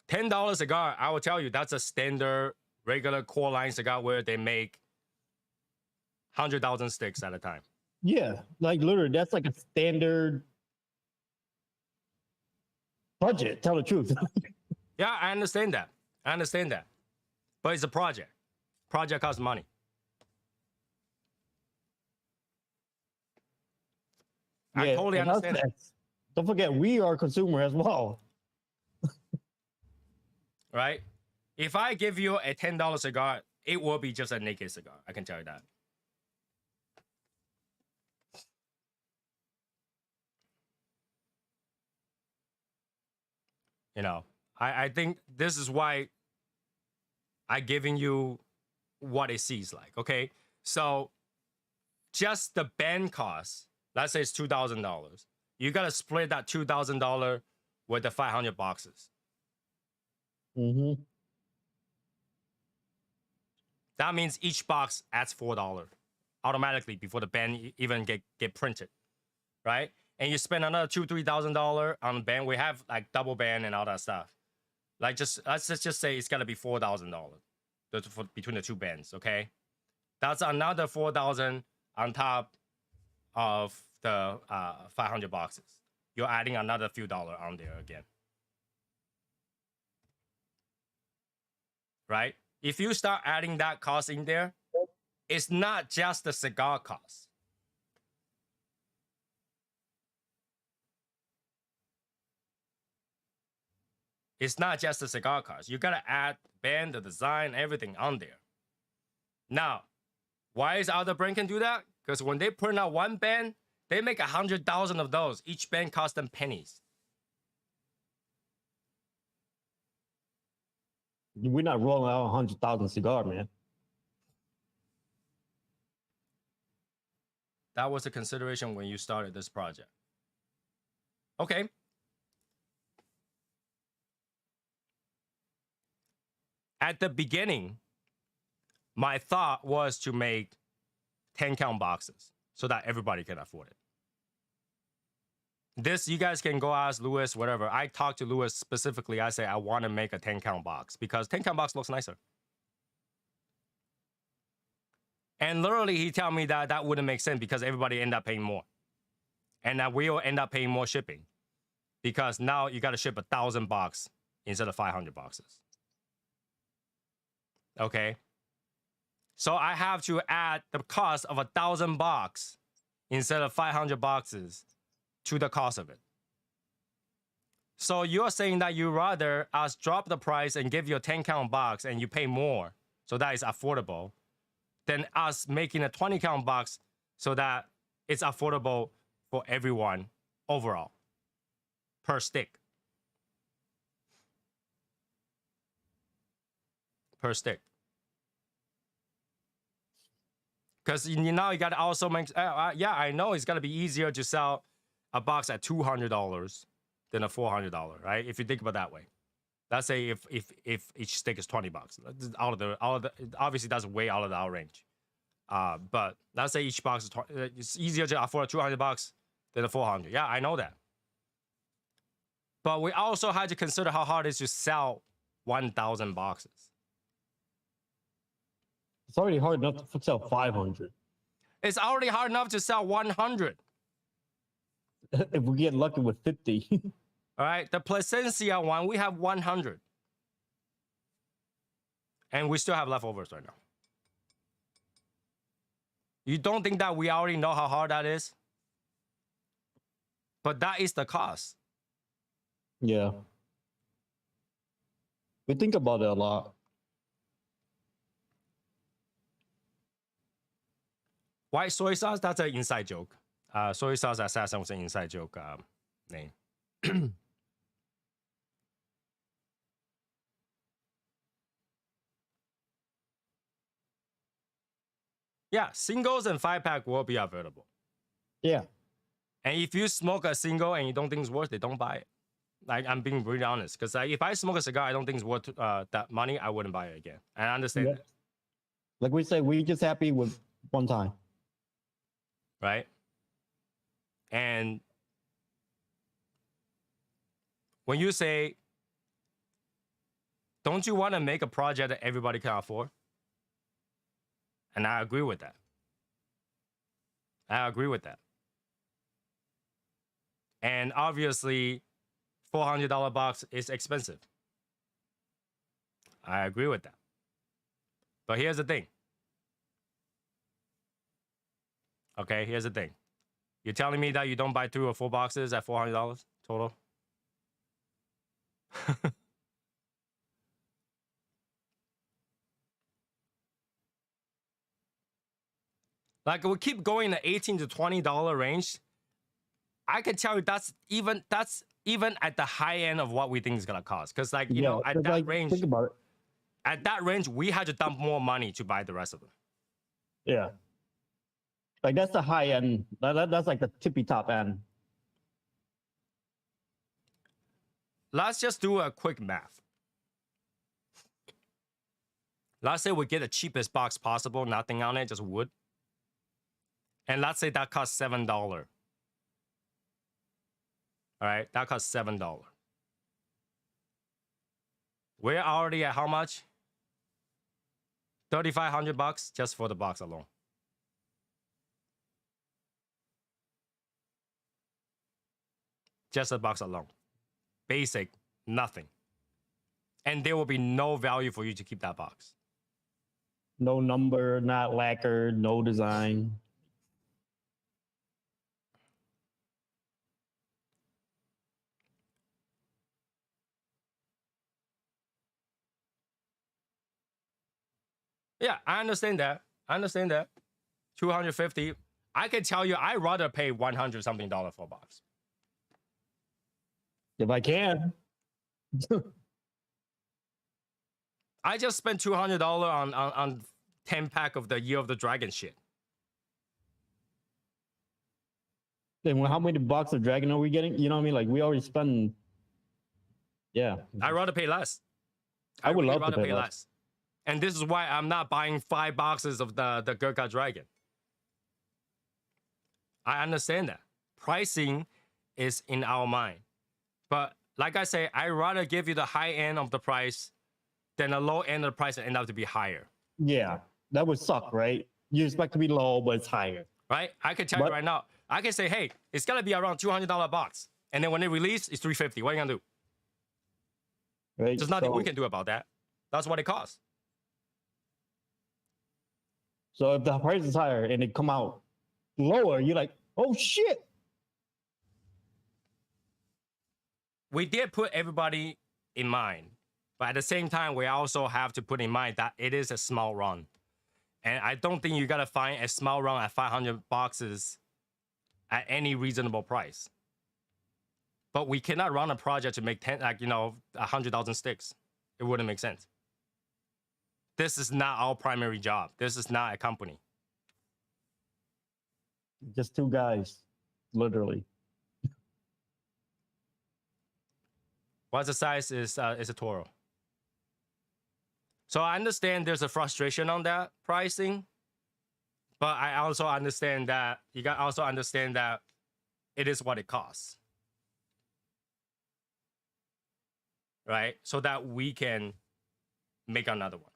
$10 cigar, I will tell you, that's a standard regular core line cigar where they make 100,000 sticks at a time. Yeah, like literally, that's like a standard budget. Tell the truth. Yeah, I understand that. I understand that. But it's a project. Project costs money. I Yeah, totally and us understand that. vets, don't forget, we are consumer as well. Right? If I give you a $10 cigar, it will be just a naked cigar. I can tell you that. You know, I think this is why I'm giving you what it sees like. Okay, so just the band cost, let's say it's $2,000. You gotta split that $2,000 with the 500 boxes. Mm-hmm. That means each box adds $4 automatically before the band even get printed, right? And you spend another $2,000-$3,000 on the band. We have like double band and all that stuff. Like let's just say it's gotta be $4,000 between the two bands, okay? That's another $4,000 on top of the 500 boxes. You're adding another few dollars on there again, right? If you start adding that cost in there, it's not just the cigar cost. It's not just the cigar cost. You gotta add band, the design, everything on there. Now, why is other brand can do that? Because when they print out one band, they make 100,000 of those. Each band costs them pennies. We're not rolling out 100,000 cigar, man. That was a consideration when you started this project. Okay. at the beginning, my thought was to make 10 count boxes so that everybody can afford it. This, you guys can go ask Lewis, whatever. I talked to Lewis specifically. I say, I want to make a 10 count box because 10 count box looks nicer. And literally, he told me that that wouldn't make sense because everybody end up paying more. And that we'll end up paying more shipping because now you got to ship 1,000 boxes instead of 500 boxes. Okay. So I have to add the cost of 1,000 boxes instead of 500 boxes to the cost of it. So you're saying that you rather us drop the price and give you a 10 count box and you pay more, so that is affordable, than us making a 20 count box so that it's affordable for everyone overall per stick. Per stick. Because now you got to also make, yeah, I know it's going to be easier to sell a box at $200 than a $400, right? If you think about it that way. Let's say if each stick is $20, out of the obviously that's way out of our range. But let's say each box is it's easier to afford $200 than a $400. Yeah, I know that. But we also had to consider how hard it is to sell 1,000 boxes. It's already hard enough to sell 500. It's already hard enough to sell 100. If we get lucky with 50. All right, the Placencia one, we have 100. And we still have leftovers right now. You don't think that we already know how hard that is? But that is the cost. Yeah. We think about it a lot. White soy sauce, that's an inside joke. Soy Sauce Assassin was an inside joke name. Yeah, singles and 5-pack will be available. Yeah. And if you smoke a single and you don't think it's worth it, don't buy it. Like, I'm being really honest. Because if I smoke a cigar, I don't think it's worth that money, I wouldn't buy it again. And I understand that. Like we say, we just happy with one time. Right? And when you say, don't you want to make a project that everybody can afford? And I agree with that. I agree with that. And obviously, $400 box is expensive. I agree with that. But here's the thing. Okay, here's the thing. You're telling me that you don't buy 3 or 4 boxes at $400 total? Like, we keep going in the $18 to $20 range. I can tell you that's even at the high end of what we think is gonna cost. Because, like, you know, at that like, range, think about it. At that range, we had to dump more money to buy the rest of them. Yeah. Like, that's the high end. That's like the tippy top end. Let's just do a quick math. Let's say we get the cheapest box possible, nothing on it, just wood. And let's say that costs $7. All right, that costs $7. We're already at how much? $3,500 just for the box alone. Just the box alone. Basic, nothing. And there will be no value for you to keep that box. No number, not lacquered, no design. Yeah, I understand that. I understand that. $250. I can tell you, I'd rather pay $100 something for a box. If I can. I just spent $200 on 10-pack of the Year of the Dragon shit. Then how many boxes of Dragon are we getting? You know what I mean? Like, we already spent. Yeah. I'd rather pay less. I would really love to rather pay less. And this is why I'm not buying 5 boxes of the Gurkha Dragon. I understand that. Pricing is in our mind. But like I say, I'd rather give you the high end of the price than the low end of the price and end up to be higher. Yeah, that would suck, right? You expect to be low, but it's higher. Right? I can tell you right now. I can say, hey, it's gonna be around $200 box. And then when they release, it's $350. What are you gonna do? Right. There's nothing we can do about that. That's what it costs. So if the price is higher and it come out lower, you're like, oh shit. We did put everybody in mind, but at the same time, we also have to put in mind that it is a small run. And I don't think you gotta find a small run at 500 boxes at any reasonable price. But we cannot run a project to make 100,000 sticks. It wouldn't make sense. This is not our primary job. This is not a company. Just 2 guys, literally. What's the size is a Toro. So I understand there's a frustration on that pricing, but I also understand that you got also understand that it is what it costs, right? So that we can make another one.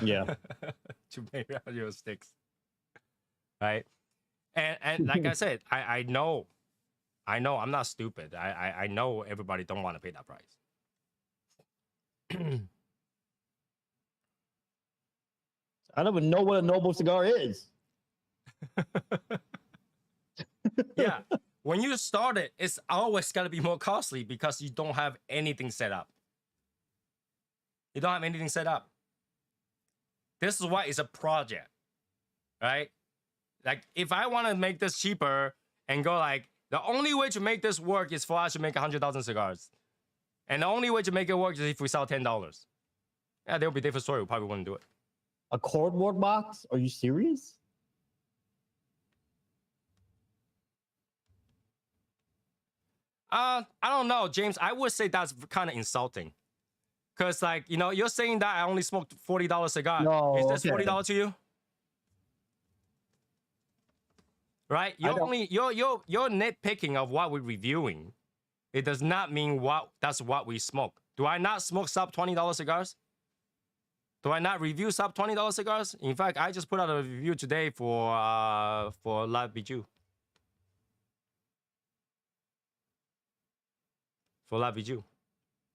Yeah. To make your sticks, right? And like I said, I know I'm not stupid. I know everybody don't want to pay that price. I don't even know what a noble cigar is. Yeah, when you start it, it's always got to be more costly because you don't have anything set up. You don't have anything set up. This is why it's a project, right? Like, if I want to make this cheaper and go like, the only way to make this work is for us to make 100,000 cigars. And the only way to make it work is if we sell $10. Yeah, there'll be a different story. We probably wouldn't do it. A cardboard box? Are you serious? I don't know, James. I would say that's kind of insulting. Because, like, you're saying that I only smoked $40 cigar. No, is this okay. $40 to you? Right? You're nitpicking of what we're reviewing. It does not mean that's what we smoke. Do I not smoke sub $20 cigars? Do I not review sub $20 cigars? In fact, I just put out a review today for La Bijou. For La Bijou,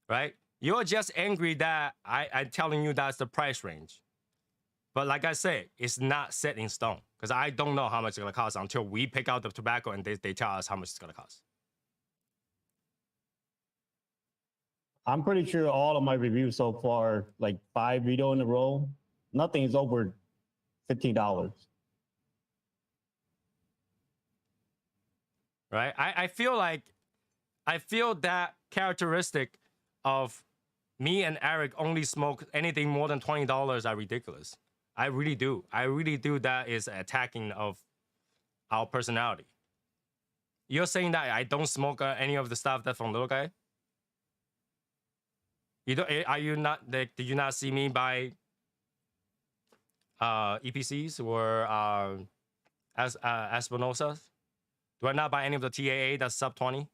right? You're just angry that I'm telling you that's the price range. But like I said, it's not set in stone because I don't know how much it's going to cost until we pick out the tobacco and they tell us how much it's going to cost. I'm pretty sure all of my reviews so far, like 5 videos in a row, nothing is over $15. Right? I feel that characteristic of me and Eric only smoke anything more than $20 are ridiculous. I really do. I really do. That is attacking of our personality. You're saying that I don't smoke any of the stuff that's from Little Guy? You don't? Are you not? Did you not see me buy EPCs or Espinosas? Do I not buy any of the TAA that's sub 20?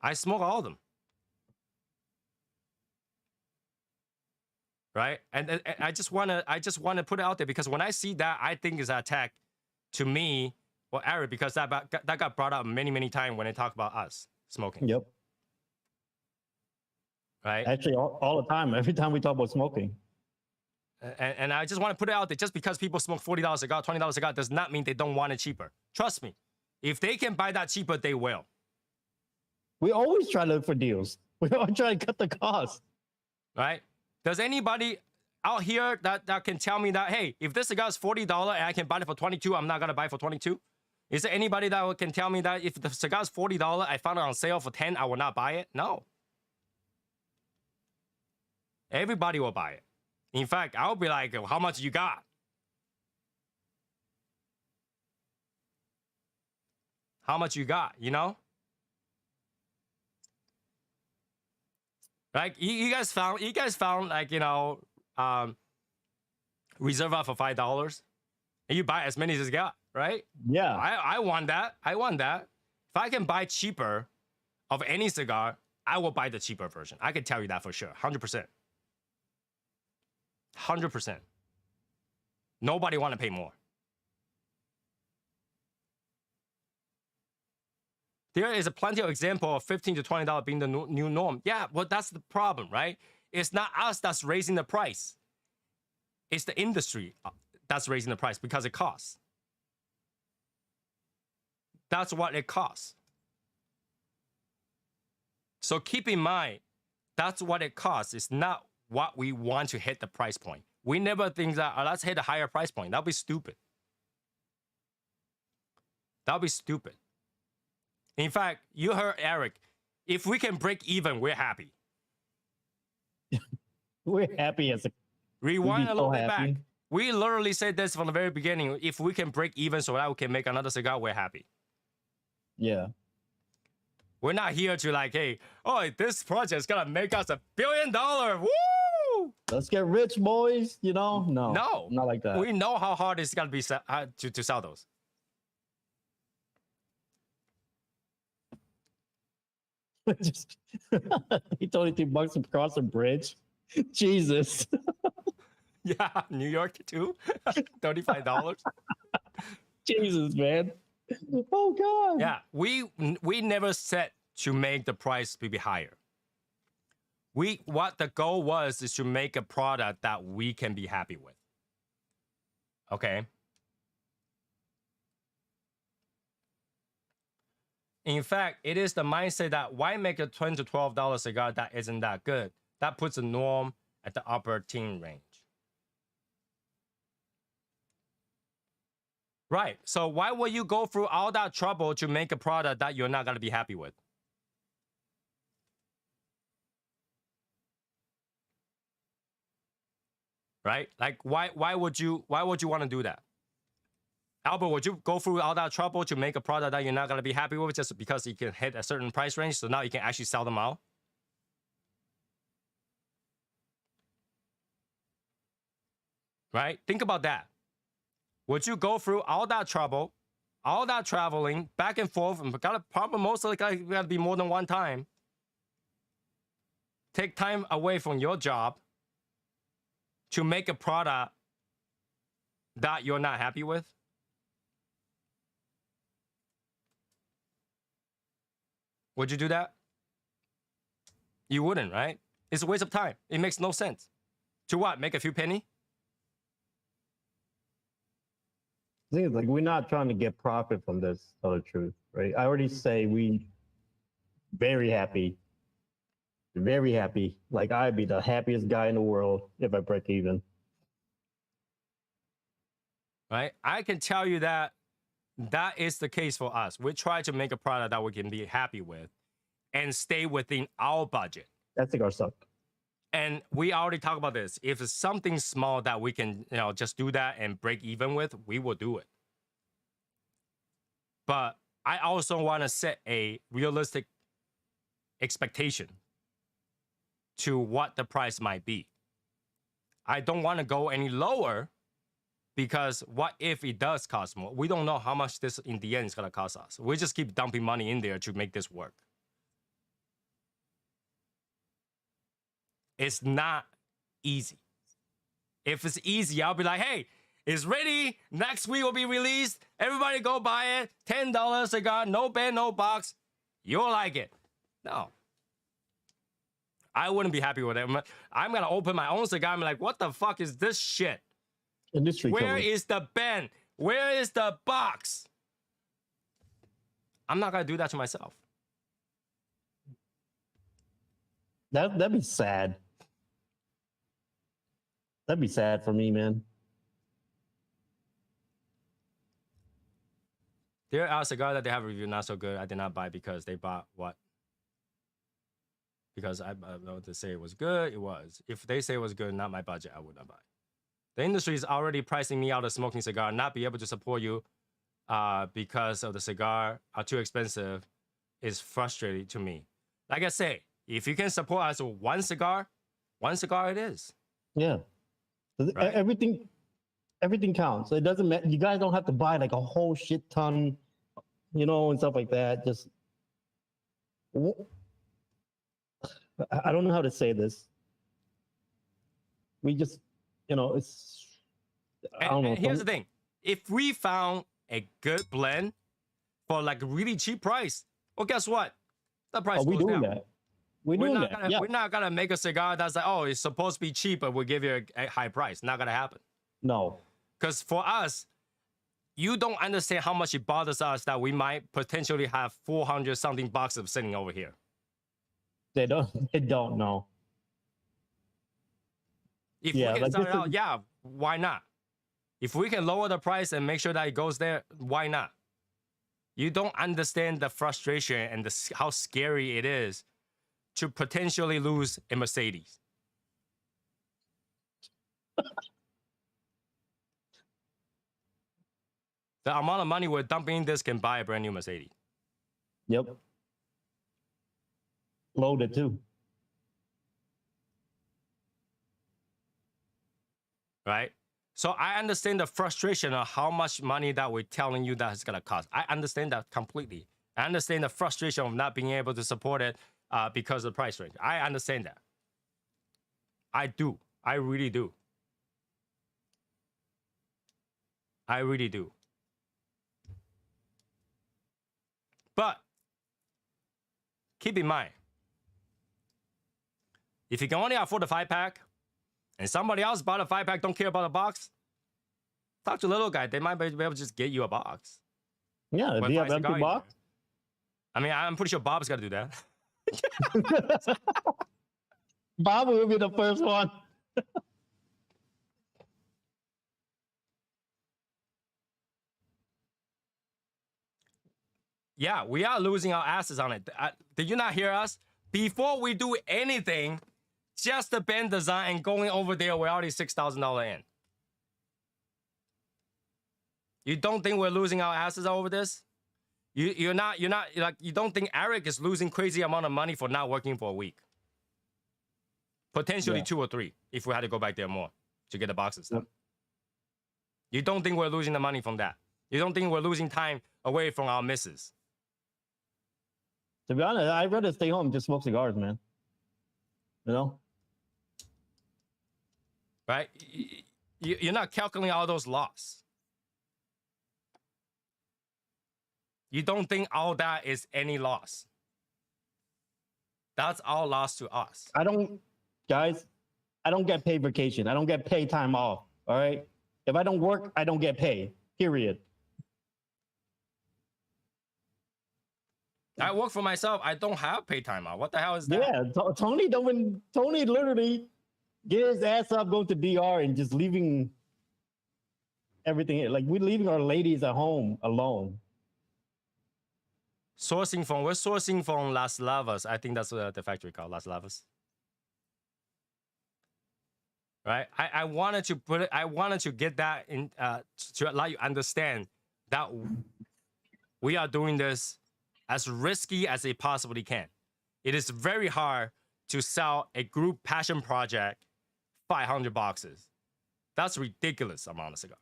I smoke all of them. Right? And I just wanna put it out there because when I see that, I think it's an attack to me or Eric because that got brought up many times when they talk about us smoking. Yep. Right? Actually, all the time, every time we talk about smoking. And I just want to put it out there, just because people smoke $40 cigar, $20 cigar does not mean they don't want it cheaper. Trust me. If they can buy that cheaper, they will. We always try to look for deals. We always try to cut the cost. Right? Does anybody out here that can tell me that, hey, if this cigar is $40 and I can buy it for $22, I'm not going to buy it for $22? Is there anybody that can tell me that if the cigar is $40, I found it on sale for $10, I will not buy it? No. Everybody will buy it. In fact, I'll be like, how much you got? how much you got, you know? Like you guys found like, you know, Reserva for $5 and you buy as many as you got, right? Yeah. I want that. I want that. If I can buy cheaper of any cigar, I will buy the cheaper version. I can tell you that for sure. 100%. 100%. Nobody want to pay more. There is a plenty of example of $15 to $20 being the new norm. Yeah, well, that's the problem, right? It's not us that's raising the price. It's the industry that's raising the price because it costs. That's what it costs. So keep in mind, that's what it costs. It's not what we want to hit the price point. We never think that, oh, let's hit a higher price point. That'll be stupid. That'll be stupid. In fact, you heard Eric. If we can break even, we're happy. We're happy as a Rewind a little bit happy. back. We literally said this from the very beginning. If we can break even so that we can make another cigar, we're happy. Yeah. We're not here to like, hey, oh, this project is gonna make us $1 billion. Woo! Let's get rich, boys. You know? No. No, Not like that. We know how hard it's gonna be to sell those. Just he $22 across a bridge. Jesus. Yeah, New York too. $35. Jesus, man. Oh God. Yeah, we never set to make the price be higher. What the goal was is to make a product that we can be happy with. Okay. In fact, it is the mindset that why make a $20 to $12 cigar that isn't that good? That puts a norm at the upper teen range. Right. So why would you go through all that trouble to make a product that you're not going to be happy with? Right? Like why would you want to do that? Albert, would you go through all that trouble to make a product that you're not going to be happy with just because you can hit a certain price range so now you can actually sell them out? Right? Think about that. Would you go through all that trouble, all that traveling back and forth, and probably most likely got to be more than one time, take time away from your job to make a product that you're not happy with? Would you do that? You wouldn't, right? It's a waste of time. It makes no sense. To what? Make a few penny? The thing is, like, we're not trying to get profit from this, to tell the truth, right? I already say we very happy. Very happy. Like, I'd be the happiest guy in the world if I break even. Right? I can tell you that that is the case for us. We try to make a product that we can be happy with and stay within our budget. That cigar sucked. And we already talked about this. If it's something small that we can, just do that and break even with, we will do it. But I also want to set a realistic expectation to what the price might be. I don't want to go any lower because what if it does cost more? We don't know how much this in the end is going to cost us. We just keep dumping money in there to make this work. It's not easy. If it's easy, I'll be like, hey, it's ready. Next week will be released. Everybody go buy it. $10 cigar, no band, no box. You'll like it. No. I wouldn't be happy with it. I'm going to open my own cigar and be like, what the fuck is this shit? Industry Where coverage. is the band? Where is the box? I'm not going to do that to myself. That'd be sad. That'd be sad for me, man. There are cigars that they have reviewed not so good. I did not buy because they bought what? Because I know to say it was good, it was. If they say it was good, not my budget, I would not buy. The industry is already pricing me out of smoking cigar, not be able to support you because of the cigar are too expensive is frustrating to me. Like I say, if you can support us with one cigar it is. Yeah. Right. Everything counts. It doesn't matter. You guys don't have to buy like a whole shit ton, and stuff like that. Just I don't know how to say this. We just, it's I don't know. And here's the thing: if we found a good blend for like a really cheap price, well, guess what? The price we goes doing down. that. We're doing that. Yeah. We're not gonna make a cigar that's like, oh, it's supposed to be cheap, but we'll give you a high price. Not gonna happen. No. Because for us, you don't understand how much it bothers us that we might potentially have 400 something boxes sitting over here. They don't. They don't know. If we can sell it out, yeah, why not? If we can lower the price and make sure that it goes there, why not? You don't understand the frustration and how scary it is to potentially lose a Mercedes. The amount of money we're dumping in this can buy a brand new Mercedes. Yep. Loaded too. Right? So I understand the frustration of how much money that we're telling you that it's gonna cost. I understand that completely. I understand the frustration of not being able to support it because of the price range. I understand that. I do. I really do. I really do. But keep in mind, if you can only afford a 5-pack and somebody else bought a 5-pack, don't care about a box, talk to the little guy. They might be able to just get you a box. Yeah, With do you have 5 empty cigars in box? there. I mean, I'm pretty sure Bob's got to do that. Bob will be the first one. Yeah, we are losing our asses on it. Did you not hear us? Before we do anything, just the band design and going over there, we're already $6,000 in. You don't think we're losing our asses over this? You're not like, you don't think Eric is losing crazy amount of money for not working for a week? Potentially 2 or 3 if we had to go back there more to get the boxes done. Yep. You don't think we're losing the money from that? You don't think we're losing time away from our misses? To be honest, I'd rather stay home and just smoke cigars, man. Right? You're not calculating all those losses. You don't think all that is any loss. That's all loss to us. I don't get paid vacation. I don't get paid time off. All right. If I don't work, I don't get paid. Period. I work for myself. I don't have paid time off. What the hell is that? Yeah, Tony literally get his ass up, go to DR, and just leaving everything. Like, we're leaving our ladies at home alone. We're sourcing from Las Lavas. I think that's what the factory called, Las Lavas. Right? I wanted to put it. I wanted to get that in to allow you understand that we are doing this as risky as they possibly can. It is very hard to sell a group passion project 500 boxes. That's a ridiculous amount of cigar.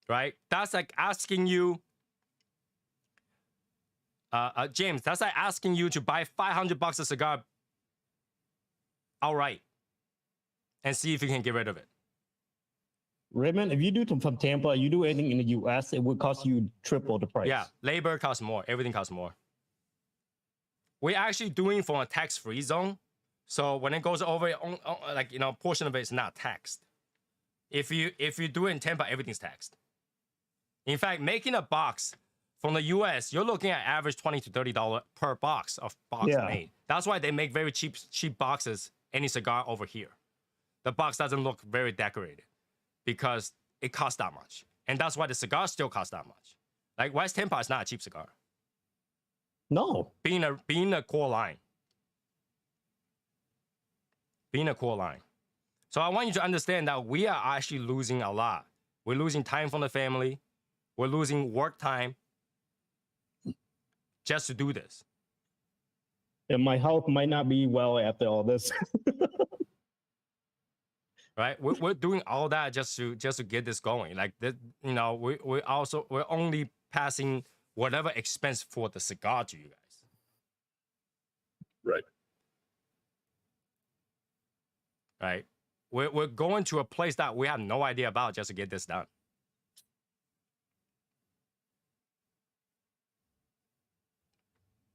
Right? That's like asking you, James, that's like asking you to buy 500 bucks of cigar outright and see if you can get rid of it. Raymond, if you do from Tampa, you do anything in the US, it would cost you triple the price. Yeah, labor costs more. Everything costs more. We're actually doing from a tax-free zone. So when it goes over, portion of it is not taxed. If you do it in Tampa, everything's taxed. In fact, making a box from the US, you're looking at average $20 to $30 per box of box made. That's why they make very cheap boxes, any cigar over here. The box doesn't look very decorated because it costs that much. And that's why the cigar still costs that much. Like West Tampa is not a cheap cigar. No. Being a core line. Being a core line. So I want you to understand that we are actually losing a lot We're losing time from the family. We're losing work time just to do this. And my health might not be well after all this. Right? We're doing all that just to get this going. Like this, you know, we're only passing whatever expense for the cigar to you guys. Right. Right. We're going to a place that we have no idea about just to get this done.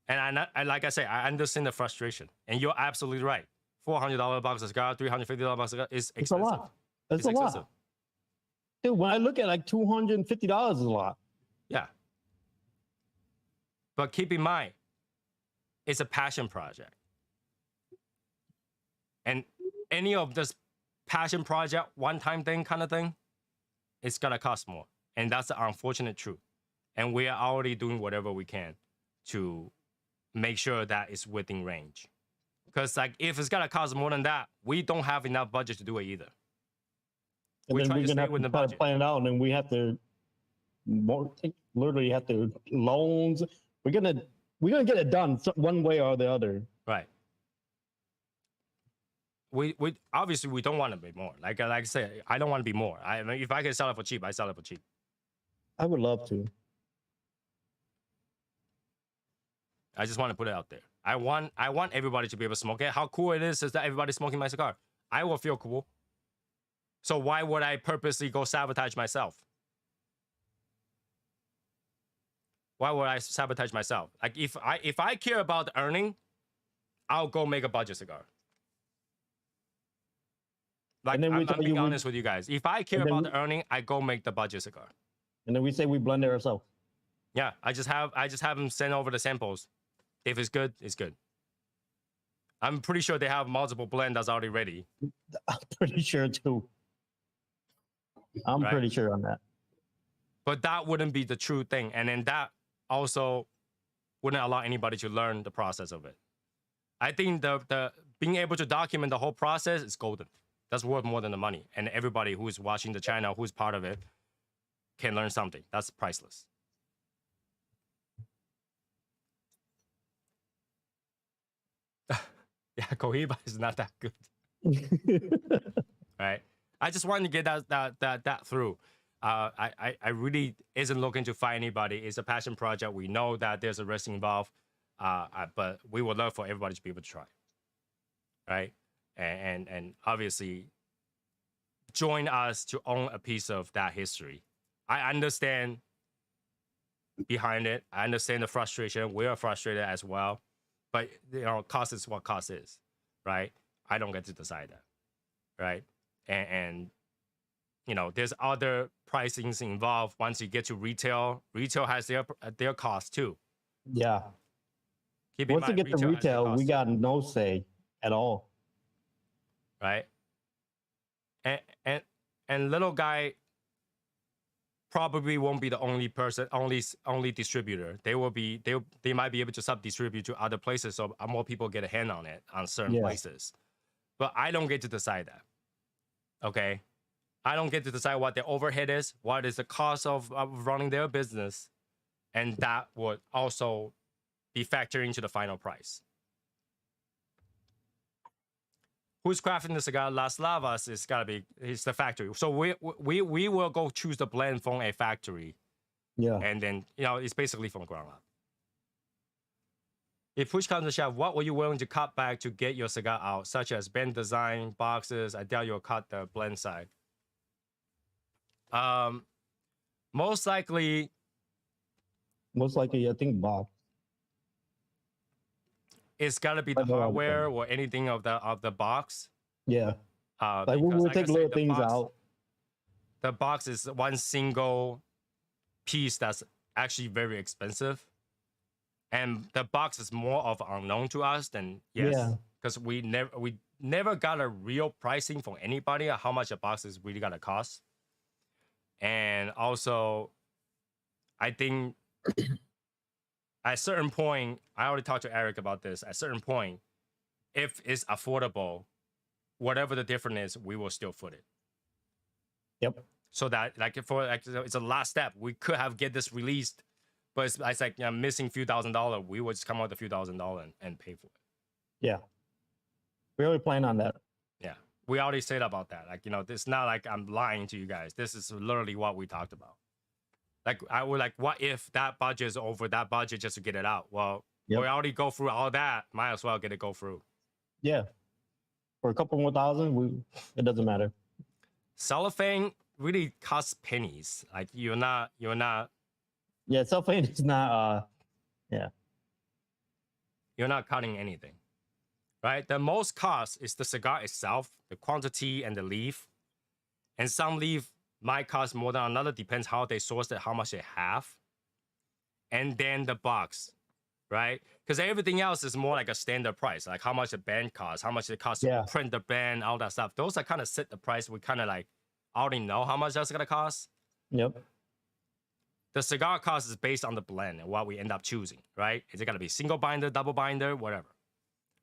And I like I say, I understand the frustration, and you're absolutely right. $400 box of cigar, $350 box of cigar is It's a expensive. lot. It's a lot. Dude, when I look at like $250 is a lot. Yeah. But keep in mind, it's a passion project. And any of this passion project, one-time thing kind of thing, it's gonna cost more. And that's the unfortunate truth. And we are already doing whatever we can to make sure that it's within range. Because like if it's gonna cost more than that, we don't have enough budget to do it either. And We're then trying we're to gonna stay have within to the try to budget. plan it out, and we have to literally have to loans. We're gonna get it done one way or the other. Right. We obviously we don't want to be more. Like I said, I don't want to be more. I mean, if I can sell it for cheap, I sell it for cheap. I would love to. I just want to put it out there. I want everybody to be able to smoke it. How cool it is that everybody's smoking my cigar. I will feel cool. So why would I purposely go sabotage myself? Why would I sabotage myself? Like if I care about the earning, I'll go make a budget cigar. Like And then we I'm tell being you honest with you guys. If I care and then about the earning, I go make the budget cigar. And then we say we blend it ourselves. Yeah, I just have them send over the samples. If it's good, it's good. I'm pretty sure they have multiple blend that's already ready. I'm pretty sure too. I'm Right. pretty sure on that. But that wouldn't be the true thing. And then that also wouldn't allow anybody to learn the process of it. I think the being able to document the whole process is golden. That's worth more than the money. And everybody who's watching the channel, who's part of it, can learn something. That's priceless. Yeah, Cohiba is not that good. Right? I just wanted to get that through. I really isn't looking to fight anybody. It's a passion project. We know that there's a risk involved, but we would love for everybody to be able to try. Right? And obviously join us to own a piece of that history. I understand behind it. I understand the frustration. We are frustrated as well. But you know, cost is what cost is, right? I don't get to decide that, right? And you know, there's other pricings involved. Once you get to retail has their cost too. Yeah. Keep in Once you mind, get to has their retail, cost we too, got no say at all. right? And little guy probably won't be the only person, only distributor. They might be able to sub-distribute to other places, so more people get a hand on it on certain places. But I don't get to decide that. Okay, I don't get to decide what their overhead is, what is the cost of running their business, and that would also be factored into the final price. Who's crafting the cigar? Las Lavas is gotta be. It's the factory. So we will go choose the blend from a factory. Yeah. And then you know it's basically from ground up. If push comes to shove, what were you willing to cut back to get your cigar out, such as bend design, boxes? I doubt you'll cut the blend side. Most likely, I think Bob. it's gotta be the hardware or anything of the box. Yeah. Like we because, will like I take said, little the things box- out. The box is one single piece that's actually very expensive. And the box is more of unknown to us than because we never got a real pricing from anybody on how much a box is really gonna cost. And also, I think at a certain point, I already talked to Eric about this. At a certain point, if it's affordable, whatever the difference is, we will still foot it. Yep. so that like it's a last step. We could have get this released, but it's like missing few $1,000s. We would just come out with a few $1,000s and pay for it. Yeah. We already plan on that. Yeah, we already said about that. Like, it's not like I'm lying to you guys. This is literally what we talked about. Like, I would like, what if that budget is over that budget just to get it out? Well, we already go through all that. Might as well get it go through. Yeah. For a couple more thousand, it doesn't matter. Cellophane really costs pennies. Like, you're not. Yeah, cellophane is not. Yeah. You're not cutting anything, right? The most cost is the cigar itself, the quantity and the leaf. And some leaf might cost more than another, depends how they sourced it, how much they have. And then the box, right? Because everything else is more like a standard price, like how much the band costs, how much it costs to print the band, all that stuff. Those are kind of set the price. We kind of like already know how much that's gonna cost. Yep. The cigar cost is based on the blend and what we end up choosing, right? Is it gonna be single binder, double binder, whatever,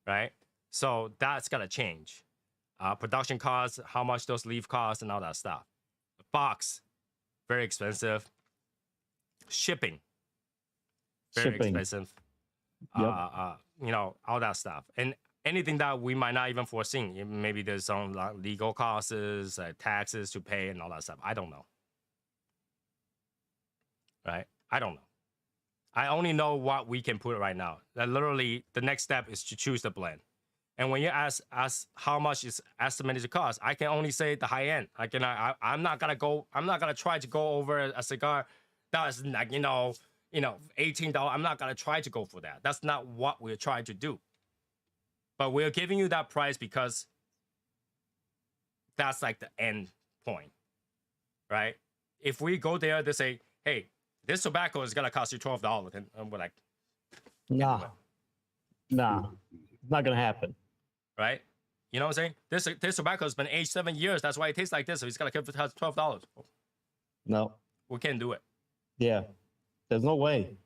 right? So that's gonna change. Production costs, how much those leaf cost, and all that stuff. The box, very expensive. Shipping, very expensive. Yep. All that stuff. And anything that we might not even foresee. Maybe there's some legal costs, taxes to pay, and all that stuff. I don't know. Right? I don't know. I only know what we can put right now. That literally, the next step is to choose the blend. And when you ask how much is estimated to cost, I can only say the high end. I'm not gonna try to go over a cigar that is like $18. I'm not gonna try to go for that. That's not what we're trying to do. But we're giving you that price because that's like the end point, right? If we go there, they say, hey, this tobacco is gonna cost you $12, and we're like, nah, it's not gonna happen. Right? You know what I'm saying? This tobacco has been aged 7 years. That's why it tastes like this. So it's gonna cost $12. No, we can't do it. Yeah, there's no way.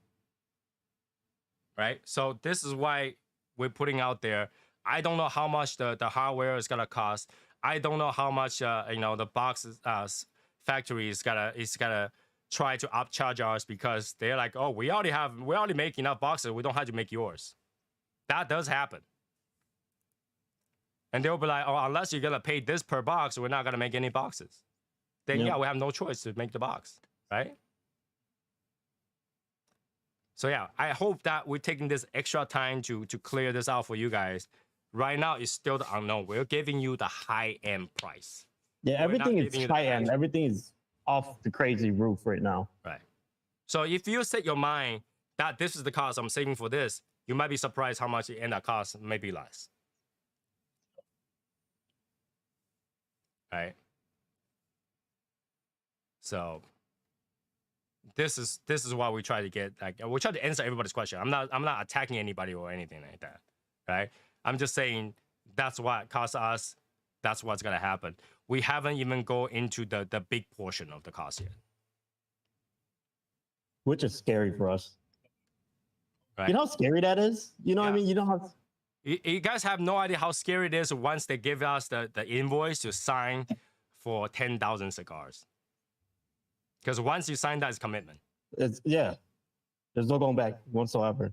Right? So this is why we're putting out there. I don't know how much the hardware is gonna cost. I don't know how much the box factory is gonna try to upcharge us because they're like, oh, we already make enough boxes. We don't have to make yours. That does happen. And they'll be like, oh, unless you're gonna pay this per box, we're not gonna make any boxes. Then we have no choice to make the box, right? So yeah, I hope that we're taking this extra time to clear this out for you guys. Right now, it's still the unknown. We're giving you the high-end price. Yeah, everything is high-end. Everything is off the crazy roof right now. Right. So if you set your mind that this is the cost I'm saving for this, you might be surprised how much it end up cost, maybe less. Right. So this is what we try to get. Like, we try to answer everybody's question. I'm not attacking anybody or anything like that. Right. I'm just saying that's what costs us. That's what's gonna happen. We haven't even go into the big portion of the cost yet. Which is scary for us. Right. You know how scary that is? You know what I mean? You know how... You guys have no idea how scary it is once they give us the invoice to sign for 10,000 cigars. Because once you sign that, it's commitment. There's no going back whatsoever.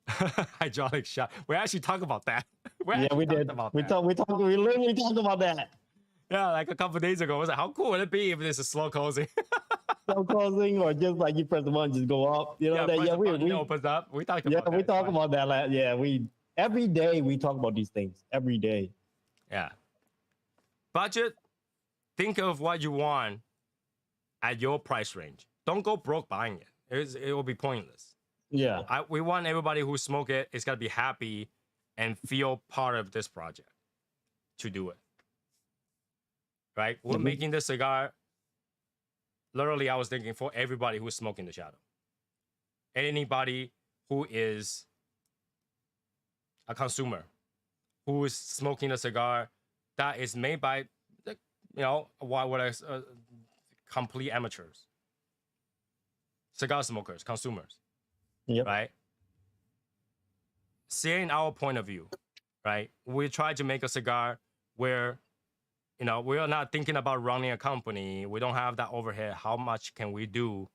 Hydraulic shot. We actually talk about that. We did. We literally talked about that. Yeah, like a couple of days ago. I was like, how cool would it be if this is slow closing? Slow closing, or just like you press the button, just go up. You know that? We opens up. We talked about that. Yeah, we talk about that. Every day we talk about these things. Every day. Yeah. Budget. Think of what you want at your price range. Don't go broke buying it. It will be pointless. Yeah. We want everybody who smoke it is gonna be happy and feel part of this project to do it. Right? We're making this cigar. Literally, I was thinking for everybody who's smoking the shadow. Anybody who is a consumer, who is smoking a cigar that is made by, complete amateurs, cigar smokers, consumers. Yep. Right? Seeing our point of view, right? We try to make a cigar where, you know, we are not thinking about running a company. We don't have that overhead. How much can we do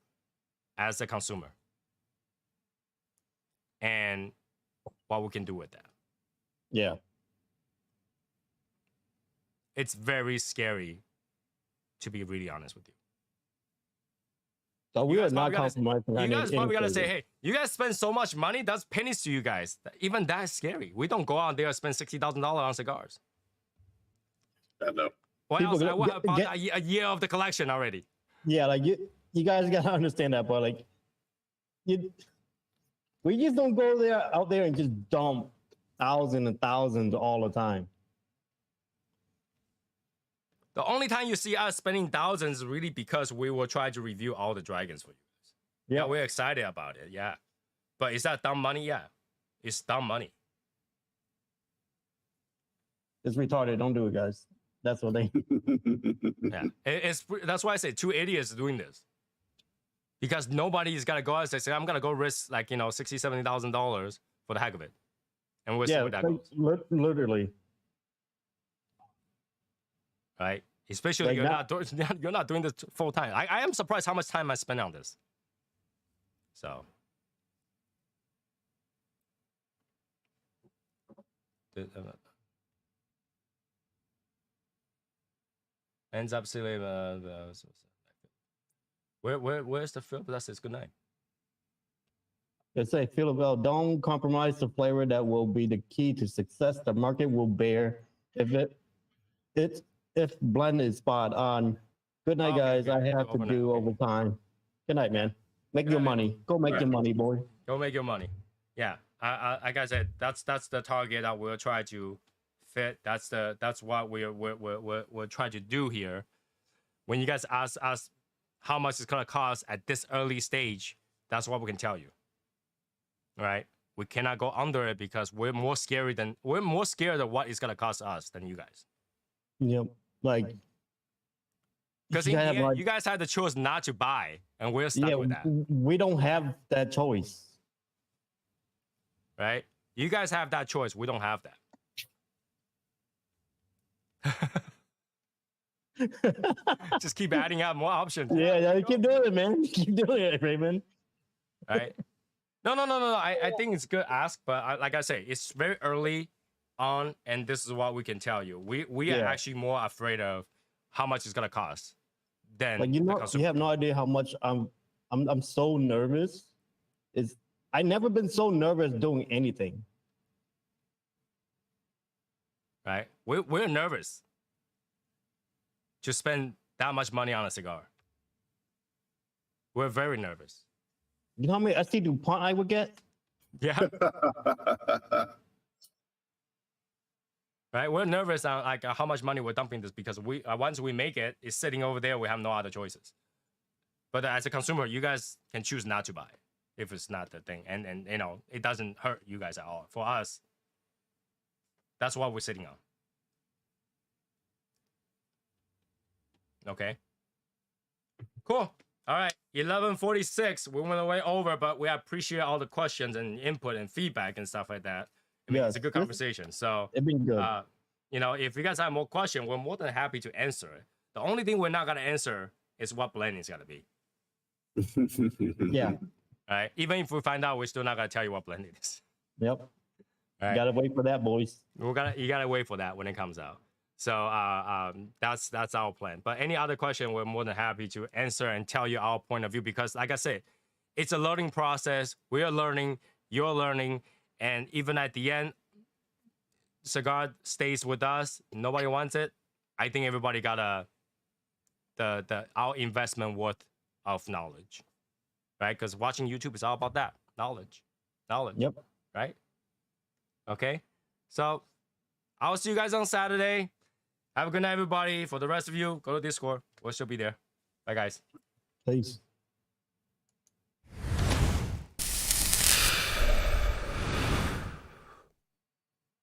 as a consumer? And what we can do with that. Yeah. It's very scary, to be really honest with you. So we are guys not probably gotta- compromising. You guys probably gotta say, anything. hey, you guys spend so much money, that's pennies to you guys. Even that's scary. We don't go out there and spend $60,000 on cigars. I know. What People else? get- What get- about get- a year of the collection already? Yeah, like you guys gotta understand that, but like, we just don't go out there and just dump thousands and thousands all the time. The only time you see us spending thousands is really because we will try to review all the dragons for you guys. Yeah, we're excited about it. Yeah. But is that dumb money? Yeah. It's dumb money. It's retarded. Don't do it, guys. That's what they. Yeah. That's why I say two idiots doing this. Because nobody is gonna go out and say, I'm gonna go risk like, you know, $60,000, $70,000 for the heck of it. And we'll see Yeah, where that like, goes. literally. Right? Especially Like you're not doing this full time. I am surprised how much time I spend on this. So ends up silly. Where's the film? That says good night. They say, Philip, don't compromise the flavor that will be the key to success. The market will bear if blend is spot on. Good night, Okay, guys. good. I have to Overnight, do okay. overtime. Good night, man. Make your Good night. money. Go make your money, boy. Go make your money. Yeah, like I said, that's the target that we'll try to fit. That's what we're trying to do here. When you guys ask us how much it's gonna cost at this early stage, that's what we can tell you. All right, we cannot go under it because we're more scared of what it's gonna cost us than you guys. Yep. Like, Because in the end, you guys had the choice not to buy, and we're stuck with that. we don't have that choice. Right? You guys have that choice. We don't have that. Just keep adding up more options. Yeah, keep doing it, man. Keep doing it, Raymond. Right? No. I think it's good ask, but like I say, it's very early on, and this is what we can tell you. We are actually more afraid of how much it's gonna cost than Like, you have no idea how much I'm so nervous. I never been so nervous doing anything. Right? We're nervous to spend that much money on a cigar. We're very nervous. You know how many ST DuPont I would get? Yeah. Right? We're nervous on like how much money we're dumping this because once we make it, it's sitting over there. We have no other choices. But as a consumer, you guys can choose not to buy if it's not the thing, and you know it doesn't hurt you guys at all. For us, that's what we're sitting on. Okay. Cool. All right. 11:46. We went way over, but we appreciate all the questions and input and feedback and stuff like that. I mean, it's a good conversation. So it's been good. You know, if you guys have more questions, we're more than happy to answer it. The only thing we're not gonna answer is what blending is gonna be. Yeah. All right. Even if we find out, we're still not gonna tell you what blending is. Yep. All right. Gotta wait for that, boys. You gotta wait for that when it comes out. So that's our plan. But any other question, we're more than happy to answer and tell you our point of view because, like I said, it's a learning process. We are learning, you're learning, and even at the end, cigar stays with us. Nobody wants it. I think everybody got our investment worth of knowledge, right? Because watching YouTube is all about that knowledge. Yep. Right. Okay. So I'll see you guys on Saturday. Have a good night, everybody. For the rest of you, go to Discord. We'll still be there. Bye, guys. Peace.